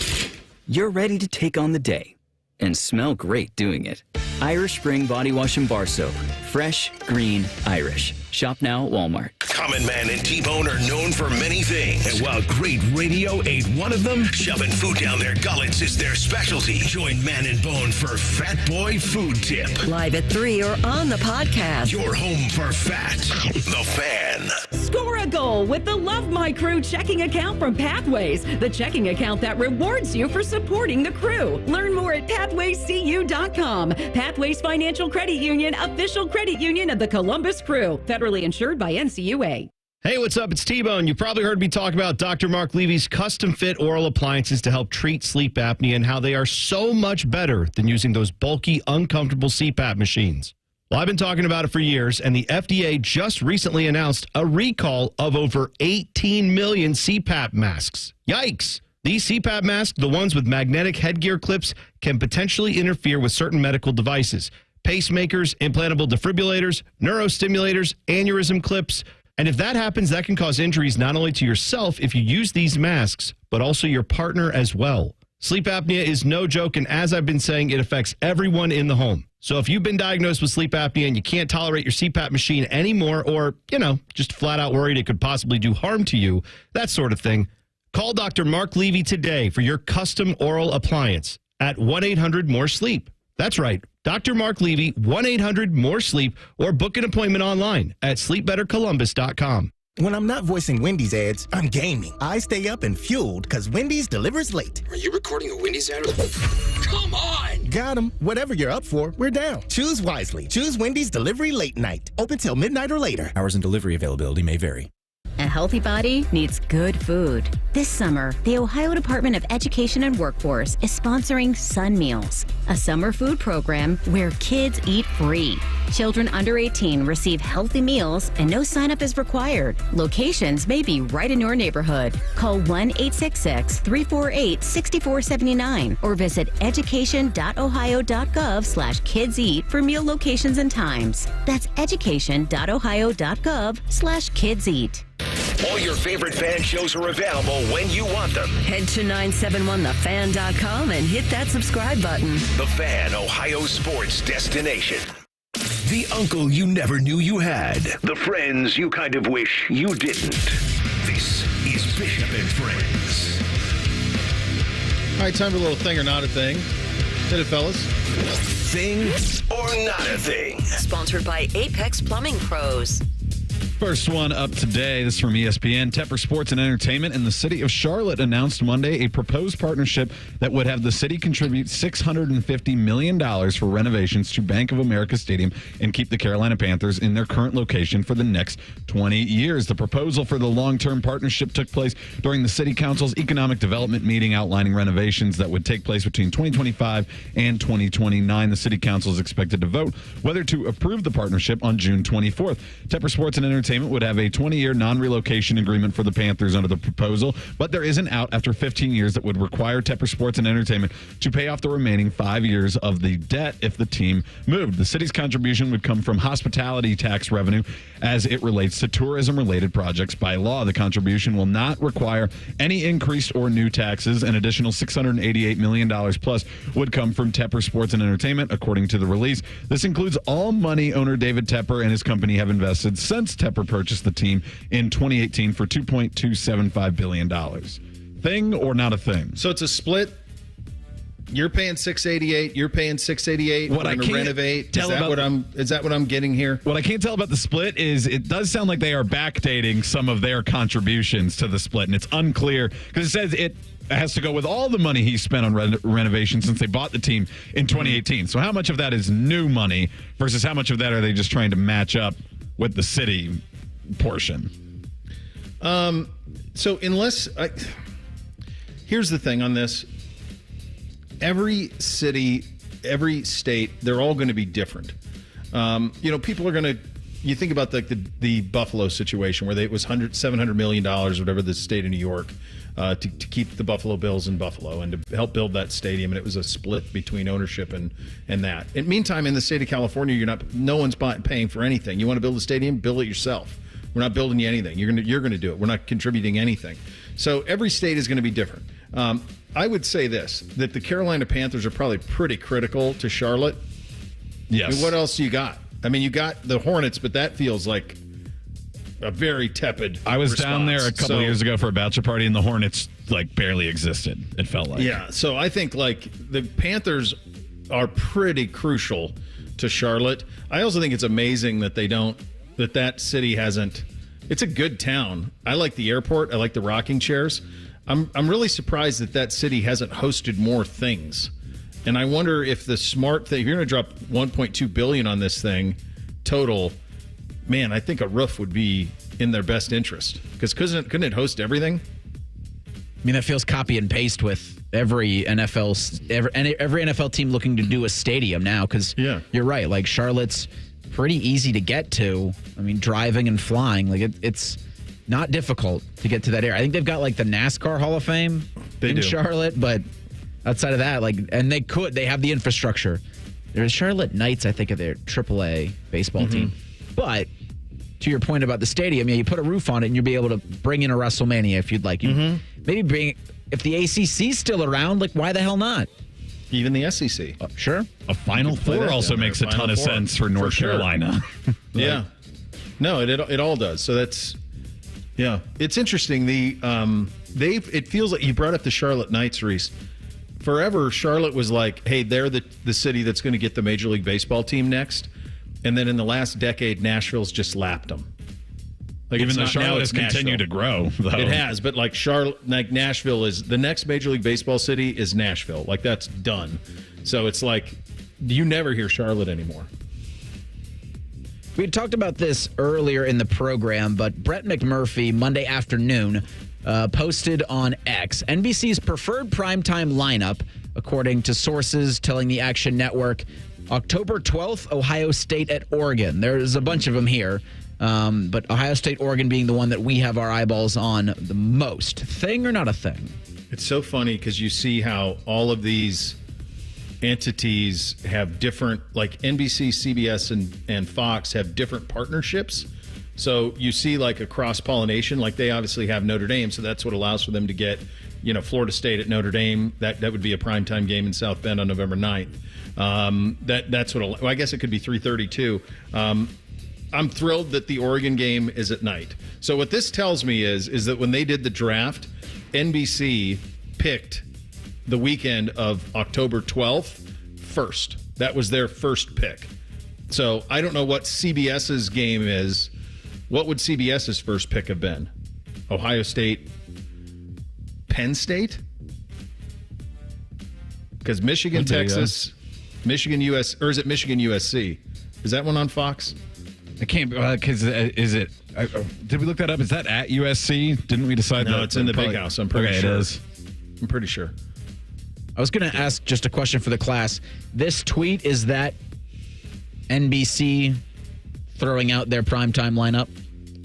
you're ready to take on the day and smell great doing it. Irish Spring Body Wash and Bar Soap. Fresh, green, Irish. Shop now at Walmart. Common Man and T-Bone are known for many things. And while great radio ain't one of them, shoving food down their gullets is their specialty. Join Man and Bone for Fat Boy Food Tip. Live at 3 or on the podcast. Your home for fat. The Fan. Score a goal with the Love My Crew checking account from Pathways, the checking account that rewards you for supporting the crew. Learn more at pathwayscu.com. Pathways Financial Credit Union, official credit union of the Columbus Crew. Federally insured by NCUA. Hey, what's up? It's T-Bone. You probably heard me talk about Dr. Mark Levy's custom-fit oral appliances to help treat sleep apnea and how they are so much better than using those bulky, uncomfortable CPAP machines. Well, I've been talking about it for years, and the FDA just recently announced a recall of over 18 million CPAP masks. Yikes! These CPAP masks, the ones with magnetic headgear clips, can potentially interfere with certain medical devices. Pacemakers, implantable defibrillators, neurostimulators, aneurysm clips. And if that happens, that can cause injuries not only to yourself if you use these masks, but also your partner as well. Sleep apnea is no joke, and as I've been saying, it affects everyone in the home. So if you've been diagnosed with sleep apnea and you can't tolerate your CPAP machine anymore, or, just flat out worried it could possibly do harm to you, that sort of thing, call Dr. Mark Levy today for your custom oral appliance at 1-800-MORE-SLEEP. That's right. Dr. Mark Levy, 1-800-MORE-SLEEP, or book an appointment online at sleepbettercolumbus.com. When I'm not voicing Wendy's ads, I'm gaming. I stay up and fueled because Wendy's delivers late. Are you recording a Wendy's ad? Come on! Got 'em. Whatever you're up for, we're down. Choose wisely. Choose Wendy's Delivery Late Night. Open till midnight or later. Hours and delivery availability may vary. A healthy body needs good food. This summer, the Ohio Department of Education and Workforce is sponsoring Sun Meals, a summer food program where kids eat free. Children under 18 receive healthy meals and no sign-up is required. Locations may be right in your neighborhood. Call 1-866-348-6479 or visit education.ohio.gov/kidseat for meal locations and times. That's education.ohio.gov/kidseat. All your favorite fan shows are available when you want them. Head to 971thefan.com and hit that subscribe button. The Fan, Ohio sports destination. The uncle you never knew you had. The friends you kind of wish you didn't. This is Bishop and Friends. All right, time for a little thing or not a thing. Hit it, fellas. Thing or not a thing. Sponsored by Apex Plumbing Pros. First one up today, this is from ESPN. Tepper Sports and Entertainment and the City of Charlotte announced Monday a proposed partnership that would have the city contribute $650 million for renovations to Bank of America Stadium and keep the Carolina Panthers in their current location for the next 20 years. The proposal for the long-term partnership took place during the City Council's Economic Development meeting outlining renovations that would take place between 2025 and 2029. The City Council is expected to vote whether to approve the partnership on June 24th. Tepper Sports and Entertainment Entertainment would have a 20-year non-relocation agreement for the Panthers under the proposal, but there is an out after 15 years that would require Tepper Sports and Entertainment to pay off the remaining 5 years of the debt if the team moved. The city's contribution would come from hospitality tax revenue as it relates to tourism-related projects. By law, the contribution will not require any increased or new taxes. An additional $688 million plus would come from Tepper Sports and Entertainment, according to the release. This includes all money owner David Tepper and his company have invested since Tepper purchased the team in 2018 for $2.275 billion. Thing or not a thing? So it's a split. You're paying $688. You're paying $688. What I can't renovate. tell Is that what I'm getting here? What I can't tell about the split is it does sound like they are backdating some of their contributions to the split, and it's unclear because it says it has to go with all the money he spent on renovation since they bought the team in 2018. So how much of that is new money versus how much of that are they just trying to match up with the city portion? Here's the thing on this. Every city, every state, they're all going to be different. People are going to, you think about the Buffalo situation where it was $700 million, whatever, the state of New York, to keep the Buffalo Bills in Buffalo and to help build that stadium. And it was a split between ownership and that. In the meantime, in the state of California, no one's paying for anything. You want to build a stadium, build it yourself. We're not building you anything. You're going to do it. We're not contributing anything. So every state is going to be different. I would say this, that the Carolina Panthers are probably pretty critical to Charlotte. Yes. I mean, what else you got? I mean, you got the Hornets, but that feels like a very tepid I was response. down there a couple years ago for a bachelor party, and the Hornets barely existed, it felt like. Yeah, so I think the Panthers are pretty crucial to Charlotte. I also think it's amazing that that city hasn't. It's a good town. I like the airport. I like the rocking chairs. I'm really surprised that city hasn't hosted more things. And I wonder if the smart thing, if you're going to drop $1.2 billion on this thing total, man, I think a roof would be in their best interest. Because couldn't it host everything? I mean, that feels copy and paste with every NFL team looking to do a stadium now. Because you're right, Charlotte's pretty easy to get to. I mean, driving and flying, it's not difficult to get to that area. I think they've got the NASCAR Hall of Fame in Charlotte, but outside of that, and they have the infrastructure. There's Charlotte Knights, I think, of their AAA baseball team. But to your point about the stadium, you put a roof on it and you'll be able to bring in a WrestleMania if you'd like. Maybe if the ACC's still around, why the hell not? Even the SEC. Sure. A Final Four also makes a ton of sense for North Carolina. Yeah. No, it all does. So that's, yeah. It's interesting. It feels like you brought up the Charlotte Knights, Reese. Forever, Charlotte was hey, they're the city that's going to get the Major League Baseball team next. And then in the last decade, Nashville's just lapped them. Even though Charlotte has continued to grow, though. It has, but Nashville is the next Major League Baseball city is Nashville. That's done. So it's you never hear Charlotte anymore. We had talked about this earlier in the program, but Brett McMurphy, Monday afternoon, posted on X NBC's preferred primetime lineup, according to sources telling the Action Network. October 12th, Ohio State at Oregon. There's a bunch of them here, but Ohio State, Oregon being the one that we have our eyeballs on the most. Thing or not a thing? It's so funny because you see how all of these entities have different, NBC, CBS, and Fox have different partnerships. So you see a cross-pollination, they obviously have Notre Dame, so that's what allows for them to get, Florida State at Notre Dame. That would be a primetime game in South Bend on November 9th. That's what I guess it could be 3:30 too. I'm thrilled that the Oregon game is at night. So what this tells me is that when they did the draft, NBC picked the weekend of October 12th first. That was their first pick. So I don't know what CBS's game is. What would CBS's first pick have been? Ohio State, Penn State? Because Michigan, Texas, Michigan, US, or is it Michigan, USC? Is that one on Fox? I can't, because is it, did we look that up? Is that at USC? Didn't we decide that? No, it's in the Big House. I'm pretty sure. It is. I'm pretty sure. I was going to ask just a question for the class. This tweet, is that NBC throwing out their primetime lineup?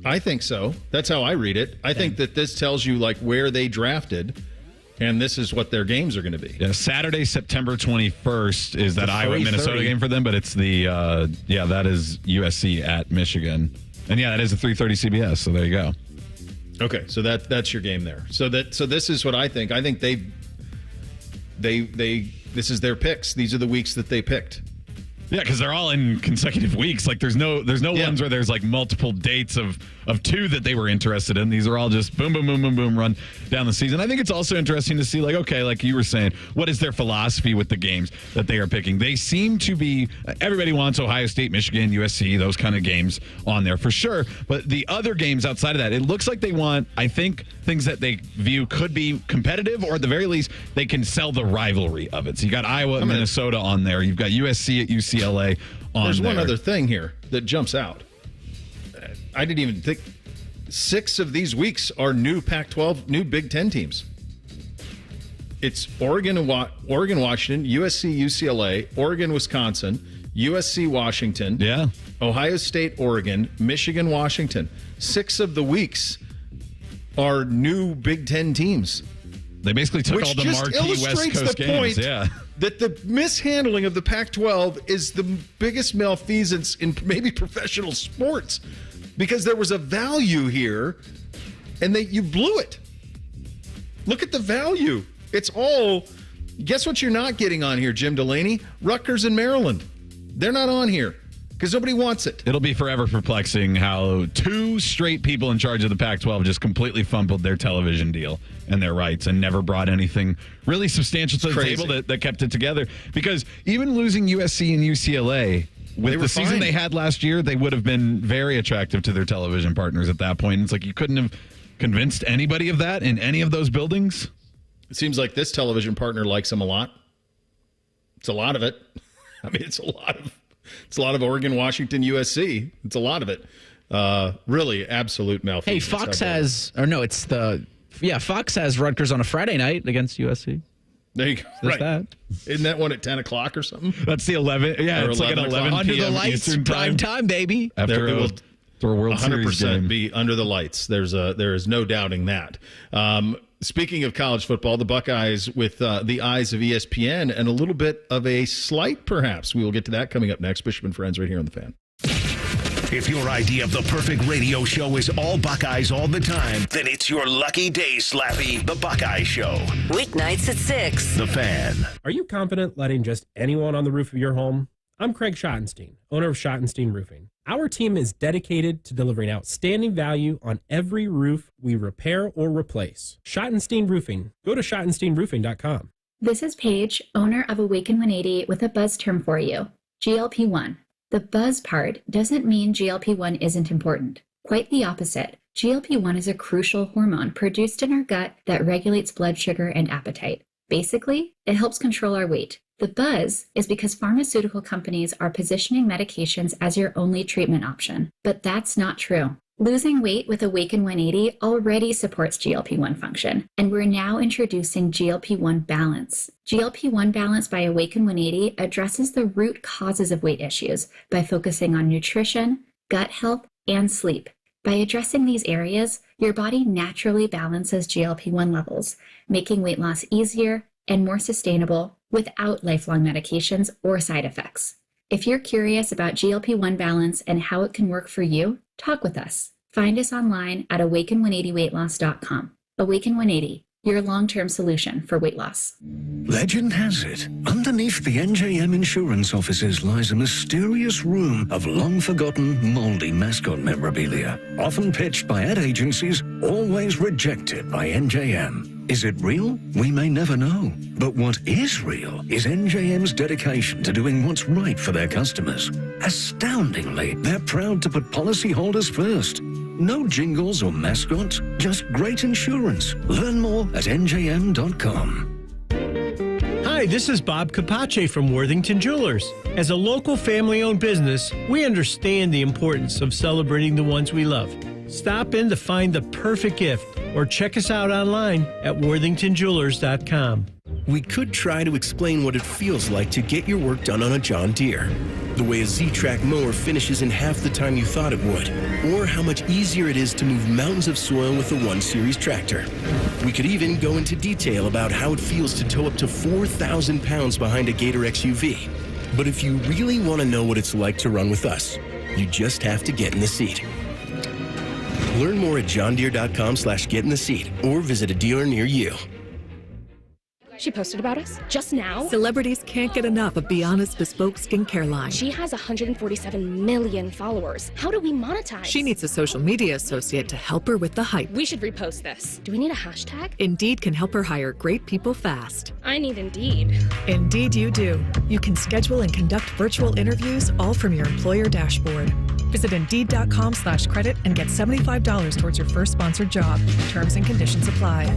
I think so. That's how I read it. I think that this tells you like where they drafted, and this is what their games are going to be. Yeah, Saturday, September 21st is that Iowa-Minnesota game for them, but it's the, that is USC at Michigan. And yeah, that is a 3:30 CBS, so there you go. Okay, so that's your game there. So this is what I think. I think they this is their picks. These are the weeks that they picked. Yeah, because they're all in consecutive weeks. Like there's no ones where there's like multiple dates of two that they were interested in. These are all just boom, boom, boom, boom, boom, run down the season. I think it's also interesting to see, like, okay, like you were saying, what is their philosophy with the games that they are picking? They seem to be, everybody wants Ohio State, Michigan, USC, those kind of games on there for sure. But the other games outside of that, it looks like they want, I think, things that they view could be competitive, or at the very least, they can sell the rivalry of it. So you got Iowa and Minnesota on there. You've got USC at UCLA on There's there. one other thing here that jumps out. I didn't even think 6 of these weeks are new Pac-12, new Big Ten teams. It's Oregon, Washington, USC, UCLA, Oregon, Wisconsin, USC, Washington, Ohio State, Oregon, Michigan, Washington. 6 of the weeks are new Big Ten teams. They basically took all the marquee West Coast games. That the mishandling of the Pac-12 is the biggest malfeasance in maybe professional sports, because there was a value here and you blew it. Look at the value. It's all, guess what you're not getting on here, Jim Delaney? Rutgers and Maryland. They're not on here because nobody wants it. It'll be forever perplexing how 2 straight people in charge of the Pac-12 just completely fumbled their television deal and their rights and never brought anything really substantial to the table that kept it together. Because even losing USC and UCLA, with the season they had last year, they would have been very attractive to their television partners at that point. It's like you couldn't have convinced anybody of that in any of those buildings. It seems like this television partner likes them a lot. It's a lot of it. I mean, it's a lot of Oregon, Washington, USC. It's a lot of it. Really, absolute malfeasance. Hey, Fox has Rutgers on a Friday night against USC. There you go. Right. That. Isn't that one at 10 o'clock or something? That's the 11. Yeah, or it's like an 11 Under p.m. the lights, Eastern prime time, baby. After a World Series game. Be under the lights. There is no doubting that. Speaking of college football, the Buckeyes with the eyes of ESPN and a little bit of a slight, perhaps. We will get to that coming up next. Bishop and Friends right here on The Fan. If your idea of the perfect radio show is all Buckeyes all the time, then it's your lucky day, Slappy, The Buckeye Show. Weeknights at 6. The Fan. Are you confident letting just anyone on the roof of your home? I'm Craig Schottenstein, owner of Schottenstein Roofing. Our team is dedicated to delivering outstanding value on every roof we repair or replace. Schottenstein Roofing. Go to SchottensteinRoofing.com. This is Paige, owner of Awaken 180, with a buzz term for you, GLP-1. The buzz part doesn't mean GLP-1 isn't important. Quite the opposite. GLP-1 is a crucial hormone produced in our gut that regulates blood sugar and appetite. Basically, it helps control our weight. The buzz is because pharmaceutical companies are positioning medications as your only treatment option. But that's not true. Losing weight with Awaken 180 already supports GLP-1 function, and we're now introducing GLP-1 Balance. GLP-1 Balance by Awaken 180 addresses the root causes of weight issues by focusing on nutrition, gut health, and sleep. By addressing these areas, your body naturally balances GLP-1 levels, making weight loss easier and more sustainable without lifelong medications or side effects. If you're curious about GLP-1 Balance and how it can work for you, talk with us. Find us online at awaken180weightloss.com. Awaken 180, your long-term solution for weight loss. Legend has it, underneath the NJM insurance offices lies a mysterious room of long-forgotten, moldy mascot memorabilia, often pitched by ad agencies, always rejected by NJM. Is it real? We may never know. But what is real is NJM's dedication to doing what's right for their customers. Astoundingly, they're proud to put policyholders first. No jingles or mascots, just great insurance. Learn more at njm.com. Hi, this is Bob Capace from Worthington Jewelers. As a local family-owned business, we understand the importance of celebrating the ones we love. Stop in to find the perfect gift or check us out online at worthingtonjewelers.com. We could try to explain what it feels like to get your work done on a John Deere. The way a Z-Track mower finishes in half the time you thought it would. Or how much easier it is to move mountains of soil with a 1 Series tractor. We could even go into detail about how it feels to tow up to 4,000 pounds behind a Gator XUV. But if you really want to know what it's like to run with us, you just have to get in the seat. Learn more at johndeere.com/get in the seat or visit a dealer near you. She posted about us just now. Celebrities can't get enough of Be Honest Bespoke Skincare line. She has 147 million followers. How do we monetize? She needs a social media associate to help her with the hype. We should repost this. Do we need a hashtag? Indeed can help her hire great people fast. I need Indeed. Indeed you do. You can schedule and conduct virtual interviews all from your employer dashboard. Visit Indeed.com/credit and get $75 towards your first sponsored job. Terms and conditions apply.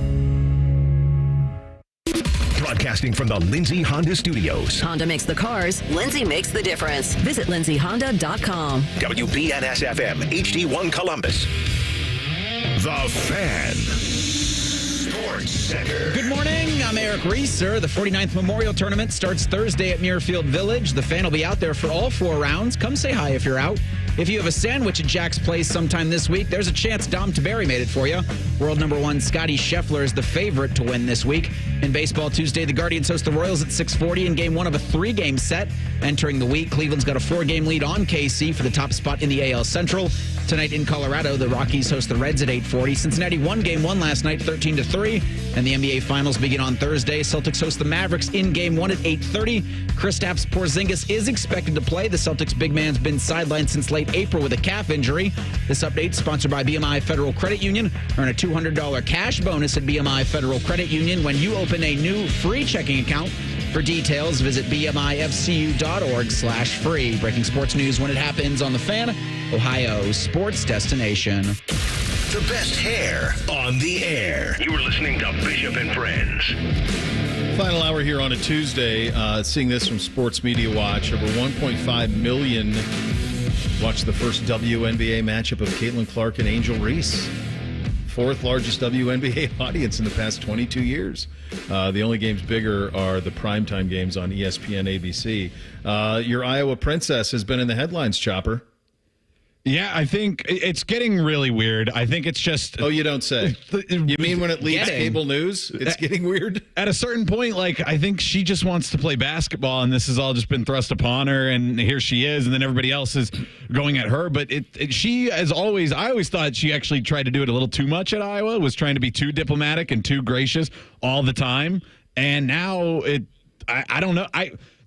Broadcasting from the Lindsay Honda Studios. Honda makes the cars. Lindsay makes the difference. Visit lindsayhonda.com. WBNS-FM, HD1 Columbus. The Fan. Sports Center. Good morning. I'm Eric Reeser. The 49th Memorial Tournament starts Thursday at Muirfield Village. The Fan will be out there for all 4 rounds. Come say hi if you're out. If you have a sandwich at Jack's Place sometime this week, there's a chance Dom Tiberi made it for you. World number 1 Scotty Scheffler is the favorite to win this week. In baseball Tuesday, the Guardians host the Royals at 6:40 in game 1 of a 3-game set. Entering the week, Cleveland's got a 4-game lead on KC for the top spot in the AL Central. Tonight in Colorado, the Rockies host the Reds at 8:40. Cincinnati won game 1 last night, 13-3. And the NBA Finals begin on Thursday. Celtics host the Mavericks in game 1 at 8:30. Kristaps Porzingis is expected to play. The Celtics big man's been sidelined since late April with a calf injury. This update sponsored by BMI Federal Credit Union. Earn a $200 cash bonus at BMI Federal Credit Union when you open a new free checking account. For details, visit bmifcu.org/free. Breaking sports news when it happens on The Fan, Ohio's sports destination. The best hair on the air. You were listening to Bishop and Friends. Final hour here on a Tuesday. Seeing this from Sports Media Watch. Over 1.5 million watched the first WNBA matchup of Caitlin Clark and Angel Reese. 4th largest WNBA audience in the past 22 years. The only games bigger are the primetime games on ESPN ABC. Your Iowa Princess has been in the headlines, Chopper. Yeah, I think it's getting really weird. I think it's just... Oh, you don't say. You mean when it leaves cable news, it's getting weird? At a certain point, I think she just wants to play basketball, and this has all just been thrust upon her, and here she is, and then everybody else is going at her. But she, as always, I always thought she actually tried to do it a little too much at Iowa, was trying to be too diplomatic and too gracious all the time. And now I don't know.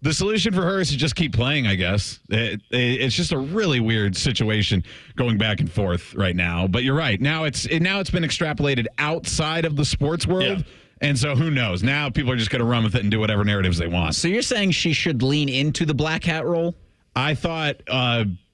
The solution for her is to just keep playing, I guess. It's just a really weird situation going back and forth right now. But you're right. Now it's been extrapolated outside of the sports world. Yeah. And so who knows? Now people are just going to run with it and do whatever narratives they want. So you're saying she should lean into the black hat role? I thought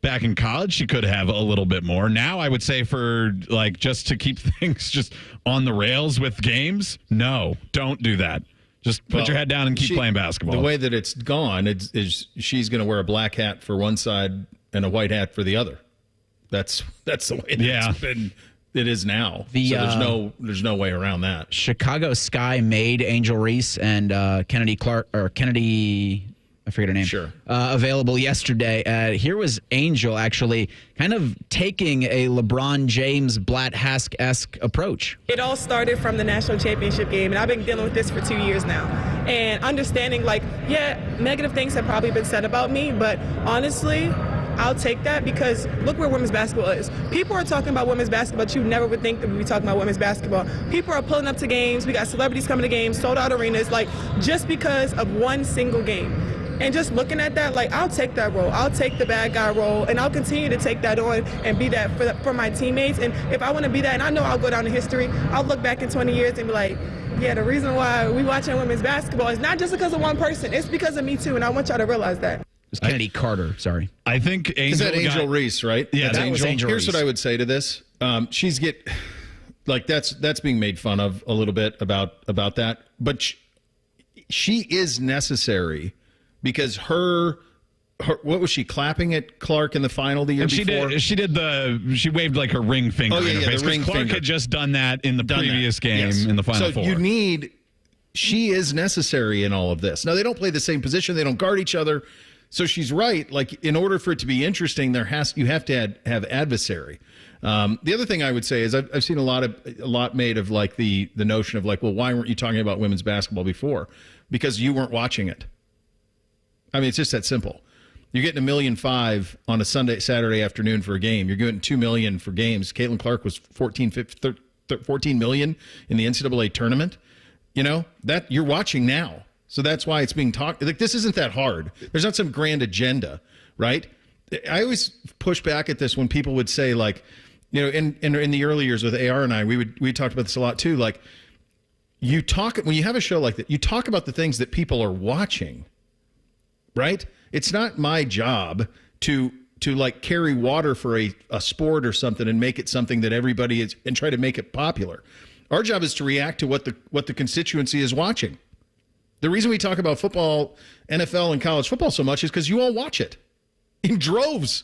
back in college she could have a little bit more. Now I would say for just to keep things just on the rails with games, no, don't do that. Just put your head down and keep playing basketball. The way that it's gone is she's going to wear a black hat for one side and a white hat for the other. That's the way it's been. It is now. So there's no way around that. Chicago Sky made Angel Reese and Kennedy Clark or Kennedy. I forget her name. Sure. Available yesterday. Here was Angel actually kind of taking a LeBron James Blatt Hask-esque approach. It all started from the national championship game, and I've been dealing with this for 2 years now. And understanding, negative things have probably been said about me, but honestly, I'll take that because look where women's basketball is. People are talking about women's basketball, but you never would think that we'd be talking about women's basketball. People are pulling up to games. We got celebrities coming to games, sold out arenas, just because of one single game. And just looking at that, I'll take that role. I'll take the bad guy role, and I'll continue to take that on and be that for my teammates. And if I want to be that, and I know I'll go down in history, I'll look back in 20 years and be like, yeah, the reason why we watching women's basketball is not just because of one person. It's because of me, too, and I want y'all to realize that. It's Kennedy Carter, sorry. I think Angel... Is that Angel Reese, right? Yeah, that's Angel. Here's what I would say to this. She's that's being made fun of a little bit about that. But she is necessary because her what was she clapping at Clark in the final the year before? She waved her ring finger in her face. The ring Clark finger. had just done that in the previous game in the final four. So you need she is necessary in all of this. Now, they don't play the same position. They don't guard each other. So she's right. Like, in order for it to be interesting, you have to have adversary. The other thing I would say is I've seen a lot made of like the notion of like, well, why weren't you talking about women's basketball before? Because you weren't watching it. I mean, it's just that simple. You're getting $1.5 million on a Saturday afternoon for a game. You're getting $2 million for games. Caitlin Clark was $14 million in the NCAA tournament. You know, that you're watching now. So that's why it's being talked. Like, this isn't that hard. There's not some grand agenda, right? I always push back at this when people would say, like, you know, in the early years with AR and I, we talked about this a lot too. Like, when you have a show like that, you talk about the things that people are watching, right? It's not my job to like carry water for a sport or something and make it something that everybody is and try to make it popular. Our job is to react to what the constituency is watching. The reason we talk about football, NFL, and college football so much is because you all watch it in droves.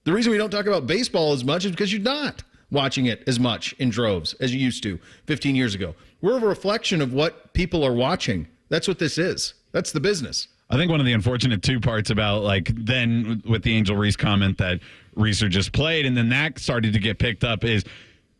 The reason we don't talk about baseball as much is because you're not watching it as much in droves as you used to 15 years ago. We're a reflection of what people are watching. That's what this is. That's the business. I think one of the unfortunate two parts about, like, then with the Angel Reese comment that Reeser just played, and then that started to get picked up, is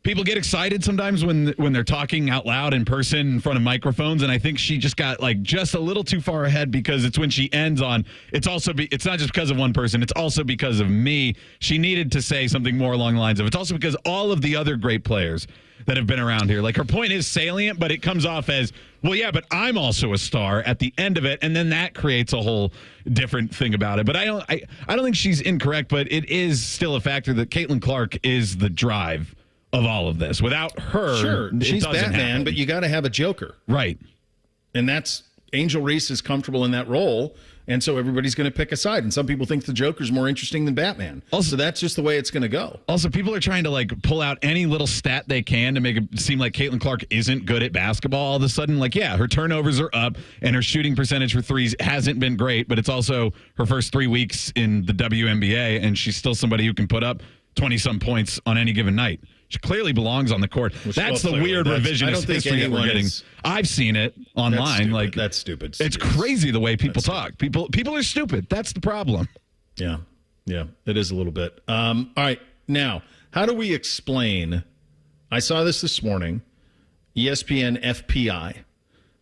people get excited sometimes when they're talking out loud in person in front of microphones, and I think she just got like just a little too far ahead because it's when she ends on it's not just because of one person, it's also because of me. She needed to say something more along the lines of it's also because all of the other great players that have been around here. Like, her point is salient, but it comes off as, well, yeah, but I'm also a star at the end of it, and then that creates a whole different thing about it. But I don't think she's incorrect, but it is still a factor that Caitlin Clark is the drive of all of this. Without her, sure, she's Batman, but you got to have a Joker, right? And that's Angel Reese is comfortable in that role, and so everybody's going to pick a side. And some people think the Joker's more interesting than Batman. Also, that's just the way it's going to go. Also, people are trying to like pull out any little stat they can to make it seem like Caitlin Clark isn't good at basketball. All of a sudden, like, yeah, her turnovers are up and her shooting percentage for threes hasn't been great, but it's also her first 3 weeks in the WNBA, and she's still somebody who can put up 20-some points on any given night. She clearly belongs on the court. That's the weird revisionist history that we're getting. I've seen it online. Like, that's stupid. It's crazy the way people talk. People are stupid. That's the problem. Yeah, it is a little bit. All right, now, how do we explain? I saw this morning. ESPN FPI.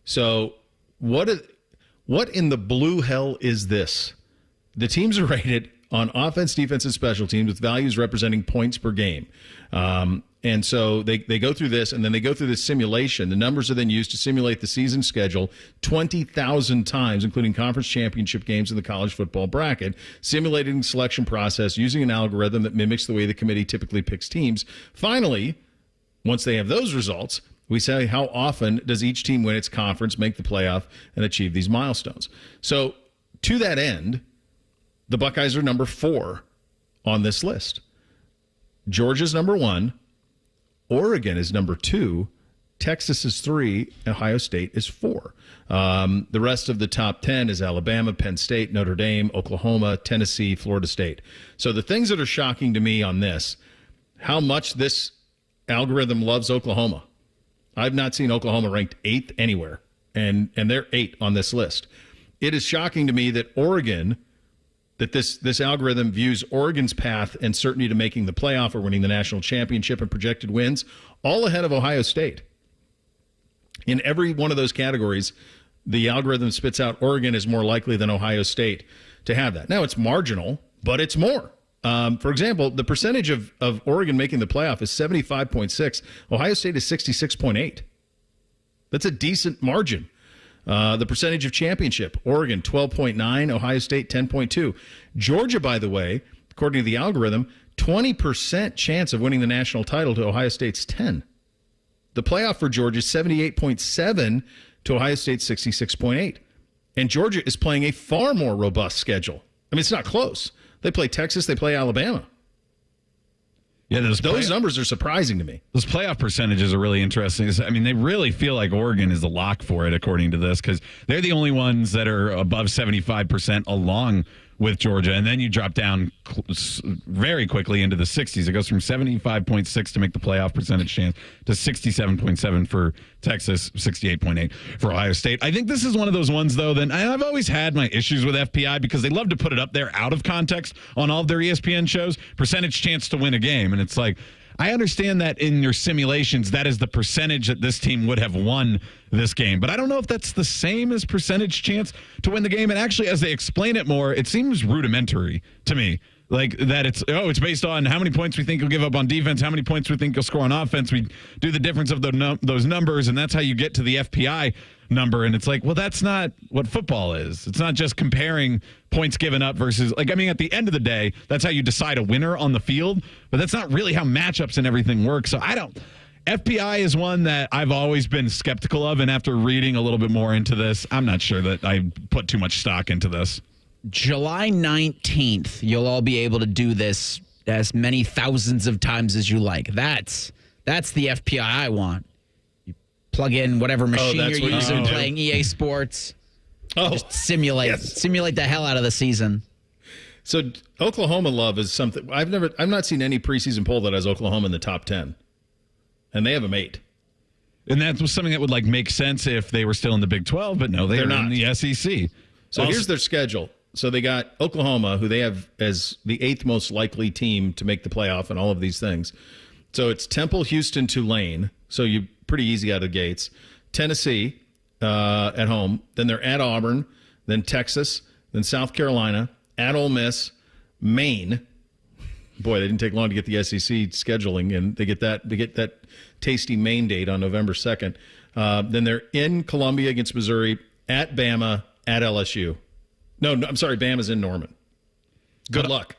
So what in the blue hell is this? The teams are rated on offense, defense, and special teams with values representing points per game. And so they go through this, and then they go through this simulation. The numbers are then used to simulate the season schedule 20,000 times, including conference championship games in the college football bracket, simulating the selection process using an algorithm that mimics the way the committee typically picks teams. Finally, once they have those results, we say how often does each team win its conference, make the playoff, and achieve these milestones. So to that end, the Buckeyes are number 4 on this list. Georgia's number 1. Oregon is number 2. Texas is 3. Ohio State is 4. The rest of the top 10 is Alabama, Penn State, Notre Dame, Oklahoma, Tennessee, Florida State. So the things that are shocking to me on this, how much this algorithm loves Oklahoma. I've not seen Oklahoma ranked 8th anywhere, and they're 8 on this list. It is shocking to me that Oregon, that this algorithm views Oregon's path and certainty to making the playoff or winning the national championship and projected wins all ahead of Ohio State. In every one of those categories, the algorithm spits out Oregon is more likely than Ohio State to have that. Now, it's marginal, but it's more. For example, the percentage of Oregon making the playoff is 75.6. Ohio State is 66.8. That's a decent margin. The percentage of championship, Oregon 12.9, Ohio State 10.2. Georgia, by the way, according to the algorithm, 20% chance of winning the national title to Ohio State's 10. The playoff for Georgia is 78.7 to Ohio State's 66.8. And Georgia is playing a far more robust schedule. I mean, it's not close. They play Texas, they play Alabama. Yeah, those numbers are surprising to me. Those playoff percentages are really interesting. I mean, they really feel like Oregon is the lock for it, according to this, because they're the only ones that are above 75% along with Georgia, and then you drop down very quickly into the 60s. It goes from 75.6 to make the playoff percentage chance to 67.7 for Texas, 68.8 for Ohio State. I think this is one of those ones, though, that I've always had my issues with FPI because they love to put it up there out of context on all of their ESPN shows, percentage chance to win a game. And it's like, I understand that in your simulations, that is the percentage that this team would have won this game. But I don't know if that's the same as percentage chance to win the game. And actually, as they explain it more, it seems rudimentary to me. Like that it's based on how many points we think you'll give up on defense, how many points we think you'll score on offense. We do the difference of those numbers, and that's how you get to the FPI number. And it's like, well, that's not what football is. It's not just comparing points given up versus, like, I mean, at the end of the day, that's how you decide a winner on the field, but that's not really how matchups and everything work. So FPI is one that I've always been skeptical of, and after reading a little bit more into this, I'm not sure that I put too much stock into this. July 19th, you'll all be able to do this as many thousands of times as you like. That's the FPI I want. You plug in whatever machine you're using, playing EA Sports. Just simulate the hell out of the season. So Oklahoma love is something I've not seen any preseason poll that has Oklahoma in the top 10, and they have them 8. And that was something that would make sense if they were still in the Big 12, but no, they're not in the SEC. So here's their schedule. So they got Oklahoma, who they have as the 8th most likely team to make the playoff and all of these things. So it's Temple, Houston, Tulane. So you're pretty easy out of the gates. Tennessee at home. Then they're at Auburn. Then Texas. Then South Carolina. At Ole Miss. Maine. Boy, they didn't take long to get the SEC scheduling, and they get that tasty Maine date on November 2nd. Then they're in Columbia against Missouri. At Bama. At LSU. No, I'm sorry. Bama's in Norman. Good luck.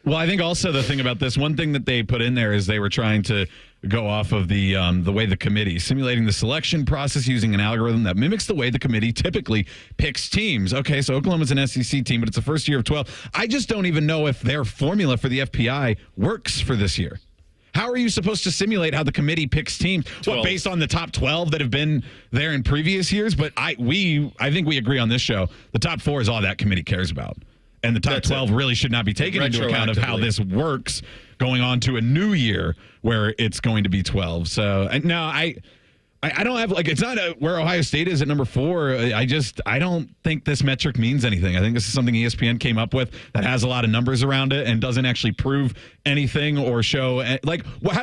Well, I think also the thing about this, one thing that they put in there is they were trying to go off of the way the committee, simulating the selection process using an algorithm that mimics the way the committee typically picks teams. Okay, so Oklahoma's an SEC team, but it's the first year of 12. I just don't even know if their formula for the FPI works for this year. How are you supposed to simulate how the committee picks teams? What, based on the top 12 that have been there in previous years? But I think we agree on this show. The top 4 is all that committee cares about. And the top 12 really should not be taken into account of how this works going on to a new year where it's going to be 12. So, no, I don't have, it's not where Ohio State is at number 4. I don't think this metric means anything. I think this is something ESPN came up with that has a lot of numbers around it and doesn't actually prove anything or show. How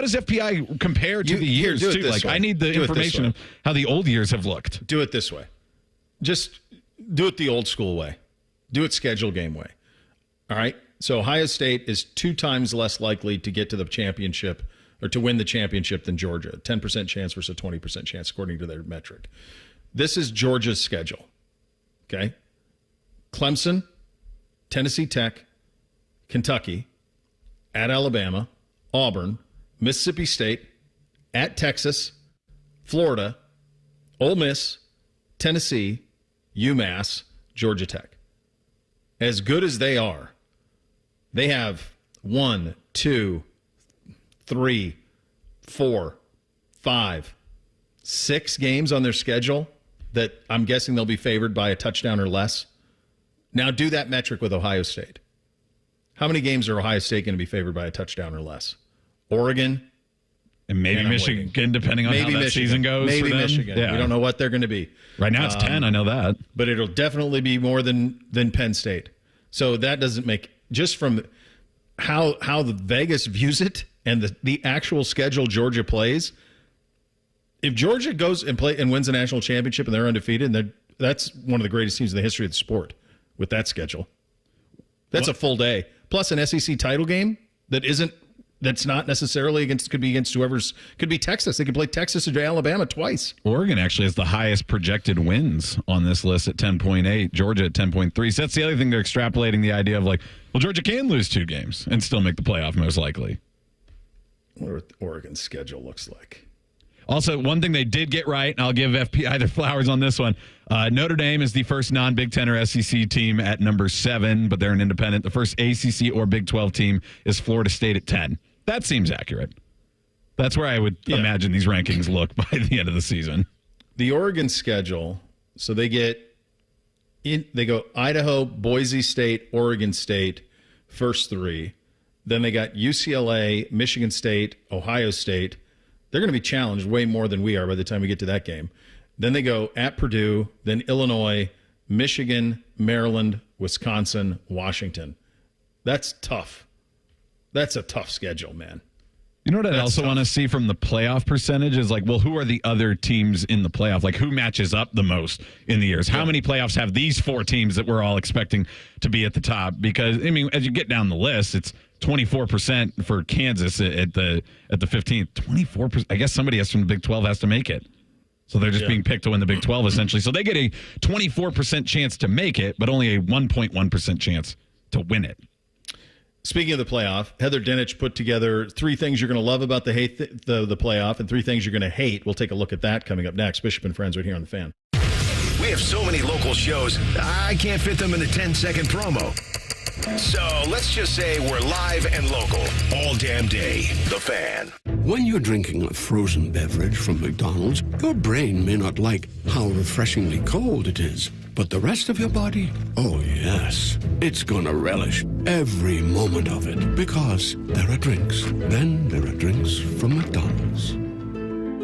does FPI compare to the years, too? I need the information of how the old years have looked. Do it this way. Just do it the old school way. Do it schedule game way. All right? So Ohio State is 2 times less likely to get to the championship or to win the championship than Georgia. 10% chance versus a 20% chance, according to their metric. This is Georgia's schedule. Okay? Clemson, Tennessee Tech, Kentucky, at Alabama, Auburn, Mississippi State, at Texas, Florida, Ole Miss, Tennessee, UMass, Georgia Tech. As good as they are, they have 1, 2, 3, 4, 5, 6 games on their schedule that I'm guessing they'll be favored by a touchdown or less. Now do that metric with Ohio State. How many games are Ohio State going to be favored by a touchdown or less? Oregon. And maybe Michigan, depending on how that season goes. Maybe for them. Michigan. Yeah. We don't know what they're going to be. Right now it's 10, I know that. But it'll definitely be more than Penn State. So that doesn't make, just from how the Vegas views it and the actual schedule Georgia plays, if Georgia goes and wins a national championship and they're undefeated, and that's one of the greatest teams in the history of the sport with that schedule. That's a full day. Plus an SEC title game that's not necessarily could be Texas. They could play Texas or Alabama twice. Oregon actually has the highest projected wins on this list at 10.8, Georgia at 10.3. So that's the other thing they're extrapolating the idea of Georgia can lose 2 games and still make the playoff most likely. I wonder what Oregon's schedule looks like. Also, one thing they did get right, and I'll give FPI their flowers on this one. Notre Dame is the first non-Big Ten or SEC team at number 7, but they're an independent. The first ACC or Big 12 team is Florida State at 10. That seems accurate. That's where I would imagine these rankings look by the end of the season. The Oregon schedule, so they get They go Idaho, Boise State, Oregon State, first 3. Then they got UCLA, Michigan State, Ohio State. They're going to be challenged way more than we are by the time we get to that game. Then they go at Purdue, then Illinois, Michigan, Maryland, Wisconsin, Washington. That's tough. That's a tough schedule, man. You know what I also want to see from the playoff percentage is like, well, who are the other teams in the playoff? Like, who matches up the most in the years? How many playoffs have these 4 teams that we're all expecting to be at the top? Because, I mean, as you get down the list, it's 24% for Kansas at the 15th. 24%. I guess somebody else from the Big 12 has to make it. So they're just being picked to win the Big 12, essentially. So they get a 24% chance to make it, but only a 1.1% chance to win it. Speaking of the playoff, Heather Dinich put together 3 things you're going to love about the playoff and 3 things you're going to hate. We'll take a look at that coming up next. Bishop and Friends right here on The Fan. We have so many local shows, I can't fit them in a 10-second promo. So let's just say we're live and local all damn day. The Fan. When you're drinking a frozen beverage from McDonald's, your brain may not like how refreshingly cold it is. But the rest of your body, oh yes, it's gonna relish every moment of it. Because there are drinks. Then there are drinks from McDonald's.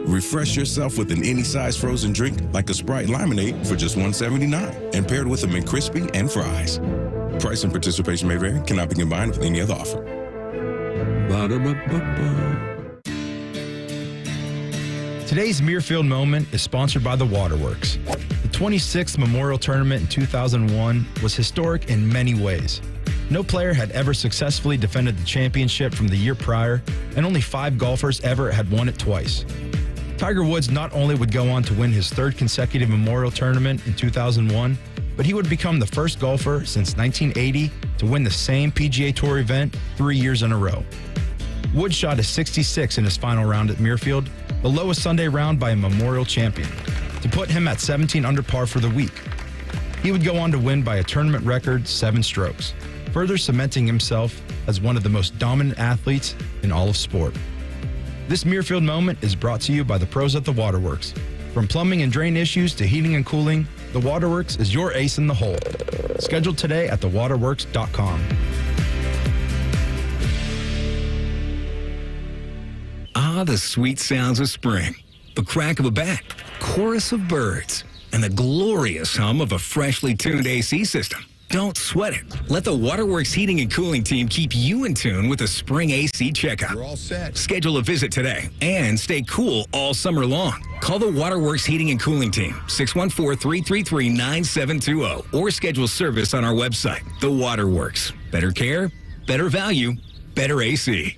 Refresh yourself with an any-size frozen drink like a Sprite Lemonade for just $1.79 and paired with a McCrispy and fries. Price and participation may vary. Cannot be combined with any other offer. Ba-da-ba-ba-ba. Today's Muirfield Moment is sponsored by the Waterworks. The 26th Memorial Tournament in 2001 was historic in many ways. No player had ever successfully defended the championship from the year prior, and only 5 golfers ever had won it twice. Tiger Woods not only would go on to win his 3rd consecutive Memorial Tournament in 2001, but he would become the first golfer since 1980 to win the same PGA Tour event 3 years in a row. Woods shot a 66 in his final round at Muirfield, the lowest Sunday round by a Memorial champion, to put him at 17 under par for the week. He would go on to win by a tournament record 7 strokes, further cementing himself as one of the most dominant athletes in all of sport. This Muirfield Moment is brought to you by the pros at the Waterworks. From plumbing and drain issues to heating and cooling, the Waterworks is your ace in the hole. Scheduled today at thewaterworks.com. Ah, the sweet sounds of spring. The crack of a bat, chorus of birds, and the glorious hum of a freshly tuned AC system. Don't sweat it. Let the Waterworks Heating and Cooling team keep you in tune with a spring AC checkup. We're all set. Schedule a visit today and stay cool all summer long. Call the Waterworks Heating and Cooling team, 614-333-9720, or schedule service on our website. The Waterworks. Better care, better value, better AC.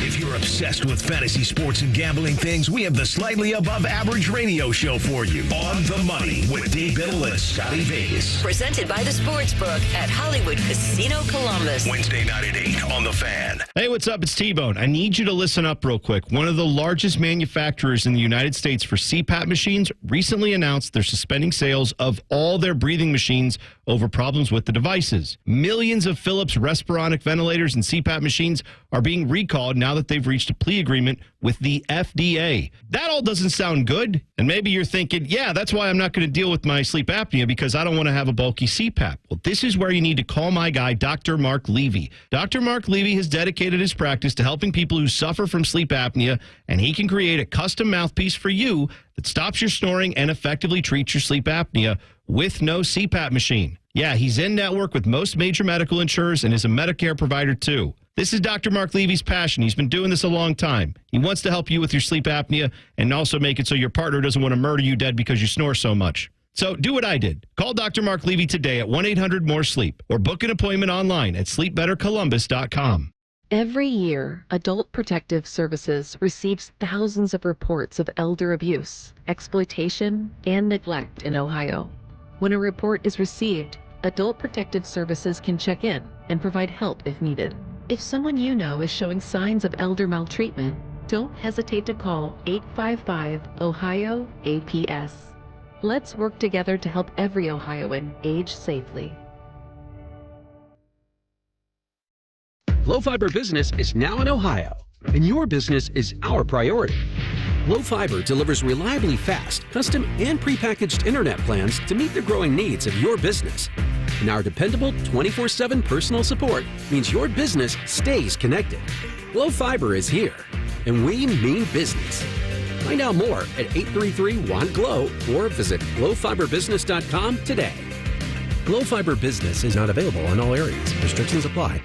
If you're obsessed with fantasy sports and gambling things, we have the slightly above average radio show for you. On the Money with Dave Biddle and Scotty Vegas. Presented by the Sportsbook at Hollywood Casino Columbus. Wednesday night at 8 on The Fan. Hey, what's up? It's T-Bone. I need you to listen up real quick. One of the largest manufacturers in the United States for CPAP machines recently announced they're suspending sales of all their breathing machines over problems with the devices. Millions of Philips Respironic ventilators and CPAP machines are being recalled now that they've reached a plea agreement with the FDA. That all doesn't sound good. And maybe you're thinking, yeah, that's why I'm not going to deal with my sleep apnea, because I don't want to have a bulky CPAP. Well, this is where you need to call my guy, Dr. Mark Levy. Dr. Mark Levy has dedicated his practice to helping people who suffer from sleep apnea, and he can create a custom mouthpiece for you that stops your snoring and effectively treats your sleep apnea with no CPAP machine. Yeah, he's in network with most major medical insurers and is a Medicare provider too. This is Dr. Mark Levy's passion. He's been doing this a long time. He wants to help you with your sleep apnea and also make it so your partner doesn't want to murder you dead because you snore so much. So do what I did. Call Dr. Mark Levy today at 1-800-MORE-SLEEP or book an appointment online at sleepbettercolumbus.com. Every year, Adult Protective Services receives thousands of reports of elder abuse, exploitation, and neglect in Ohio. When a report is received, Adult Protective Services can check in and provide help if needed. If someone you know is showing signs of elder maltreatment, don't hesitate to call 855-OHIO-APS. Let's work together to help every Ohioan age safely. Low Fiber Business is now in Ohio, and your business is our priority. Glo Fiber delivers reliably fast, custom, and prepackaged internet plans to meet the growing needs of your business. And our dependable 24/7 personal support means your business stays connected. Glo Fiber is here, and we mean business. Find out more at 833-WANT-GLOW or visit glowfiberbusiness.com today. Glo Fiber Business is not available in all areas. Restrictions apply.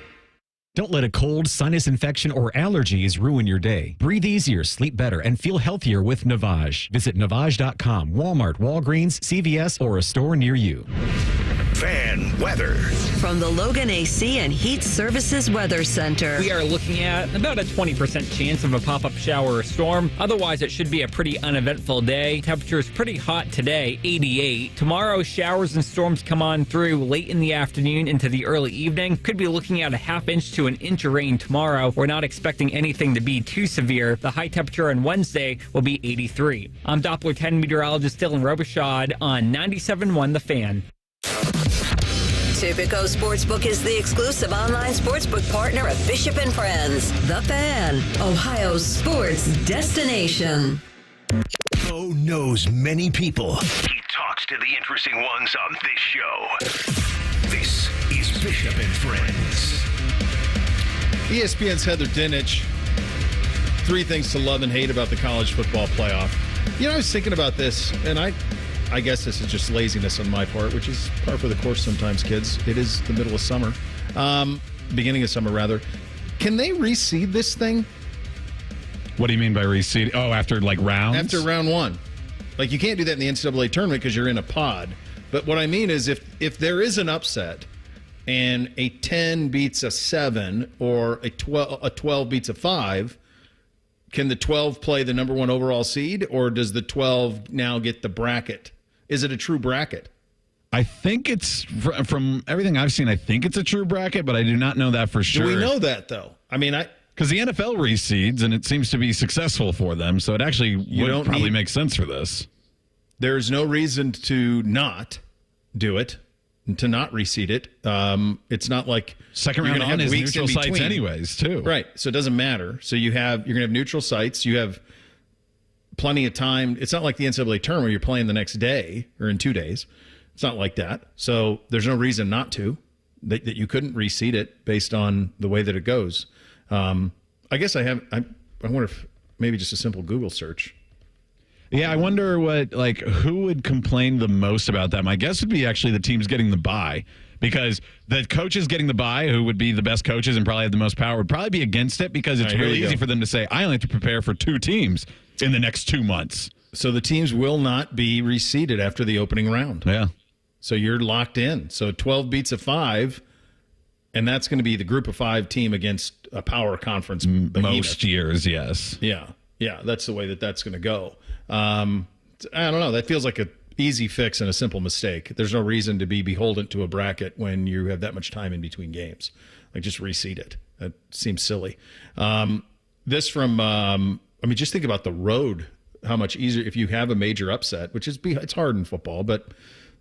Don't let a cold, sinus infection, or allergies ruin your day. Breathe easier, sleep better, and feel healthier with Navage. Visit Navage.com, Walmart, Walgreens, CVS, or a store near you. Fan weather. From the Logan AC and Heat Services Weather Center. We are looking at about a 20% chance of a pop-up shower or storm. Otherwise, it should be a pretty uneventful day. Temperature is pretty hot today, 88. Tomorrow, showers and storms come on through late in the afternoon into the early evening. Could be looking at a half inch to an inch of rain tomorrow. We're not expecting anything to be too severe. The high temperature on Wednesday will be 83. I'm Doppler 10 meteorologist Dylan Robichaud on 97.1 The Fan. Tipico Sportsbook is the exclusive online sportsbook partner of Bishop & Friends. The Fan, Ohio's sports destination. Bo knows many people. He talks to the interesting ones on this show. This is Bishop & Friends. ESPN's Heather Dinich. 3 things to love and hate about the college football playoff. I was thinking about this, and I guess this is just laziness on my part, which is par for the course sometimes, kids. It is the middle of summer. Beginning of summer, rather. Can they reseed this thing? What do you mean by reseed? Oh, after rounds? After round 1. You can't do that in the NCAA tournament because you're in a pod. But what I mean is if there is an upset and a 10 beats a 7 or a 12 beats a 5, can the 12 play the number 1 overall seed, or does the 12 now get the bracket? Is it a true bracket? I think it's, from everything I've seen, I think it's a true bracket, but I do not know that for sure. Do we know that, though? Because the NFL reseeds, and it seems to be successful for them, so it actually would probably make sense for this. There's no reason to not do it, to not reseed it. It's not like second round on is neutral sites anyways, too. Right, so it doesn't matter. So you're going to have neutral sites. You have plenty of time. It's not like the NCAA tournament where you're playing the next day or in 2 days. It's not like that. So there's no reason not to, that you couldn't reseed it based on the way that it goes. I guess I wonder if maybe just a simple Google search. Yeah, I wonder who would complain the most about that. My guess would be actually the teams getting the bye, because the coaches getting the bye, who would be the best coaches and probably have the most power, would probably be against it, because it's really easy for them to say, I only have to prepare for 2 teams in the next 2 months. So the teams will not be reseeded after the opening round. Yeah. So you're locked in. So 12 beats a 5, and that's going to be the group of 5 team against a power conference. Most years, yes. Yeah. Yeah, that's the way that's going to go. I don't know. That feels like an easy fix and a simple mistake. There's no reason to be beholden to a bracket when you have that much time in between games. Just reseed it. That seems silly. This from... just think about the road, how much easier if you have a major upset, which it's hard in football, but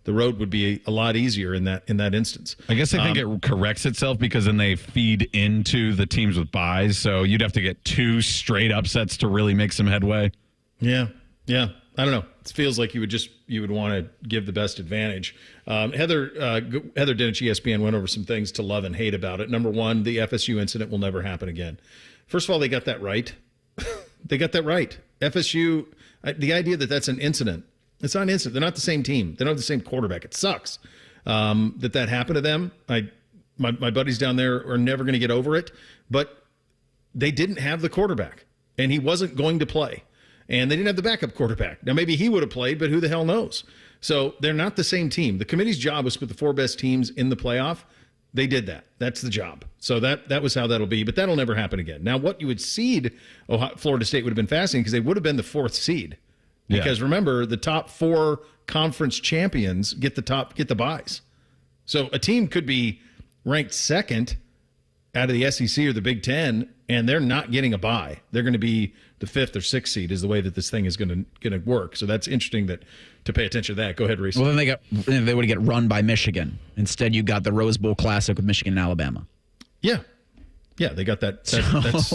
the road would be a lot easier in that instance. I guess I think it corrects itself, because then they feed into the teams with byes, so you'd have to get 2 straight upsets to really make some headway. Yeah. I don't know. It feels like you would want to give the best advantage. Heather Dinich, ESPN, went over some things to love and hate about it. Number 1, the FSU incident will never happen again. First of all, they got that right. They got that right. FSU, the idea that that's an incident, it's not an incident. They're not the same team. They don't have the same quarterback. It sucks that happened to them. My buddies down there are never going to get over it, but they didn't have the quarterback, and he wasn't going to play, and they didn't have the backup quarterback. Now, maybe he would have played, but who the hell knows? So they're not the same team. The committee's job was to put the 4 best teams in the playoff. They did that. That's the job. So that was how that'll be, but that'll never happen again. Now, what you would seed Florida State would have been fascinating, because they would have been the 4th seed. Because remember, the top 4 conference champions get the byes. So a team could be ranked 2nd out of the SEC or the Big Ten, and they're not getting a bye. They're going to be the 5th or 6th seed is the way that this thing is going to work. So that's interesting to pay attention to that. Go ahead, Reese. Well, then they would get run by Michigan. Instead, you got the Rose Bowl Classic with Michigan and Alabama. Yeah, they got that.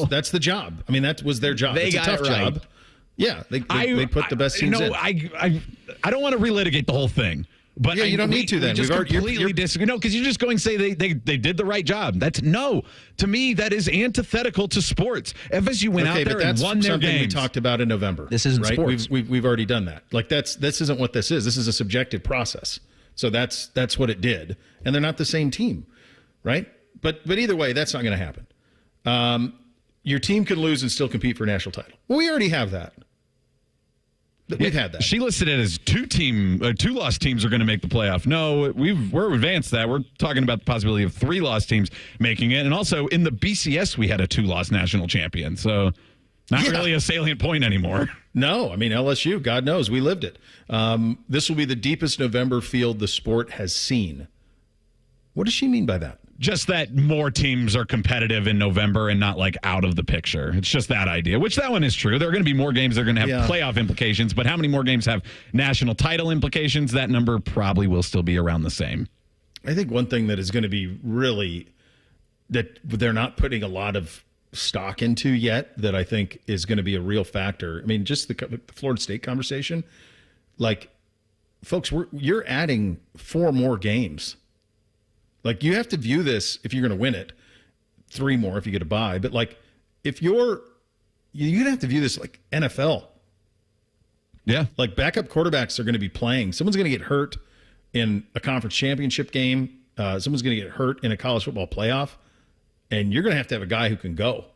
That's the job. That was their job. It's a tough job. Yeah, they put the best teams in. I don't want to relitigate the whole thing. But you don't need to then. We've completely disagree. No, because you're just going to say they did the right job. To me, that is antithetical to sports. FSU went out there and won their games. We talked about in November. This isn't right? sports. We've already done that. Like this isn't what this is. This is a subjective process. So that's what it did. And they're not the same team, right? But either way, that's not going to happen. Your team can lose and still compete for a national title. Well, we already have that. We've had that. She listed it as two-loss teams are going to make the playoff. No, we're advanced that. We're talking about the possibility of 3-loss teams making it. And also in the BCS, we had a 2-loss national champion. So not really a salient point anymore. No, I mean, LSU, God knows, we lived it. This will be the deepest November field the sport has seen. What does she mean by that? Just that more teams are competitive in November and not like out of the picture. It's just that idea, which that one is true. There are going to be more games that are going to have playoff implications, but how many more games have national title implications? That number probably will still be around the same. I think one thing that is going to be really that they're not putting a lot of stock into yet that I think is going to be a real factor. I mean, just the Florida State conversation, like, folks, you're adding 4 more games. Like, you have to view this, if you're going to win it, 3 more if you get a bye. But, like, if you're going to have to view this like NFL. Yeah. Like, backup quarterbacks are going to be playing. Someone's going to get hurt in a conference championship game. Someone's going to get hurt in a college football playoff. And you're going to have a guy who can go.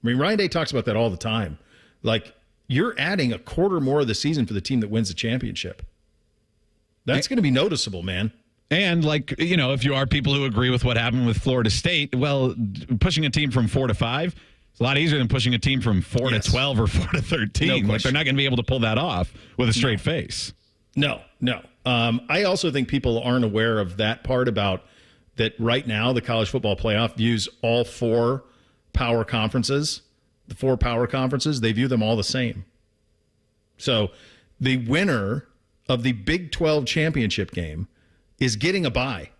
I mean, Ryan Day talks about that all the time. Like, you're adding a quarter more of the season for the team that wins the championship. That's going to be noticeable, man. And, like, you know, if you are people who agree with what happened with Florida State, well, pushing a team from 4 to 5 is a lot easier than pushing a team from 4 to 12 or 4 to 13. Like, they're not going to be able to pull that off with a straight face. No. I also think people aren't aware of that part about that right now the college football playoff views all 4 power conferences. The 4 power conferences, they view them all the same. So the winner of the Big 12 championship game is getting a bye.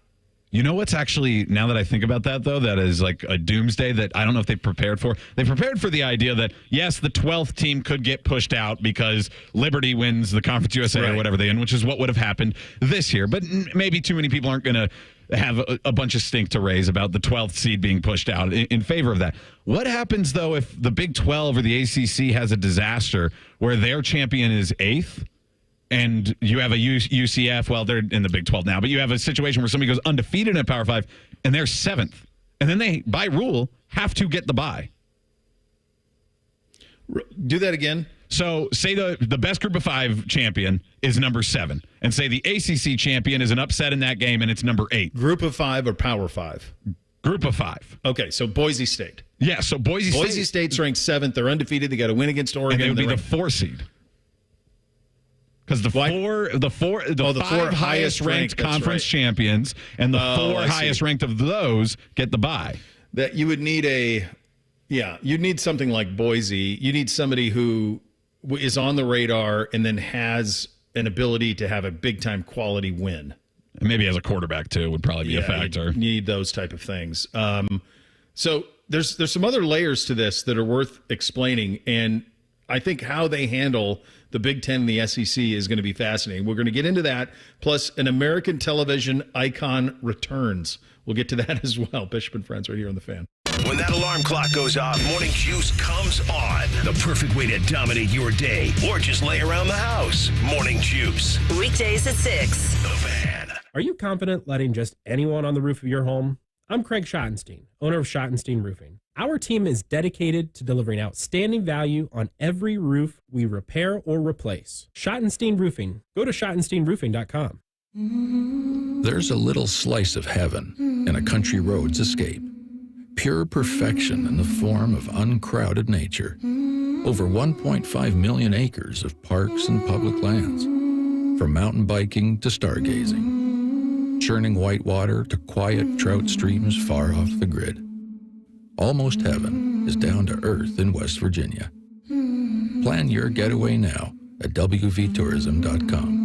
You know what's actually, now that I think about that, though, that is like a doomsday that I don't know if they prepared for. They prepared for the idea that, yes, the 12th team could get pushed out because Liberty wins the Conference USA or whatever they win, which is what would have happened this year. But maybe too many people aren't going to have a bunch of stink to raise about the 12th seed being pushed out in favor of that. What happens, though, if the Big 12 or the ACC has a disaster where their champion is 8th? And you have a UCF, well, they're in the Big 12 now, but you have a situation where somebody goes undefeated in a Power 5, and they're 7th. And then they, by rule, have to get the bye. Do that again. So say the best group of 5 champion is number 7, and say the ACC champion is an upset in that game, and it's number 8. Group of 5 or Power 5? Group of 5. Okay, so Boise State. Yeah, so Boise State's ranked 7th. They're undefeated. They got to win against Oregon. And they would be the 4 seed. Because the 5 highest ranked conference champions and the 4 highest ranked of those get the bye. That you would need you'd need something like Boise. You need somebody who is on the radar and then has an ability to have a big time quality win. And maybe as a quarterback too would probably be a factor. You need those type of things. So there's some other layers to this that are worth explaining, and I think how they handle the Big Ten and the SEC is going to be fascinating. We're going to get into that, plus an American television icon returns. We'll get to that as well. Bishop and Friends right here on The Fan. When that alarm clock goes off, Morning Juice comes on. The perfect way to dominate your day or just lay around the house. Morning Juice. Weekdays at 6. The Fan. Are you confident letting just anyone on the roof of your home? I'm Craig Schottenstein, owner of Schottenstein Roofing. Our team is dedicated to delivering outstanding value on every roof we repair or replace. Schottenstein Roofing. Go to SchottensteinRoofing.com. There's a little slice of heaven in a country road's escape. Pure perfection in the form of uncrowded nature. Over 1.5 million acres of parks and public lands. From mountain biking to stargazing. Churning white water to quiet trout streams far off the grid. Almost heaven is down to earth in West Virginia. Plan your getaway now at wvtourism.com.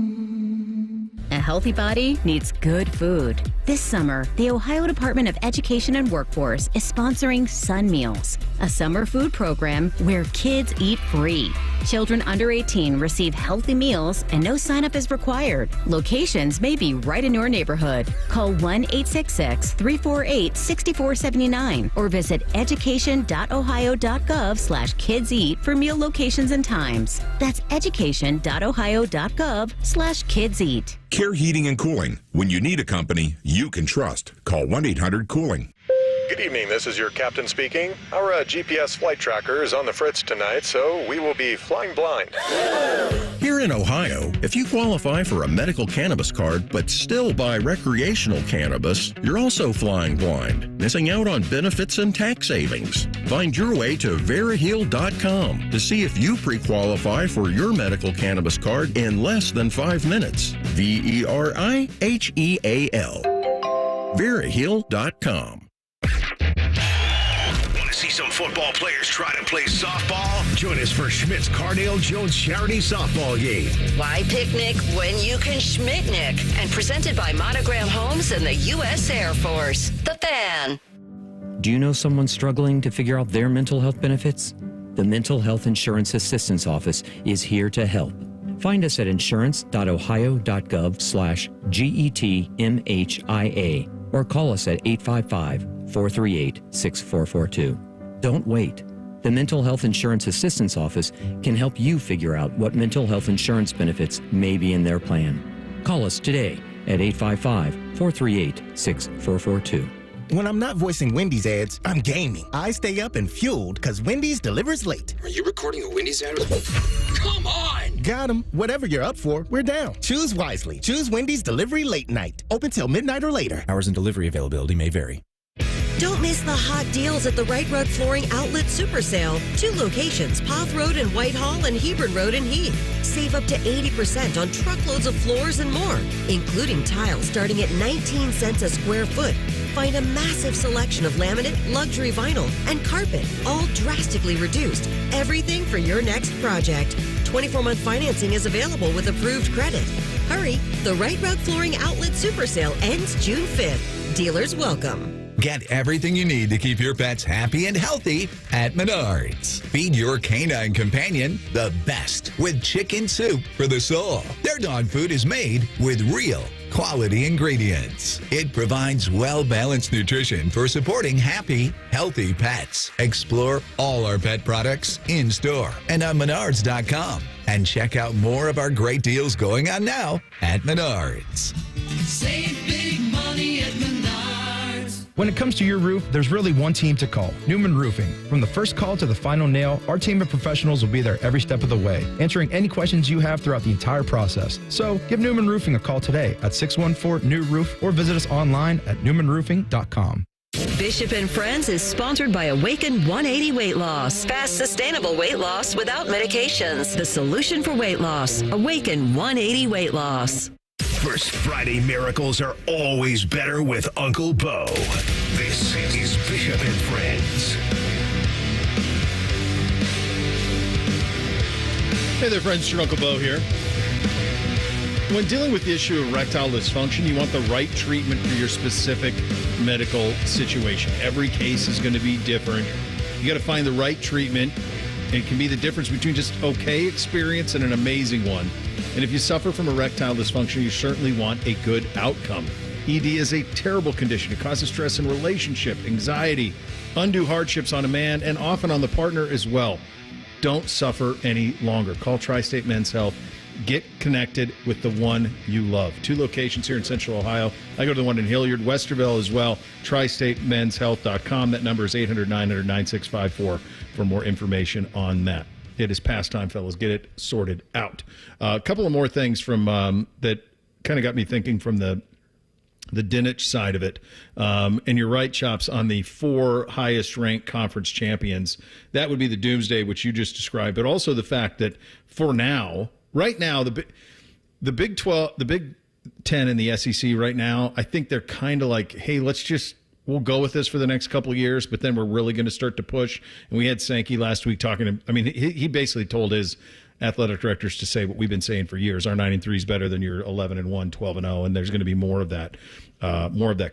A healthy body needs good food. This summer, the Ohio Department of Education and Workforce is sponsoring Sun Meals, a summer food program where kids eat free. Children under 18 receive healthy meals and no sign-up is required. Locations may be right in your neighborhood. Call 1-866-348-6479 or visit education.ohio.gov/kidseat for meal locations and times. That's education.ohio.gov/kidseat. Care Heating and Cooling. When you need a company you can trust, call 1-800-COOLING. Good evening, this is your captain speaking. Our GPS flight tracker is on the fritz tonight, so we will be flying blind. Here in Ohio, if you qualify for a medical cannabis card but still buy recreational cannabis, you're also flying blind, missing out on benefits and tax savings. Find your way to Veriheal.com to see if you pre-qualify for your medical cannabis card in less than 5 minutes. Veriheal. Veriheal.com. See some football players try to play softball? Join us for Schmidt's Cardale Jones Charity Softball Game. Why picnic when you can Schmidtnick? And presented by Monogram Homes and the U.S. Air Force. The Fan. Do you know someone struggling to figure out their mental health benefits? The Mental Health Insurance Assistance Office is here to help. Find us at insurance.ohio.gov/GETMHIA or call us at 855-438-6442. Don't wait. The Mental Health Insurance Assistance Office can help you figure out what mental health insurance benefits may be in their plan. Call us today at 855-438-6442. When I'm not voicing Wendy's ads, I'm gaming. I stay up and fueled because Wendy's delivers late. Are you recording a Wendy's ad? Come on! Got 'em. Whatever you're up for, we're down. Choose wisely. Choose Wendy's Delivery Late Night. Open till midnight or later. Hours and delivery availability may vary. Don't miss the hot deals at the Right Rug Flooring Outlet Super Sale. 2 locations, Poth Road in Whitehall and Hebron Road in Heath. Save up to 80% on truckloads of floors and more, including tiles starting at 19 cents a square foot. Find a massive selection of laminate, luxury vinyl, and carpet, all drastically reduced. Everything for your next project. 24-month financing is available with approved credit. Hurry, the Right Rug Flooring Outlet Super Sale ends June 5th. Dealers welcome. Get everything you need to keep your pets happy and healthy at Menards. Feed your canine companion the best with chicken soup for the soul. Their dog food is made with real quality ingredients. It provides well-balanced nutrition for supporting happy, healthy pets. Explore all our pet products in store and on Menards.com. And check out more of our great deals going on now at Menards. Save big money at Menards. When it comes to your roof, there's really one team to call, Newman Roofing. From the first call to the final nail, our team of professionals will be there every step of the way, answering any questions you have throughout the entire process. So give Newman Roofing a call today at 614-NEW-ROOF or visit us online at newmanroofing.com. Bishop and Friends is sponsored by Awaken 180 Weight Loss. Fast, sustainable weight loss without medications. The solution for weight loss. Awaken 180 Weight Loss. First Friday miracles are always better with Uncle Bo. This is Bishop and Friends. Hey there, friends. It's your Uncle Bo here. When dealing with the issue of erectile dysfunction, you want the right treatment for your specific medical situation. Every case is going to be different. You got to find the right treatment. It can be the difference between just okay experience and an amazing one. And if you suffer from erectile dysfunction, you certainly want a good outcome. ED is a terrible condition. It causes stress in relationship, anxiety, undue hardships on a man, and often on the partner as well. Don't suffer any longer. Call Tri-State Men's Health. Get connected with the one you love. 2 locations here in Central Ohio. I go to the one in Hilliard, Westerville as well. TriStateMen'sHealth.com. That number is 800-900-9654 for more information on that. It is past time, fellas. Get it sorted out. A couple of more things from that kind of got me thinking from the Dinich side of it. And you're right, Chops, on the 4 highest ranked conference champions. That would be the doomsday, which you just described, but also the fact that for now, right now, the Big 12, the Big 10 and the SEC right now, I think they're kind of like, hey, we'll go with this for the next couple of years, but then we're really going to start to push. And we had Sankey last week talking to, he basically told his athletic directors to say what we've been saying for years. Our 9-3 is better than your 11-1, 12-0, and there's going to be more of that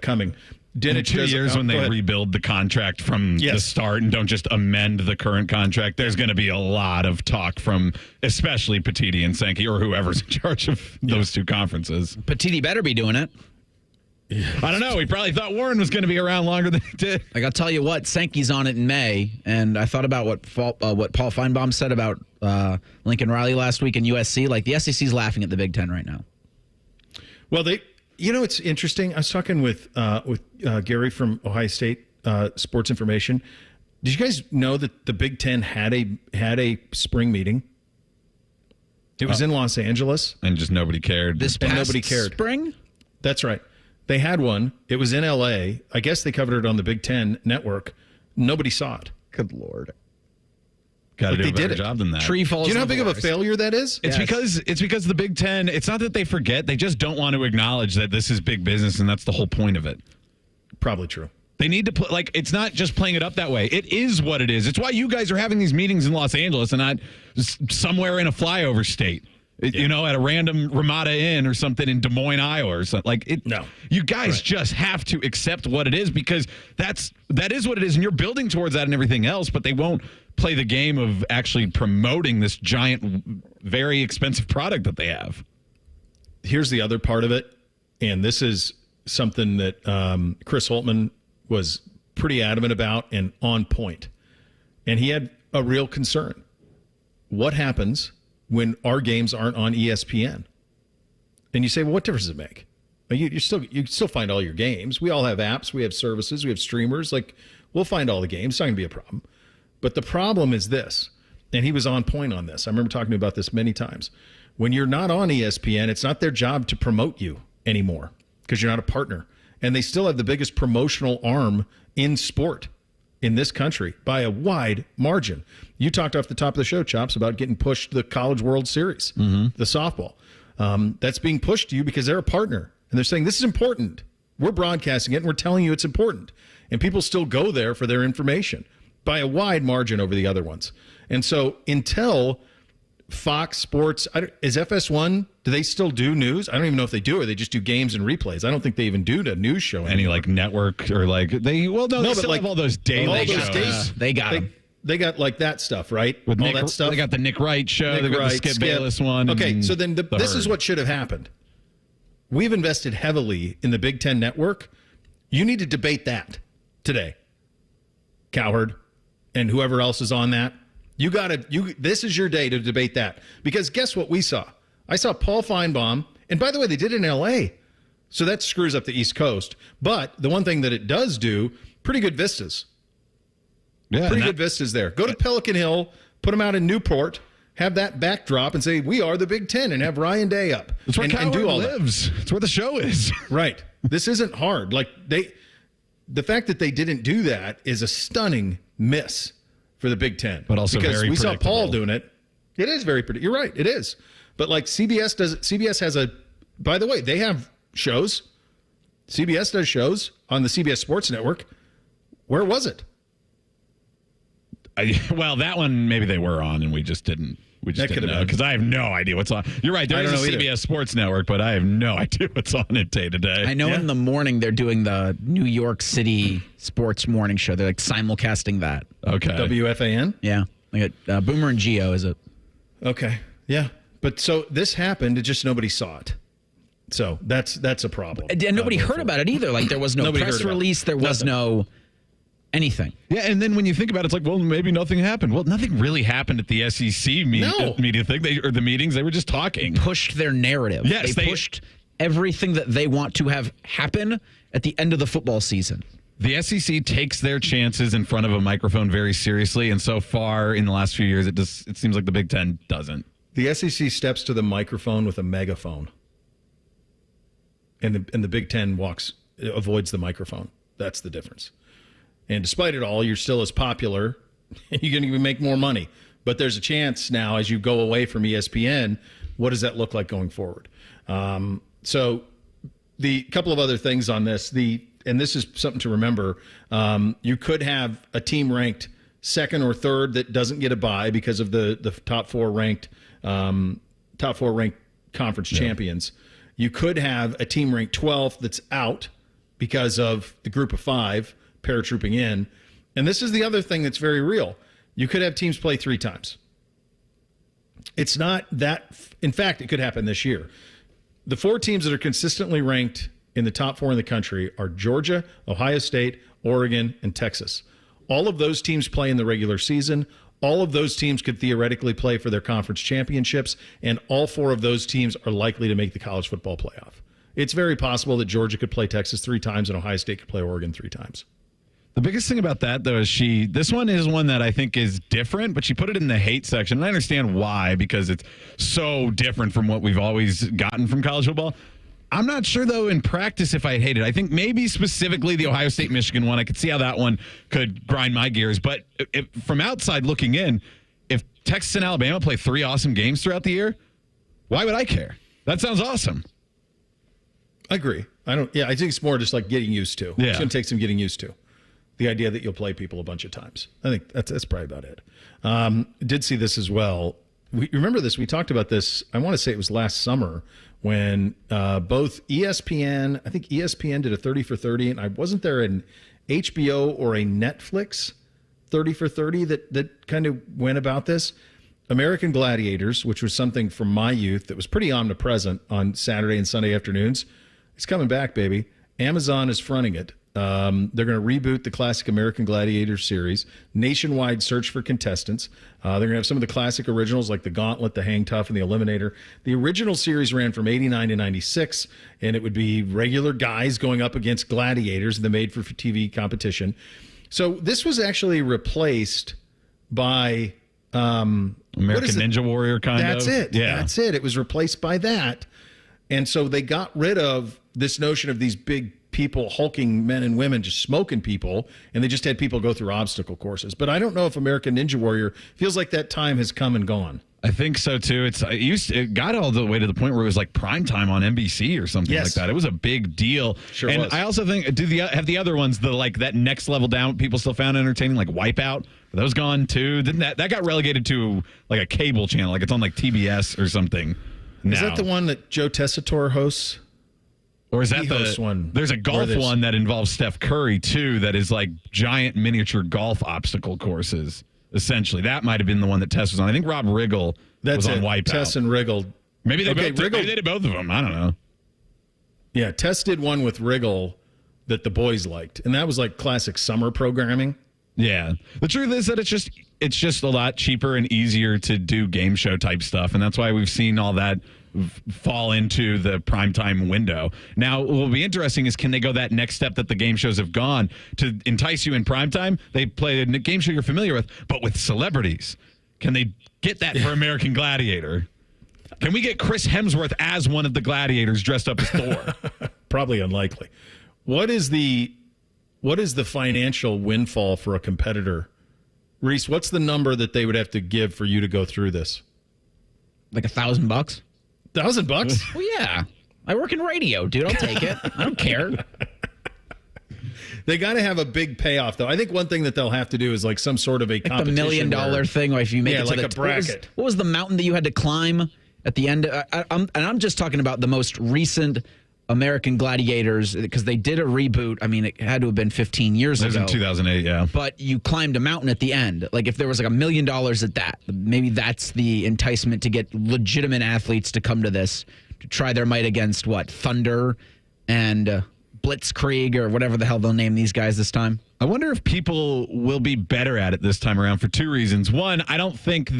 coming. In 2 years, when they rebuild the contract from the start and don't just amend the current contract, there's going to be a lot of talk from especially Petiti and Sankey or whoever's in charge of those two conferences. Petiti better be doing it. I don't know. We probably thought Warren was going to be around longer than he did. Like, I'll tell you what, Sankey's on it in May, and I thought about what Paul Feinbaum said about Lincoln Riley last week in USC. Like, the SEC's laughing at the Big Ten right now. Well, it's interesting. I was talking with Gary from Ohio State Sports Information. Did you guys know that the Big Ten had a spring meeting? It was in Los Angeles, and just nobody cared. Nobody cared. Spring? That's right. They had one. It was in L.A. I guess they covered it on the Big Ten network. Nobody saw it. Good Lord. Got to do a better job than that. Tree falls. Do you know how big of a failure that is? It's because the Big Ten, it's not that they forget. They just don't want to acknowledge that this is big business, and that's the whole point of it. Probably true. They need to it's not just playing it up that way. It is what it is. It's why you guys are having these meetings in Los Angeles and not somewhere in a flyover state. At a random Ramada Inn or something in Des Moines, Iowa or something. No. You guys just have to accept what it is because that is what it is, and you're building towards that and everything else, but they won't play the game of actually promoting this giant, very expensive product that they have. Here's the other part of it, and this is something that Chris Holtman was pretty adamant about and on point, and he had a real concern. What happens when our games aren't on ESPN? And you say, well, what difference does it make? You still find all your games. We all have apps. We have services. We have streamers. Like, we'll find all the games. It's not going to be a problem. But the problem is this, and he was on point on this. I remember talking about this many times. When you're not on ESPN, it's not their job to promote you anymore because you're not a partner. And they still have the biggest promotional arm in sport in this country by a wide margin. You talked off the top of the show, Chops, about getting pushed the College World Series, the softball. That's being pushed to you because they're a partner. And they're saying, this is important. We're broadcasting it, and we're telling you it's important. And people still go there for their information by a wide margin over the other ones. And so until Fox Sports, is FS1, do they still do news? I don't even know if they do, or they just do games and replays. I don't think they even do the news show anymore. Any like network or like they still have all those daily shows. They got them. They got like that stuff, right? With all that stuff. They got the Nick Wright show. They got the Skip Bayless one. Okay, so then this is what should have happened. We've invested heavily in the Big Ten Network. You need to debate today, Cowherd, and whoever else is on that. This is your day to debate that. Because guess what we saw? I saw Paul Feinbaum, and by the way, they did it in L.A., so that screws up the East Coast. But the one thing that it does do, pretty good vistas. Yeah, pretty good vistas there. Go to Pelican Hill, put them out in Newport, have that backdrop, and say, we are the Big Ten, and have Ryan Day up. That's where and do all lives. That's where the show is. Right. This isn't hard. The fact that they didn't do that is a stunning miss for the Big Ten. But also because very we saw predictable. Paul doing it. It is very predictable. You're right. It is. But like CBS does it. CBS has by the way, they have shows. CBS does shows on the CBS Sports Network. Where was it? Well, that one maybe they were on and we just didn't. We just didn't know because I have no idea what's on. You're right. There is a CBS Sports Network, but I have no idea what's on it day to day. I know in the morning they're doing the New York City Sports Morning Show. They're like simulcasting that. Okay. WFAN? Yeah. Like Boomer and Geo, is it? Okay. Yeah. But so this happened. It just nobody saw it. So that's a problem. And nobody heard about it either. Like there was no press release. There was no anything. Yeah, and then when you think about it, it's like, well, maybe nothing happened. Well, nothing really happened at the SEC media thing, or the meetings. They were just talking. Pushed their narrative. Yes, they pushed everything that they want to have happen at the end of the football season. The SEC takes their chances in front of a microphone very seriously, and so far in the last few years, it seems like the Big Ten doesn't. The SEC steps to the microphone with a megaphone, and the Big Ten avoids the microphone. That's the difference. And despite it all, you're still as popular, and you're going to make more money. But there's a chance now, as you go away from ESPN, what does that look like going forward? So the couple of other things on this, and this is something to remember, you could have a team ranked second or third that doesn't get a bye because of the top four ranked conference champions. You could have a team ranked 12th that's out because of the group of 5 paratrooping in. And this is the other thing that's very real. You could have teams play 3 times. It's not that. In fact, it could happen this year. The 4 teams that are consistently ranked in the top 4 in the country are Georgia, Ohio State, Oregon, and Texas. All of those teams play in the regular season. All of those teams could theoretically play for their conference championships, and all 4 of those teams are likely to make the college football playoff. It's very possible that Georgia could play Texas 3 times and Ohio State could play Oregon 3 times. The biggest thing about that, though, is this one is one that I think is different, but she put it in the hate section. And I understand why, because it's so different from what we've always gotten from college football. I'm not sure, though, in practice if I hate it. I think maybe specifically the Ohio State-Michigan one, I could see how that one could grind my gears. But from outside looking in, if Texas and Alabama play 3 awesome games throughout the year, why would I care? That sounds awesome. I agree. I think it's more just like getting used to. Yeah. It's going to take some getting used to. The idea that you'll play people a bunch of times. I think that's probably about it. Did see this as well. We remember this. We talked about this. I want to say it was last summer when both ESPN, I think ESPN did a 30 for 30, and I wasn't there an HBO or a Netflix 30 for 30 that kind of went about this. American Gladiators, which was something from my youth that was pretty omnipresent on Saturday and Sunday afternoons. It's coming back, baby. Amazon is fronting it. They're going to reboot the classic American Gladiator series, nationwide search for contestants. They're going to have some of the classic originals like the Gauntlet, the Hang Tough, and the Eliminator. The original series ran from 89 to 96, and it would be regular guys going up against gladiators in the made-for-TV competition. So this was actually replaced by American Ninja Warrior kind of. That's it. Yeah. That's it. It was replaced by that. And so they got rid of this notion of these big people, hulking men and women just smoking people, and they just had people go through obstacle courses. But I don't know if American Ninja Warrior feels like that time has come and gone. I think so too. It got all the way to the point where it was like prime time on NBC or something like that. It was a big deal. Sure and was. I also think have the other ones, the like that next level down, people still found entertaining, like Wipeout. Are those gone too? Didn't that got relegated to like a cable channel, like it's on like TBS or something? Is that the one that Joe Tessitore hosts? Or is that the one? There's a golf one that involves Steph Curry too. That is like giant miniature golf obstacle courses. Essentially, that might have been the one that Tess was on. I think Rob Riggle was on Wipeout. Tess and Riggle. Maybe they did both of them. I don't know. Yeah, Tess did one with Riggle that the boys liked, and that was like classic summer programming. Yeah, the truth is that it's just a lot cheaper and easier to do game show type stuff, and that's why we've seen all that fall into the primetime window. Now, what will be interesting is can they go that next step that the game shows have gone to entice you in primetime? They play a game show you're familiar with, but with celebrities. Can they get that for American Gladiator? Can we get Chris Hemsworth as one of the gladiators dressed up as Thor? Probably unlikely. What is the financial windfall for a competitor? Reese, what's the number that they would have to give for you to go through this? Like $1,000? $1,000? Well, yeah. I work in radio, dude. I'll take it. I don't care. They got to have a big payoff, though. I think one thing that they'll have to do is like some sort of a competition. The $1 million thing, or if you make it to like a bracket. What was the mountain that you had to climb at the end? I'm just talking about the most recent American Gladiators, because they did a reboot. I mean, it had to have been 15 years ago. It was in 2008, yeah. But you climbed a mountain at the end. Like if there was like $1 million at that, maybe that's the enticement to get legitimate athletes to come to this, to try their might against Thunder and Blitzkrieg or whatever the hell they'll name these guys this time. I wonder if people will be better at it this time around for 2 reasons. One, I don't think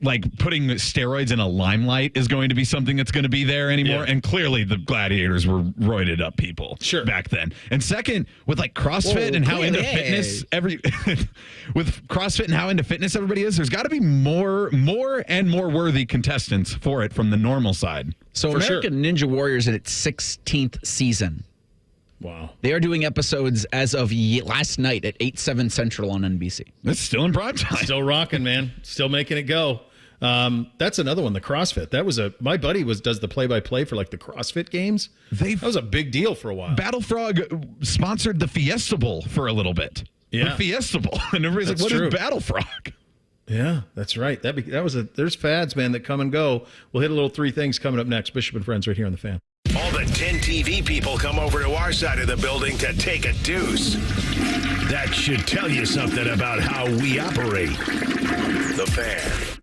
putting steroids in a limelight is going to be something that's going to be there anymore. Yeah. And clearly the gladiators were roided up people back then. And second, with like CrossFit and how into fitness with CrossFit and how into fitness everybody is, there's got to be more and more worthy contestants for it from the normal side. So American Ninja Warriors in its 16th season. Wow. They are doing episodes as of last night at 8/7 Central on NBC. It's still in prime time. Still rocking, man. Still making it go. That's another one, the CrossFit. That was my buddy does the play-by-play for like the CrossFit games. That was a big deal for a while. Battle Frog sponsored the Fiesta Bowl for a little bit. Yeah. Fiestable. And everybody's like, what is Battle Frog? Yeah, that's right. There's fads, man, that come and go. We'll hit a little 3 things coming up next. Bishop and Friends right here on The Fan. All the 10 TV people come over to our side of the building to take a deuce. That should tell you something about how we operate. The Fan.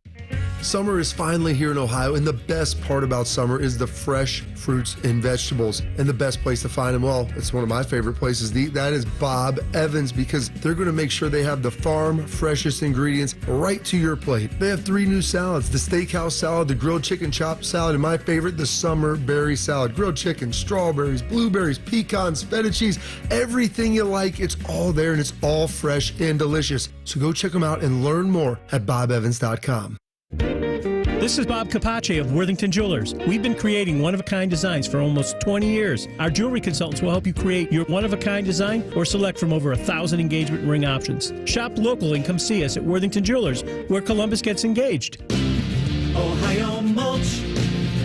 Summer is finally here in Ohio, and the best part about summer is the fresh fruits and vegetables. And the best place to find them, well, it's one of my favorite places to eat. That is Bob Evans, because they're going to make sure they have the farm freshest ingredients right to your plate. They have 3 new salads: the steakhouse salad, the grilled chicken chopped salad, and my favorite, the summer berry salad. Grilled chicken, strawberries, blueberries, pecans, feta cheese, everything you like, it's all there, and it's all fresh and delicious. So go check them out and learn more at bobevans.com. This is Bob Capace of Worthington Jewelers. We've been creating one-of-a-kind designs for almost 20 years. Our jewelry consultants will help you create your one-of-a-kind design or select from over 1,000 engagement ring options. Shop local and come see us at Worthington Jewelers, where Columbus gets engaged. Ohio Mulch,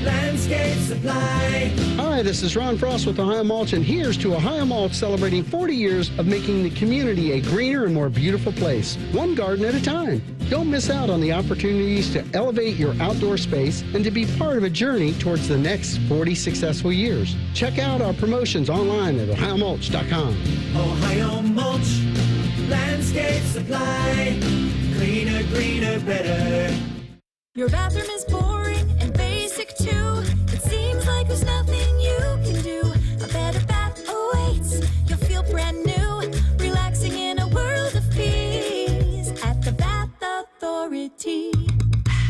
Landscape Supply. Hi, this is Ron Frost with Ohio Mulch, and here's to Ohio Mulch celebrating 40 years of making the community a greener and more beautiful place, one garden at a time. Don't miss out on the opportunities to elevate your outdoor space and to be part of a journey towards the next 40 successful years. Check out our promotions online at ohiomulch.com. Ohio Mulch, Landscape Supply. Cleaner, greener, better. Your bathroom is boring and basic too. It seems like there's nothing you can do. A better bath awaits. You'll feel brand new, relaxing in a world of peace at the Bath Authority.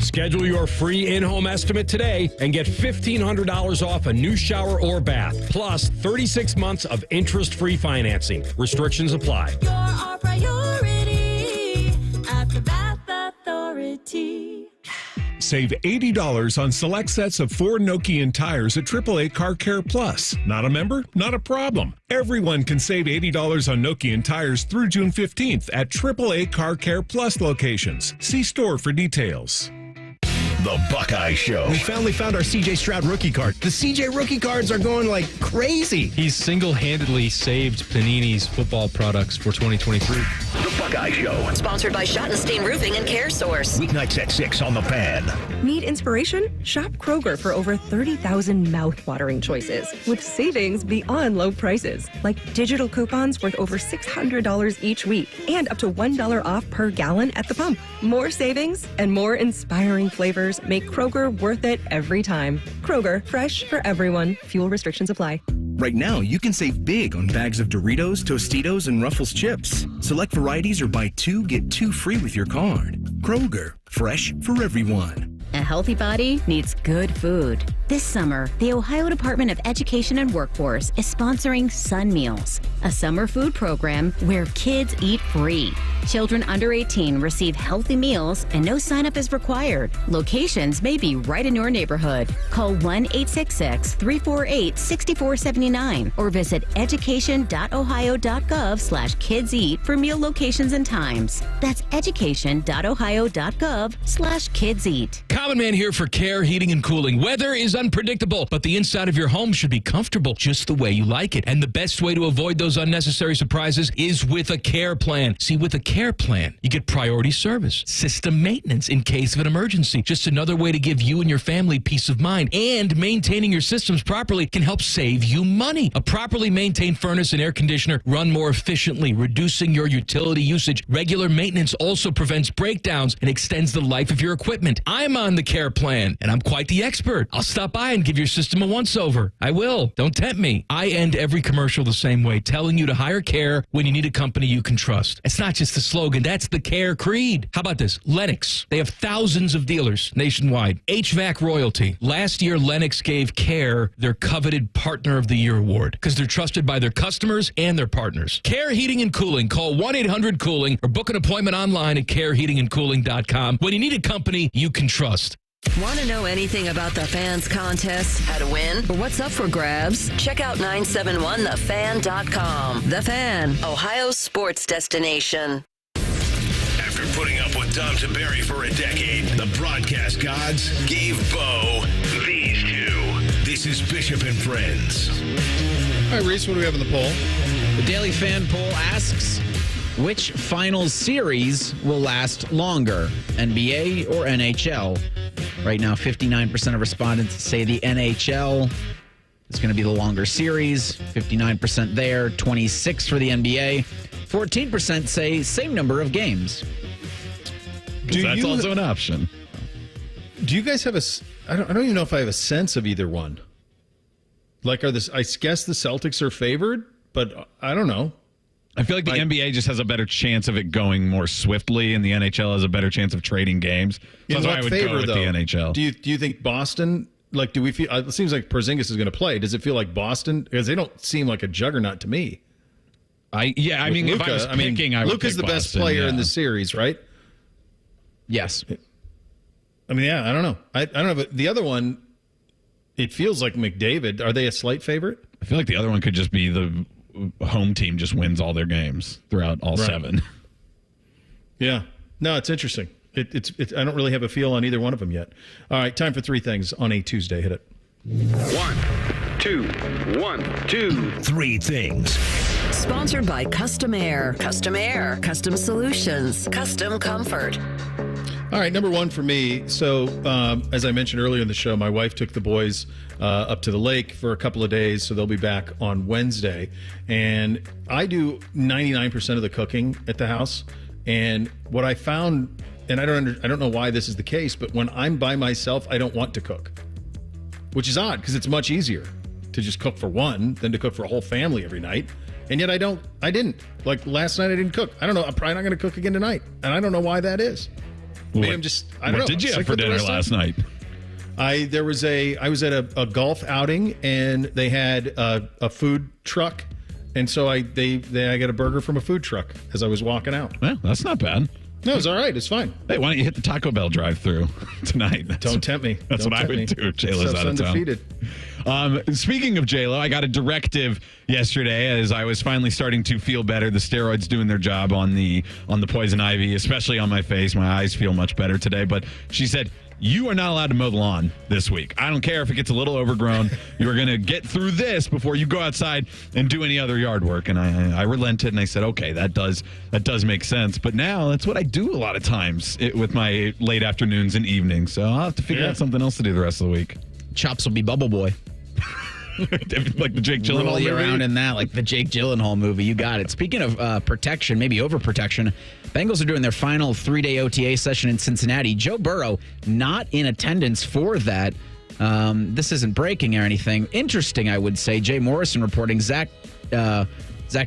Schedule your free in-home estimate today and get $1,500 off a new shower or bath, plus 36 months of interest-free financing. Restrictions apply. You're our priority at the Bath Authority. Save $80 on select sets of 4 Nokian tires at AAA Car Care Plus. Not a member? Not a problem. Everyone can save $80 on Nokian tires through June 15th at AAA Car Care Plus locations. See store for details. The Buckeye Show. We finally found our CJ Stroud rookie card. The CJ rookie cards are going like crazy. He's single-handedly saved Panini's football products for 2023. The Buckeye Show. Sponsored by Schottenstein Roofing and Care Source. Weeknights at 6 on The Fan. Need inspiration? Shop Kroger for over 30,000 mouth-watering choices with savings beyond low prices, like digital coupons worth over $600 each week and up to $1 off per gallon at the pump. More savings and more inspiring flavors make Kroger worth it every time. Kroger, fresh for everyone. Fuel restrictions apply. Right now, you can save big on bags of Doritos, Tostitos, and Ruffles chips. Select varieties or buy 2, get 2 free with your card. Kroger, fresh for everyone. A healthy body needs good food. This summer, the Ohio Department of Education and Workforce is sponsoring Sun Meals, a summer food program where kids eat free. Children under 18 receive healthy meals and no sign-up is required. Locations may be right in your neighborhood. Call 1-866-348-6479 or visit education.ohio.gov/kidseat for meal locations and times. That's education.ohio.gov/kidseat. Common Man here for Care Heating and Cooling. Weather is unpredictable, but the inside of your home should be comfortable just the way you like it. And the best way to avoid those unnecessary surprises is with a care plan. See, with a care plan, you get priority service, system maintenance in case of an emergency. Just another way to give you and your family peace of mind. And maintaining your systems properly can help save you money. A properly maintained furnace and air conditioner run more efficiently, reducing your utility usage. Regular maintenance also prevents breakdowns and extends the life of your equipment. I'm on the care plan, and I'm quite the expert. I'll stop by and give your system a once-over. I will. Don't tempt me. I end every commercial the same way, telling you to hire Care when you need a company you can trust. It's not just the slogan. That's the Care creed. How about this? Lennox. They have thousands of dealers nationwide. HVAC royalty. Last year, Lennox gave Care their coveted Partner of the Year award because they're trusted by their customers and their partners. Care Heating and Cooling. Call 1-800-COOLING or book an appointment online at careheatingandcooling.com when you need a company you can trust. Want to know anything about the Fans contest, how to win, or what's up for grabs? Check out 971thefan.com. The Fan, Ohio's sports destination. After putting up with Tom Tiberi for a decade, the broadcast gods gave Bo these two. This is Bishop and Friends. All right, Reese, what do we have in the poll? The Daily Fan poll asks, Which finals series will last longer, NBA or NHL? Right now, 59% of respondents say the NHL is going to be the longer series. 59% there, 26% for the NBA. 14% say same number of games. That's also an option. Do you guys have I don't even know if I have a sense of either one. Like, I guess the Celtics are favored, but I don't know. I feel like the NBA just has a better chance of it going more swiftly, and the NHL has a better chance of trading games. So that's why I would go with the NHL. Do you think Boston, like, do we feel, it seems like Porzingis is going to play. Does it feel like Boston? Because they don't seem like a juggernaut to me. I mean, Luka, if I was picking, I would Luka's pick the best Boston, player in the series, right? Yes. I mean, yeah, I don't know. I don't know, but the other one, it feels like McDavid. Are they a slight favorite? I feel like the other one could just be the home team just wins all their games throughout all 7. Yeah. No, it's interesting. It's I don't really have a feel on either one of them yet. All right, time for 3 things on a Tuesday. Hit it. 1, 2, 1, 2, 3 things. Sponsored by Custom Air. Custom Air. Custom Solutions. Custom Comfort. All right, number 1 for me. So, as I mentioned earlier in the show, my wife took the boys up to the lake for a couple of days, so they'll be back on Wednesday. And I do 99% of the cooking at the house. And what I found, and I don't know why this is the case, but when I'm by myself, I don't want to cook, which is odd because it's much easier to just cook for one than to cook for a whole family every night. And yet I didn't. Like last night I didn't cook. I don't know. I'm probably not going to cook again tonight. And I don't know why that is. Maybe I'm just, I don't know. What did you have for dinner last night? I was at a golf outing and they had a food truck. And so I got a burger from a food truck as I was walking out. Well, that's not bad. No, it's all right. It's fine. Hey, why don't you hit the Taco Bell drive-thru tonight? Don't tempt me. That's what I would do if J-Lo's out of town. Undefeated. Speaking of J-Lo, I got a directive yesterday as I was finally starting to feel better. The steroids doing their job on the poison ivy, especially on my face. My eyes feel much better today. But she said, you are not allowed to mow the lawn this week. I don't care if it gets a little overgrown. You are going to get through this before you go outside and do any other yard work. And I relented and I said, okay, that does make sense. But now that's what I do a lot of times with my late afternoons and evenings. So I'll have to figure out something else to do the rest of the week. Chops will be Bubble Boy. Like the Jake Gyllenhaal Roll you movie? around in that, like the Jake Gyllenhaal movie. You got it. Speaking of protection, maybe overprotection, Bengals are doing their final 3-day OTA session in Cincinnati. Joe Burrow not in attendance for that. This isn't breaking or anything. Interesting, I would say. Jay Morrison reporting Zach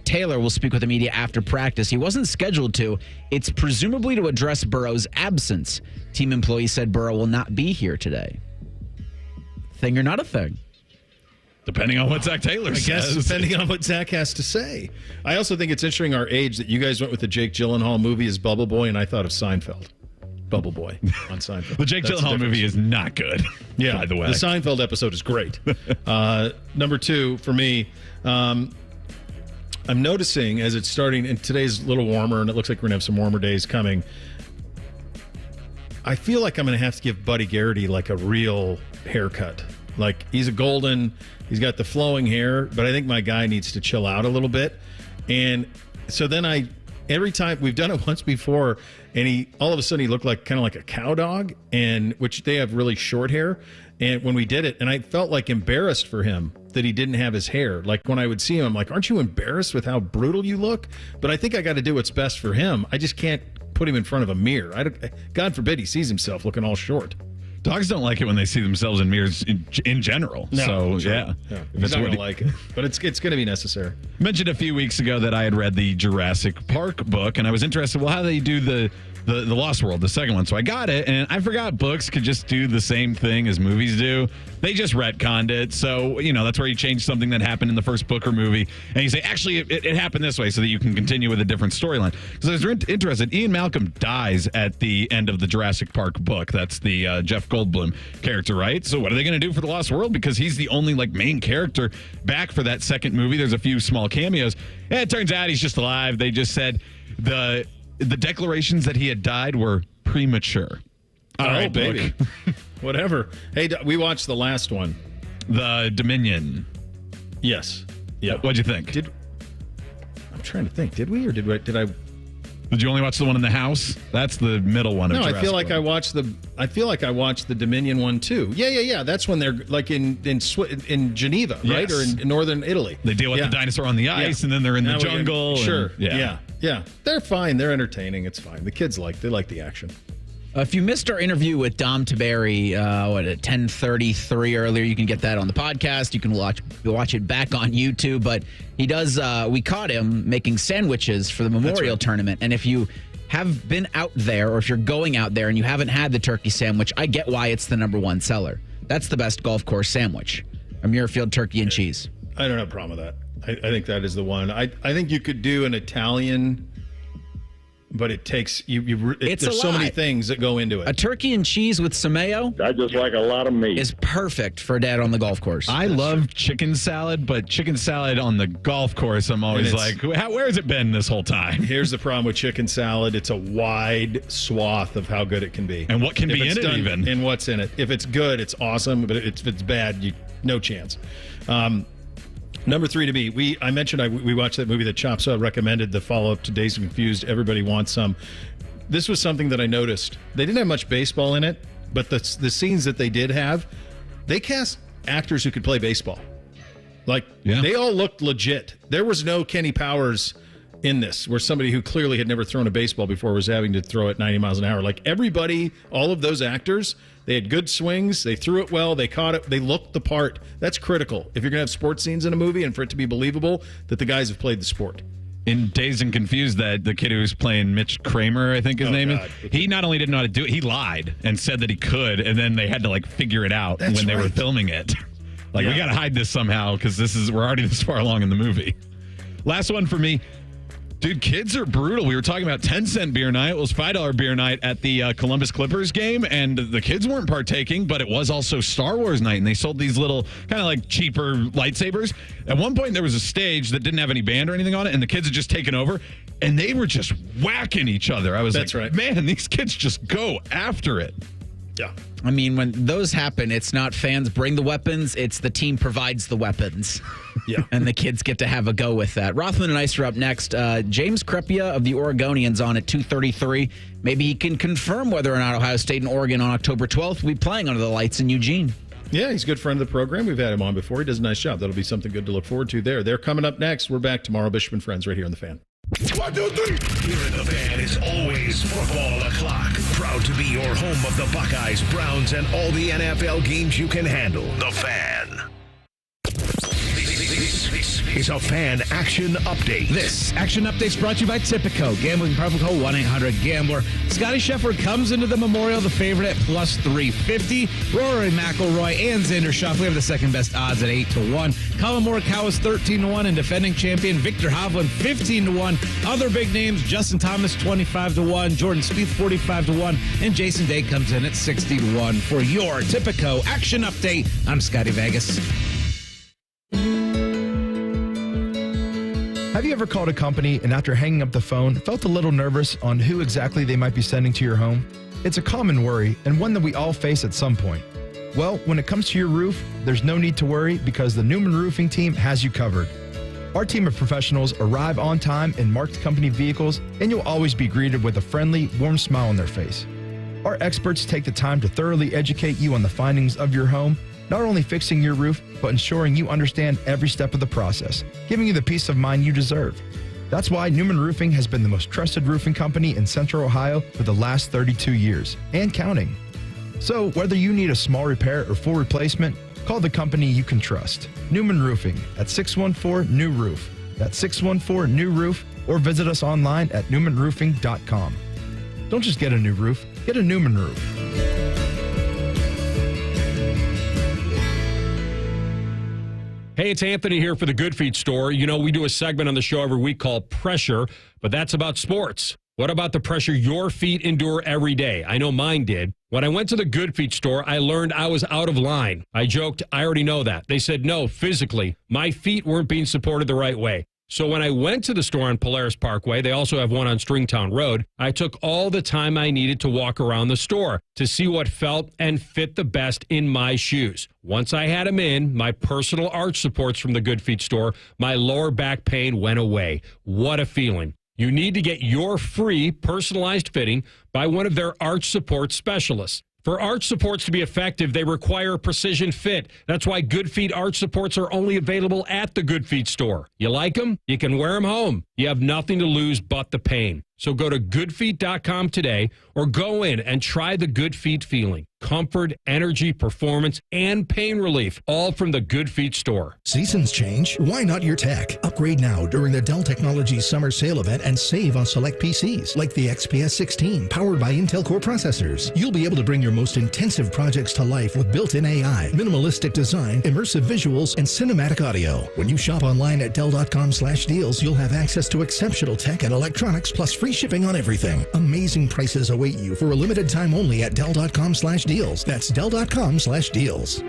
Taylor will speak with the media after practice. He wasn't scheduled to. It's presumably to address Burrow's absence. Team employees said Burrow will not be here today. Thing or not a thing? Depending on what Zach Taylor says. I guess depending on what Zach has to say. I also think it's interesting our age that you guys went with the Jake Gyllenhaal movie as Bubble Boy, and I thought of Seinfeld. Bubble Boy on Seinfeld. The Jake Gyllenhaal movie is not good. Yeah, by the way. The Seinfeld episode is great. Number 2 for me, I'm noticing as it's starting, and today's a little warmer, and it looks like we're going to have some warmer days coming. I feel like I'm going to have to give Buddy Garrity like a real haircut. Like, he's a golden, he's got the flowing hair, but I think my guy needs to chill out a little bit. And so then every time, we've done it once before, and all of a sudden he looked like kind of like a cow dog, and which they have really short hair. And when we did it, and I felt like embarrassed for him that he didn't have his hair. Like when I would see him, I'm like, aren't you embarrassed with how brutal you look? But I think I got to do what's best for him. I just can't put him in front of a mirror. God forbid he sees himself looking all short. Dogs don't like it when they see themselves in mirrors in general. No, so, yeah. It's not going to like it. But it's going to be necessary. Mentioned a few weeks ago that I had read the Jurassic Park book, and I was interested, well, how do they do the Lost World, the second one? So I got it, and I forgot books could just do the same thing as movies do. They just retconned it. So, that's where you change something that happened in the first book or movie, and you say, actually, it happened this way so that you can continue with a different storyline. Because I was interested. Ian Malcolm dies at the end of the Jurassic Park book. That's the Jeff Goldblum character, right? So what are they going to do for the Lost World? Because he's the only main character back for that second movie. There's a few small cameos. And it turns out he's just alive. They just said the declarations that he had died were premature. All right, baby. Whatever. Hey, we watched the last one. The Dominion. Yes. Yeah. What'd you think? I'm trying to think. Did we or did I? Did you only watch the one in the house? That's the middle one. No, I feel like I watched the Dominion one too. Yeah. That's when they're like in Geneva, right, or in northern Italy. They deal with the dinosaur on the ice, and then they're in the jungle. Sure. Yeah. They're fine. They're entertaining. It's fine. The kids like the action. If you missed our interview with Dom Tiberi at 10:33 earlier, you can get that on the podcast. You can watch it back on YouTube. But he does. We caught him making sandwiches for the Memorial Tournament. And if you have been out there, or if you're going out there and you haven't had the turkey sandwich, I get why it's the number one seller. That's the best golf course sandwich. A Muirfield turkey and cheese. I don't have a problem with that. I think that is the one. I think you could do an Italian. But it takes there's so many things that go into it. A turkey and cheese with some mayo. I just like a lot of meat. Is perfect for Dad on the golf course. I love chicken salad, but chicken salad on the golf course, I'm always like, where has it been this whole time? Here's the problem with chicken salad: it's a wide swath of how good it can be, and what can be in it, even, and what's in it. If it's good, it's awesome. But if it's bad, no chance. Number 3 to me, I mentioned we watched that movie that Chops recommended, the follow-up to Dazed and Confused. Everybody wants some. This was something that I noticed. They didn't have much baseball in it, but the scenes that they did have, they cast actors who could play baseball. They all looked legit. There was no Kenny Powers in this, where somebody who clearly had never thrown a baseball before was having to throw it 90 miles an hour. Like everybody, all of those actors, they had good swings. They threw it well. They caught it. They looked the part. That's critical. If you're going to have sports scenes in a movie and for it to be believable, that the guys have played the sport. In Dazed and Confused, that the kid who was playing Mitch Kramer, I think his name is, he not only didn't know how to do it, he lied and said that he could, and then they had to figure it out when they were filming it. We got to hide this somehow because we're already this far along in the movie. Last one for me. Dude, kids are brutal. We were talking about 10-cent beer night. It was $5 beer night at the Columbus Clippers game, and the kids weren't partaking, but it was also Star Wars night, and they sold these little kind of cheaper lightsabers. At one point, there was a stage that didn't have any band or anything on it, and the kids had just taken over, and they were just whacking each other. I was man, these kids just go after it. Yeah. I mean, when those happen, it's not fans bring the weapons, it's the team provides the weapons. Yeah. And the kids get to have a go with that. Rothman and Ice are up next. James Crepia of the Oregonians on at 2:33. Maybe he can confirm whether or not Ohio State and Oregon on October 12th will be playing under the lights in Eugene. Yeah, he's a good friend of the program. We've had him on before. He does a nice job. That'll be something good to look forward to there. They're coming up next. We're back tomorrow. Bishop and Friends right here on The Fan. 1, 2, 3. Here in The Fan is always football o'clock. Proud to be your home of the Buckeyes, Browns, and all the NFL games you can handle. The Fan. This is a Fan Action Update. This Action Update is brought to you by Tipico. Gambling problem, call 1-800-GAMBLER. Scotty Scheffler comes into the Memorial, the favorite at plus 350. Rory McIlroy and Xander Schauffele have the second best odds at 8-1. Colin Morikawa is 13-1, and defending champion Victor Hovland 15-1. Other big names: Justin Thomas 25-1, Jordan Spieth 45-1, and Jason Day comes in at 60-1. For your Tipico Action Update, I'm Scotty Vegas. Have you ever called a company and after hanging up the phone felt a little nervous on who exactly they might be sending to your home? It's a common worry and one that we all face at some point. Well, when it comes to your roof, there's no need to worry because the Newman Roofing team has you covered. Our team of professionals arrive on time in marked company vehicles, and you'll always be greeted with a friendly, warm smile on their face. Our experts take the time to thoroughly educate you on the findings of your home, not only fixing your roof, but ensuring you understand every step of the process, giving you the peace of mind you deserve. That's why Newman Roofing has been the most trusted roofing company in Central Ohio for the last 32 years, and counting. So whether you need a small repair or full replacement, call the company you can trust. Newman Roofing at 614-NEW-ROOF. That's 614-NEW-ROOF, or visit us online at newmanroofing.com. Don't just get a new roof, get a Newman roof. Hey, it's Anthony here for the Good Feet store. You know, we do a segment on the show every week called Pressure, but that's about sports. What about the pressure your feet endure every day? I know mine did. When I went to the Good Feet store, I learned I was out of line. I joked, I already know that. They said, no, physically, my feet weren't being supported the right way. So when I went to the store on Polaris Parkway, they also have one on Stringtown Road, I took all the time I needed to walk around the store to see what felt and fit the best in my shoes. Once I had them in, my personal arch supports from the Good Feet store, my lower back pain went away. What a feeling. You need to get your free personalized fitting by one of their arch support specialists. For arch supports to be effective, they require a precision fit. That's why Good Feet arch supports are only available at the Good Feet store. You like them? You can wear them home. You have nothing to lose but the pain. So go to goodfeet.com today or go in and try the Good Feet feeling. Comfort, energy, performance, and pain relief, all from the Good Feet store. Seasons change. Why not your tech? Upgrade now during the Dell Technologies Summer Sale event and save on select PCs like the XPS 16 powered by Intel Core processors. You'll be able to bring your most intensive projects to life with built-in AI, minimalistic design, immersive visuals, and cinematic audio. When you shop online at Dell.com/deals, you'll have access to exceptional tech and electronics plus free shipping on everything. Amazing prices await you for a limited time only at Dell.com/deals. That's Dell.com/deals.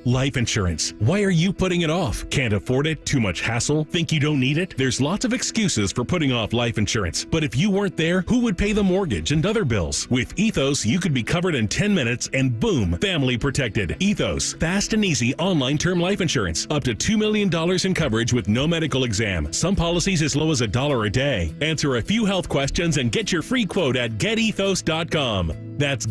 Life insurance. Why are you putting it off? Can't afford it? Too much hassle? Think you don't need it? There's lots of excuses for putting off life insurance. But if you weren't there, who would pay the mortgage and other bills? With Ethos, you could be covered in 10 minutes and boom, family protected. Ethos, fast and easy online term life insurance. Up to $2 million in coverage with no medical exam. Some policies as low as $1 a day. Answer a few health questions and get your free quote at getethos.com. That's